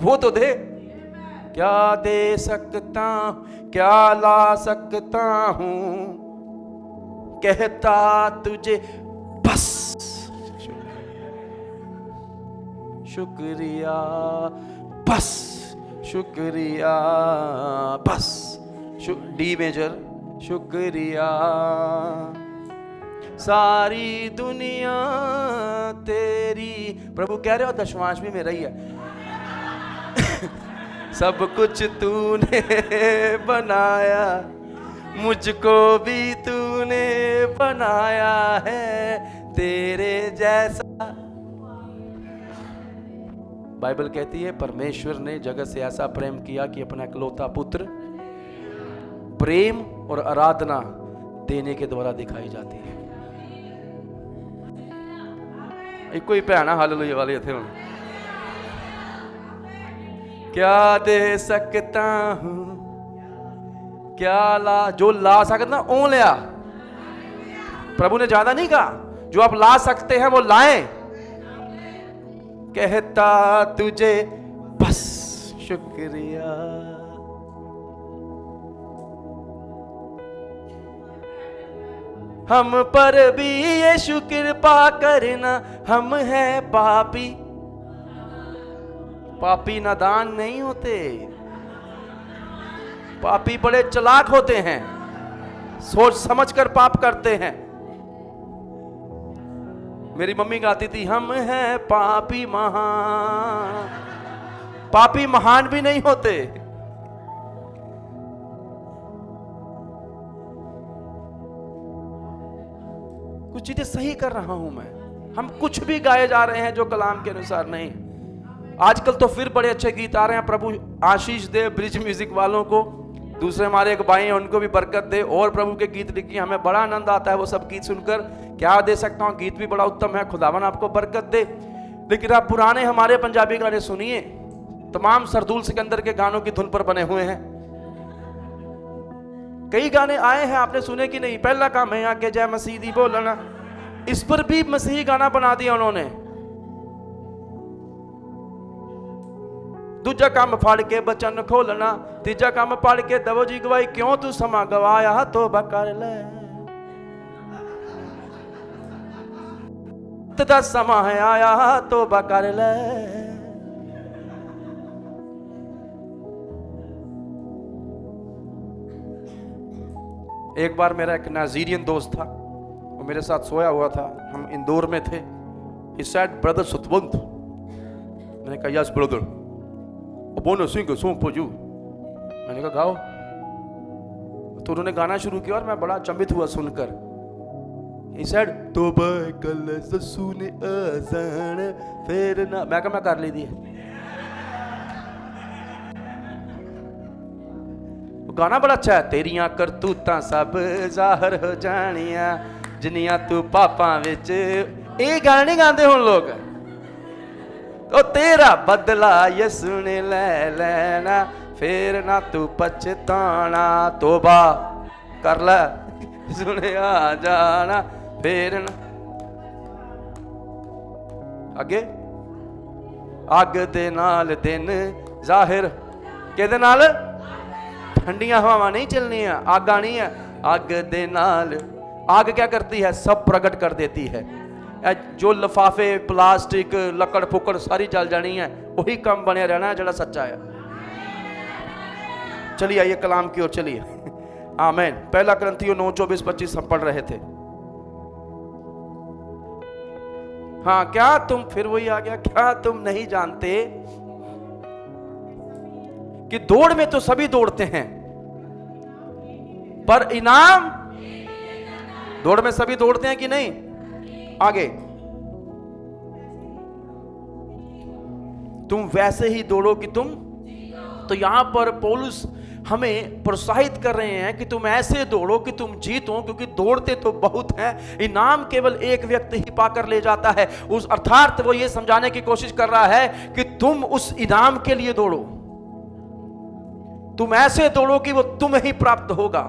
वो तो दे। क्या दे सकता, क्या ला सकता हूं, कहता तुझे बस शुक्रिया, बस शुक्रिया, बस डी मेजर, शुक्रिया सारी दुनिया तेरी। प्रभु कह रहे हो दशमांश भी मेरा ही है। सब कुछ तूने बनाया, मुझको भी तूने बनाया है, तेरे जैसा। बाइबल कहती है परमेश्वर ने जगत से ऐसा प्रेम किया कि अपना इकलौता पुत्र, प्रेम और आराधना देने के द्वारा दिखाई जाती है। एक कोई भैन हालेलुया वाले थे। क्या दे सकता हूं, क्या ला, जो ला सकता ओ लिया। प्रभु ने ज्यादा नहीं कहा, जो आप ला सकते हैं वो लाएं। कहता तुझे बस शुक्रिया। हम पर भी यीशु कृपा करना, हम हैं पापी। पापी नादान नहीं होते, पापी बड़े चालाक होते हैं, सोच समझकर पाप करते हैं। मेरी मम्मी गाती थी, हम हैं पापी महान। पापी महान भी नहीं होते। कुछ चीजें सही कर रहा हूं मैं। हम कुछ भी गाए जा रहे हैं जो कलाम के अनुसार नहीं। आजकल तो फिर बड़े अच्छे गीत आ रहे हैं। प्रभु आशीष दे ब्रिज म्यूजिक वालों को, दूसरे हमारे एक भाई हैं उनको भी बरकत दे, और प्रभु के गीत लिखिए। हमें बड़ा आनंद आता है वो सब गीत सुनकर। क्या दे सकता हूँ गीत भी बड़ा उत्तम है, खुदावन आपको बरकत दे। लेकिन आप पुराने हमारे पंजाबी गाने सुनिए, तमाम सरदूल सिकंदर के गानों की धुन पर बने हुए हैं। कई गाने आए हैं, आपने सुने कि नहीं? पहला काम है आके जय मसीह दी बोलना, इस पर भी मसीही गाना बना दिया उन्होंने। दूजा काम फड़ के बचन खोलना, तीजा काम पढ़ के दवो जी गवाही, क्यों तू समा गवाया तौबा कर ले, दा समा है आया तौबा कर ले। एक बार मेरा एक नाइजीरियन दोस्त था, वो मेरे साथ सोया हुआ था, हम इंदौर में थे। He said, brother Sutwant, मैंने कहा yes brother, I want to sing a song for you। मैंने कहा गाओ। तो उन्होंने गाना शुरू किया और मैं बड़ा अचंभित हुआ सुनकर। He said, तौबा कल सुने अज़ान फिर ना, मैं कहा मैं कर ली दी। गाना बड़ा अच्छा है, तेरियां करतूतां सब जाहिर हो जानियां जिन्नियां तू पापां विच, ये गाने नहीं गाते हुण लोग। तो तेरा बदला यसु ने ले लेना फिर ना तू पछताना, तौबा कर ले सुने आ जाना फिर ना। अगे अग दे नाल दिन जाहिर, किहदे नाल? ठंडियां हवावां नहीं चलनियां, आग आनी है। आग दे नाल, आग क्या करती है? सब प्रकट कर देती है। जो लिफाफे प्लास्टिक लकड़ फुकड़ सारी जल जानी है, वही काम बने रहना है जड़ा सच्चा है। चलिए आइए कलाम की ओर चलिए। आमीन। पहला कुरिन्थियों 9:24-25 हम पढ़ रहे थे। हाँ, क्या तुम, फिर वही आ गया, क्या तुम नहीं जानते कि दौड़ में तो सभी दौड़ते हैं पर इनाम, दौड़ में सभी दौड़ते हैं कि नहीं? आगे, तुम वैसे ही दौड़ो कि तुम, तो यहां पर पौलुस हमें प्रोत्साहित कर रहे हैं कि तुम ऐसे दौड़ो कि तुम जीतो, क्योंकि दौड़ते तो बहुत हैं, इनाम केवल एक व्यक्ति ही पाकर ले जाता है। उस अर्थात वो ये समझाने की कोशिश कर रहा है कि तुम उस इनाम के लिए दौड़ो, तुम ऐसे दौड़ो कि वो तुम्हें ही प्राप्त होगा।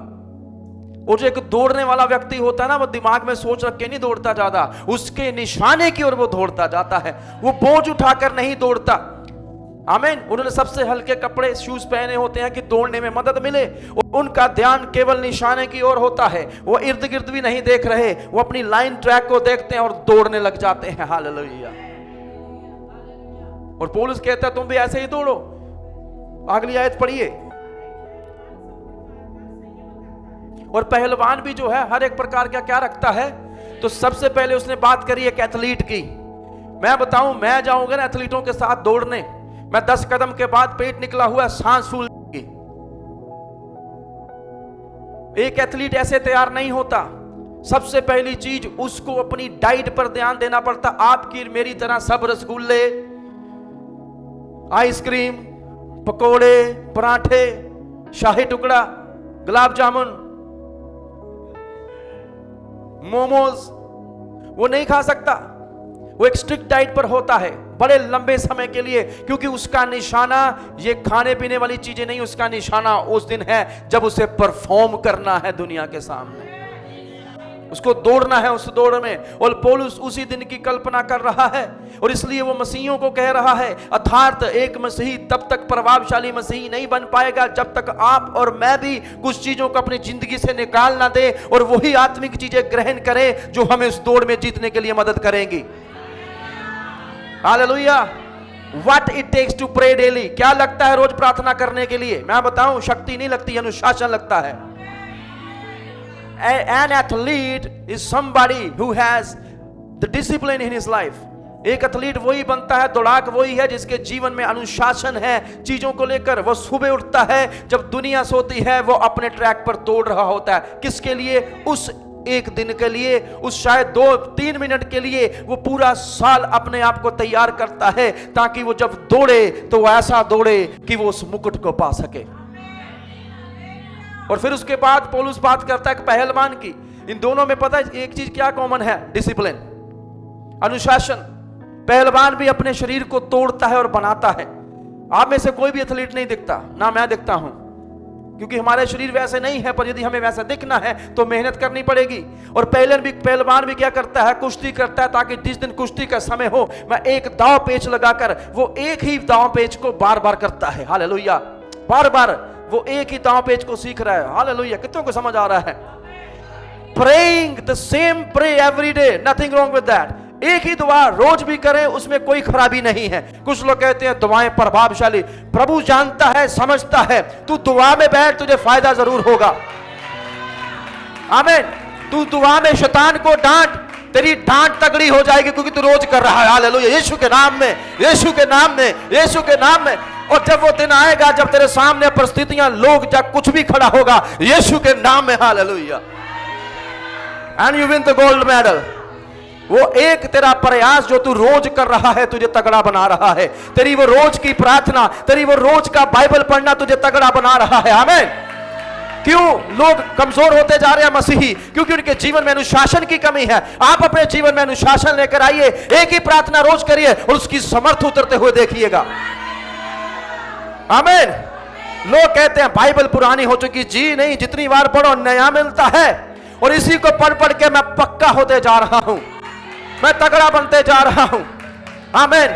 और जो एक दौड़ने वाला व्यक्ति होता है ना, वो दिमाग में सोच रख के नहीं दौड़ता ज्यादा, उसके निशाने की ओर वो दौड़ता जाता है, वो बोझ उठाकर नहीं दौड़ता। आमीन। उन्होंने सबसे हल्के कपड़े शूज पहने होते हैं कि दौड़ने में मदद मिले, और उनका ध्यान केवल निशाने की ओर होता है, वो इर्द गिर्द भी नहीं देख रहे, वो अपनी लाइन ट्रैक को देखते हैं और दौड़ने लग जाते हैं। हालेलुया। और पौलुस कहता है तुम भी ऐसे ही दौड़ो। अगली आयत पढ़िए। और पहलवान भी जो है हर एक प्रकार का क्या रखता है? तो सबसे पहले उसने बात करी एक एथलीट की। मैं बताऊं, मैं जाऊंगा ना एथलीटों के साथ दौड़ने, मैं 10 कदम के बाद पेट निकला हुआ सांस फूल की। एक एथलीट ऐसे तैयार नहीं होता। सबसे पहली चीज उसको अपनी डाइट पर ध्यान देना पड़ता। आपकी मेरी तरह सब रसगुल्ले, आइसक्रीम, पकोड़े, पराठे, शाही टुकड़ा, गुलाब जामुन, मोमोज वो नहीं खा सकता। वो एक स्ट्रिक्ट डाइट पर होता है बड़े लंबे समय के लिए, क्योंकि उसका निशाना ये खाने पीने वाली चीजें नहीं, उसका निशाना उस दिन है जब उसे परफॉर्म करना है दुनिया के सामने, उसको दौड़ना है उस दौड़ में। और पौलुस उसी दिन की कल्पना कर रहा है, और इसलिए वो मसीहियों को कह रहा है, अर्थात एक मसीही तब तक प्रभावशाली मसीही नहीं बन पाएगा जब तक आप और मैं भी कुछ चीजों को अपनी जिंदगी से निकाल ना दे और वही आत्मिक चीजें ग्रहण करें जो हमें उस दौड़ में जीतने के लिए मदद करेंगी। Hallelujah. What it takes to pray daily. क्या लगता है रोज प्रार्थना करने के लिए? मैं बताऊं, शक्ति नहीं लगती, अनुशासन लगता है। An athlete is somebody who has the discipline in his life. एक एथलीट वही बनता है, दौड़ाक वही है जिसके जीवन में अनुशासन है चीजों को लेकर। वो सुबह उठता है जब दुनिया सोती है, वो अपने ट्रैक पर दौड़ रहा होता है। किसके लिए? उस एक दिन के लिए, उस शायद 2-3 मिनट के लिए। वो पूरा साल अपने आप को तैयार करता है ताकि वो जब दौड़े तो वो ऐसा दौड़े कि वो उस मुकुट को पा सके। और फिर उसके बाद पौलुस बात करता है कि पहलवान की। इन दोनों में पता है एक चीज क्या कॉमन है? डिसिप्लिन, अनुशासन। पहलवान भी अपने शरीर को तोड़ता है और बनाता है। आप में से कोई भी एथलीट नहीं दिखता, ना मैं दिखता हूं, क्योंकि हमारे शरीर वैसे नहीं है, पर यदि हमें वैसा दिखना है तो मेहनत करनी पड़ेगी। और पहलवान भी क्या करता है, कुश्ती करता है, ताकि जिस दिन कुश्ती का समय हो मैं एक दांव पेच लगाकर, वो एक ही दांव पेच को बार बार करता है। हालेलुया, बार बार वो एक ही दांव पेच को सीख रहा है। हालेलुया, कितनों को समझ आ रहा है? Praying the same pray every day, nothing wrong with that. एक ही दुआ रोज भी करें, उसमें कोई खराबी नहीं है। कुछ लोग कहते हैं दुआएं प्रभावशाली, प्रभु जानता है, समझता है, तू दुआ में बैठ, तुझे फायदा जरूर होगा। आमीन। तू दुआ में शैतान को डांट, तेरी डांट तगड़ी हो जाएगी, क्योंकि तू रोज कर रहा है। हालेलुया, यीशु के नाम में, यीशु के नाम में, यीशु के नाम में। और जब वो दिन आएगा जब तेरे सामने परिस्थितियां, लोग, जब कुछ भी खड़ा होगा, यीशु के नाम में। Hallelujah, and you win the gold medal. वो एक तेरा प्रयास जो तू रोज कर रहा है तुझे तगड़ा बना रहा है। तेरी वो रोज की प्रार्थना, तेरी वो रोज का बाइबल पढ़ना तुझे तगड़ा बना रहा है। आमीन। क्यों लोग कमजोर होते जा रहे हैं मसीही? क्योंकि उनके जीवन में अनुशासन की कमी है। आप अपने जीवन में अनुशासन लेकर आइए, एक ही प्रार्थना रोज करिए और उसकी समर्थ उतरते हुए देखिएगा। आमीन। लोग कहते हैं बाइबल पुरानी हो चुकी। जी नहीं, जितनी बार पढ़ो नया मिलता है। और इसी को पढ़ पढ़ के मैं पक्का होते जा रहा हूं, मैं तगड़ा बनते जा रहा हूं। आमीन।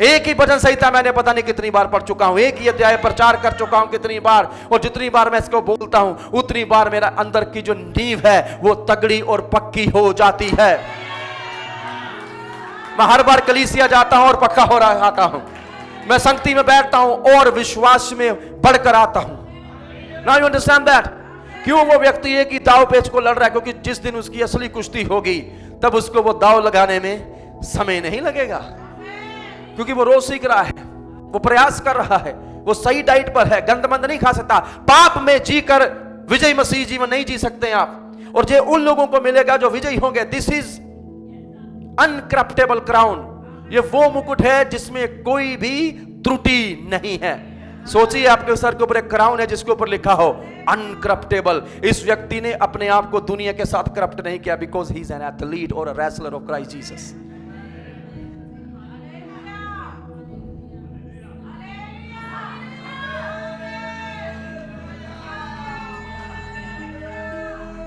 एक ही भजन संहिता मैंने पता नहीं कितनी बार पढ़ चुका हूं, एक ही अध्याय प्रचार कर चुका हूं कितनी बार, और जितनी बार मैं इसको बोलता हूं उतनी बार मेरा अंदर की जो नींव है वो तगड़ी और पक्की हो जाती है। मैं हर बार कलीसिया जाता हूं और पक्का हो रहा आता हूं। मैं संगति में बैठता हूं और विश्वास में बढ़कर आता हूं। Now you understand that? क्यों वो व्यक्ति एक ही दाव पेच को लड़ रहा है? क्योंकि जिस दिन उसकी असली कुश्ती होगी तब उसको वो दाव लगाने में समय नहीं लगेगा, क्योंकि वो रोज सीख रहा है, वो प्रयास कर रहा है, वो सही डाइट पर है, गंदमंद नहीं खा सकता। पाप में जीकर विजय मसीह जीवन नहीं जी सकते आप। और ये उन लोगों को मिलेगा जो विजयी होंगे। This is uncorruptible crown. ये वो मुकुट है जिसमें कोई भी त्रुटि नहीं है। सोचिए, आपके सर के ऊपर एक क्राउन है जिसके ऊपर लिखा हो अनकरप्टेबल। इस व्यक्ति ने अपने आप को दुनिया के साथ करप्ट नहीं किया, because he is an athlete और a wrestler of Christ Jesus.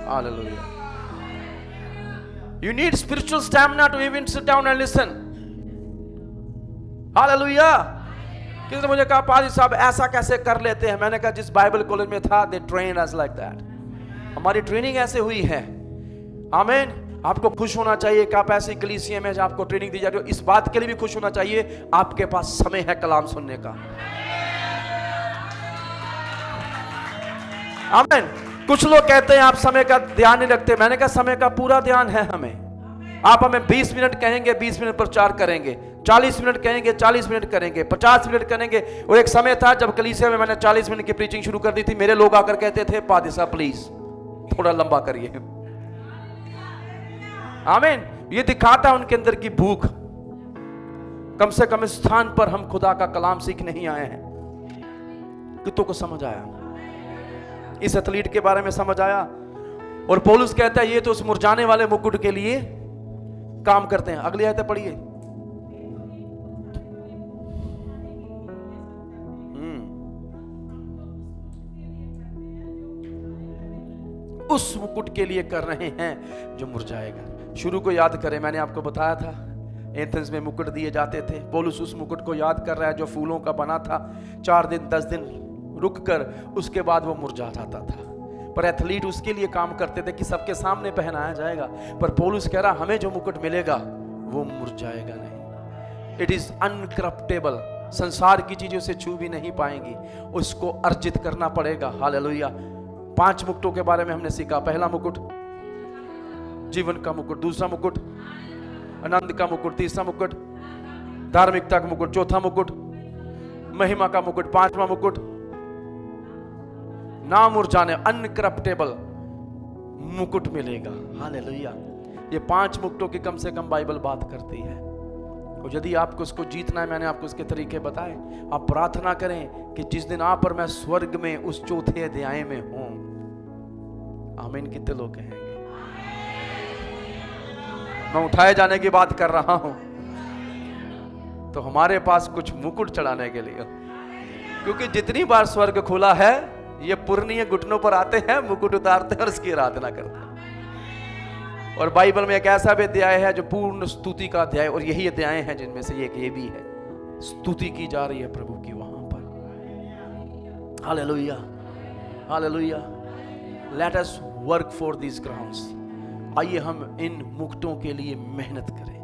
Hallelujah. You need spiritual stamina to even sit down and listen. Hallelujah. किसी ने मुझे कहा पादी साहब ऐसा कैसे कर लेते हैं? मैंने कहा जिस बाइबल कॉलेज में था, they trained us like that. हमारी ट्रेनिंग ऐसे हुई है। आमीन। आपको खुश होना चाहिए कि आप ऐसी कलीसिया में आपको ट्रेनिंग दी जा रही हो। इस बात के लिए भी खुश होना चाहिए आपके पास समय है कलाम सुनने का। आमीन। कुछ लोग कहते हैं आप समय का ध्यान नहीं रखते। मैंने कहा समय का पूरा ध्यान है हमें। आप हमें 20 मिनट कहेंगे, 20 मिनट प्रचार करेंगे, 40 मिनट कहेंगे, 40 मिनट करेंगे, 50 मिनट करेंगे। और एक समय था जब कलीसिया में मैंने 40 मिनट की प्रीचिंग शुरू कर दी थी। मेरे लोग आकर कहते थे पादी साहब प्लीज थोड़ा लंबा करिए। आमीन। ये दिखाता उनके अंदर की भूख। कम से कम इस स्थान पर हम खुदा का कलाम सीख नहीं आए हैं। कितनों को समझ आया? इस एथलीट के बारे में समझ आया। और पौलुस कहता है ये तो उस मुरझाने वाले मुकुट के लिए काम करते हैं। अगली आयत पढ़िए। उस मुकुट के लिए कर रहे हैं जो मुरझाएगा। शुरू को याद करें, मैंने आपको बताया था एथेंस में मुकुट दिए जाते थे। पौलुस उस मुकुट को याद कर रहा है जो फूलों का बना था। 4 दिन 10 दिन रुक कर उसके बाद वो मुरझा जाता था। पर एथलीट उसके लिए काम करते थे कि सबके सामने पहनाया जाएगा। पर पौलुस कह रहा हमें जो मुकुट मिलेगा वो मुरझाएगा नहीं। It is uncorruptible. संसार की चीजें उसे छू भी नहीं पाएंगी, उसको अर्जित करना पड़ेगा। हालेलुया। 5 मुकुटों के बारे में हमने सीखा। पहला मुकुट जीवन का मुकुट, दूसरा मुकुट आनंद का मुकुट, तीसरा मुकुट धार्मिकता का मुकुट, चौथा मुकुट महिमा का मुकुट, 5वां मुकुट ना मुरझाने अनकरप्टेबल मुकुट मिलेगा। हालेलुया। ये 5 मुकुटों की कम से कम बाइबल बात करती है। और यदि आपको उसको जीतना है, मैंने आपको उसके तरीके बताए। आप प्रार्थना करें कि जिस दिन आप और मैं स्वर्ग में उस चौथे अध्याय में हूं। आमीन। कितने लोग कहेंगे? मैं उठाए जाने की बात कर रहा हूं, तो हमारे पास कुछ मुकुट चढ़ाने के लिए, क्योंकि जितनी बार स्वर्ग खुला है ये पुरनिये घुटनों पर आते हैं, मुकुट उतारते हैं और उसकी आराधना करते हैं। और बाइबल में एक ऐसा भी अध्याय है जो पूर्ण स्तुति का अध्याय, और यही अध्याय है जिनमें से एक ये भी है, स्तुति की जा रही है प्रभु की वहां पर। Hallelujah, hallelujah. Let us work for these crowns. आइए हम इन मुकुटों के लिए मेहनत करें,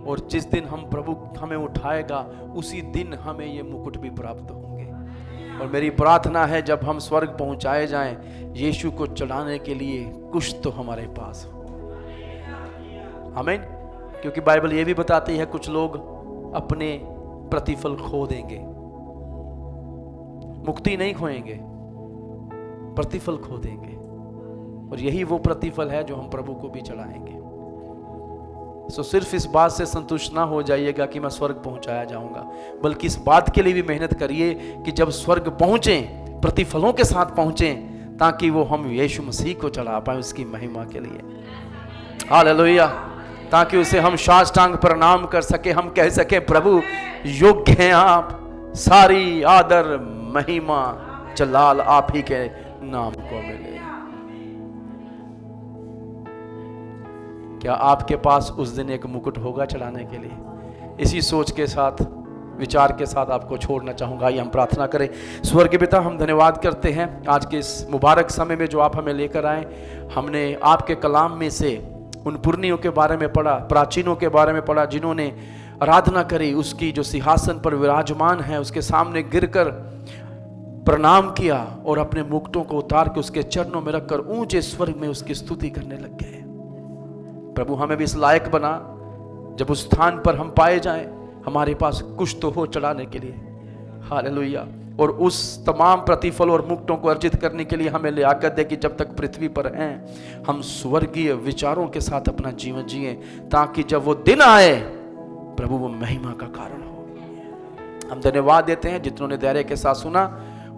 और जिस दिन हम प्रभु हमें उठाएगा उसी दिन हमें ये मुकुट भी प्राप्त होंगे। और मेरी प्रार्थना है जब हम स्वर्ग पहुंचाए जाएं, यीशु को चढ़ाने के लिए कुछ तो हमारे पास हो। आमीन। क्योंकि बाइबल ये भी बताती है कुछ लोग अपने प्रतिफल खो देंगे, मुक्ति नहीं खोएंगे, प्रतिफल खो देंगे। और यही वो प्रतिफल है जो हम प्रभु को भी चढ़ाएंगे। सो सिर्फ इस बात से संतुष्ट ना हो जाइएगा कि मैं स्वर्ग पहुंचाया जाऊंगा, बल्कि इस बात के लिए भी मेहनत करिए कि जब स्वर्ग पहुंचे प्रतिफलों के साथ पहुंचे, ताकि वो हम यीशु मसीह को चढ़ा पाए उसकी महिमा के लिए। हालेलुया। ताकि उसे हम साष्टांग प्रणाम कर सके, हम कह सके प्रभु योग्य हैं आप, सारी आदर महिमा जलाल आप ही के नाम को मिले। क्या आपके पास उस दिन एक मुकुट होगा चढ़ाने के लिए? इसी सोच के साथ, विचार के साथ आपको छोड़ना चाहूंगा। आइए हम प्रार्थना करें। स्वर्गीय पिता, हम धन्यवाद करते हैं आज के इस मुबारक समय में जो आप हमें लेकर आए। हमने आपके कलाम में से उन पुरनियों के बारे में पढ़ा, प्राचीनों के बारे में पढ़ा, जिन्होंने आराधना करी, उसकी जो सिंहासन पर विराजमान है उसके सामने गिरकर प्रणाम किया और अपने मुकुटों को उतार के उसके चरणों में रखकर ऊंचे स्वर में उसकी स्तुति करने लग गए। प्रभु हमें भी इस लायक बना, जब उस स्थान पर हम पाए जाएं, हमारे पास कुछ तो हो चढ़ाने के लिए। हालेलुया। और उस तमाम प्रतिफल और मुकुटों को अर्जित करने के लिए हमें लियाकत दे कि जब तक पृथ्वी पर हैं हम स्वर्गीय विचारों के साथ अपना जीवन जिए, ताकि जब वो दिन आए प्रभु वो महिमा का कारण हो। हम धन्यवाद देते हैं जितनों ने धैर्य के साथ सुना,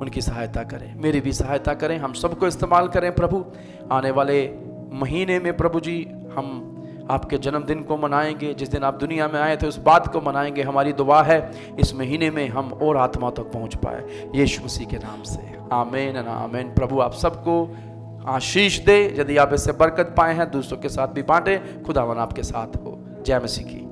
उनकी सहायता करें, मेरी भी सहायता करें, हम सबको इस्तेमाल करें प्रभु। आने वाले महीने में प्रभु जी हम आपके जन्मदिन को मनाएंगे, जिस दिन आप दुनिया में आए थे उस बात को मनाएंगे। हमारी दुआ है इस महीने में हम और आत्मा तक पहुंच पाए, यीशु मसीह के नाम से आमीन और आमीन। प्रभु आप सबको आशीष दे। यदि आप इससे बरकत पाए हैं दूसरों के साथ भी बांटे। खुदावन आपके साथ हो। जय मसीह की।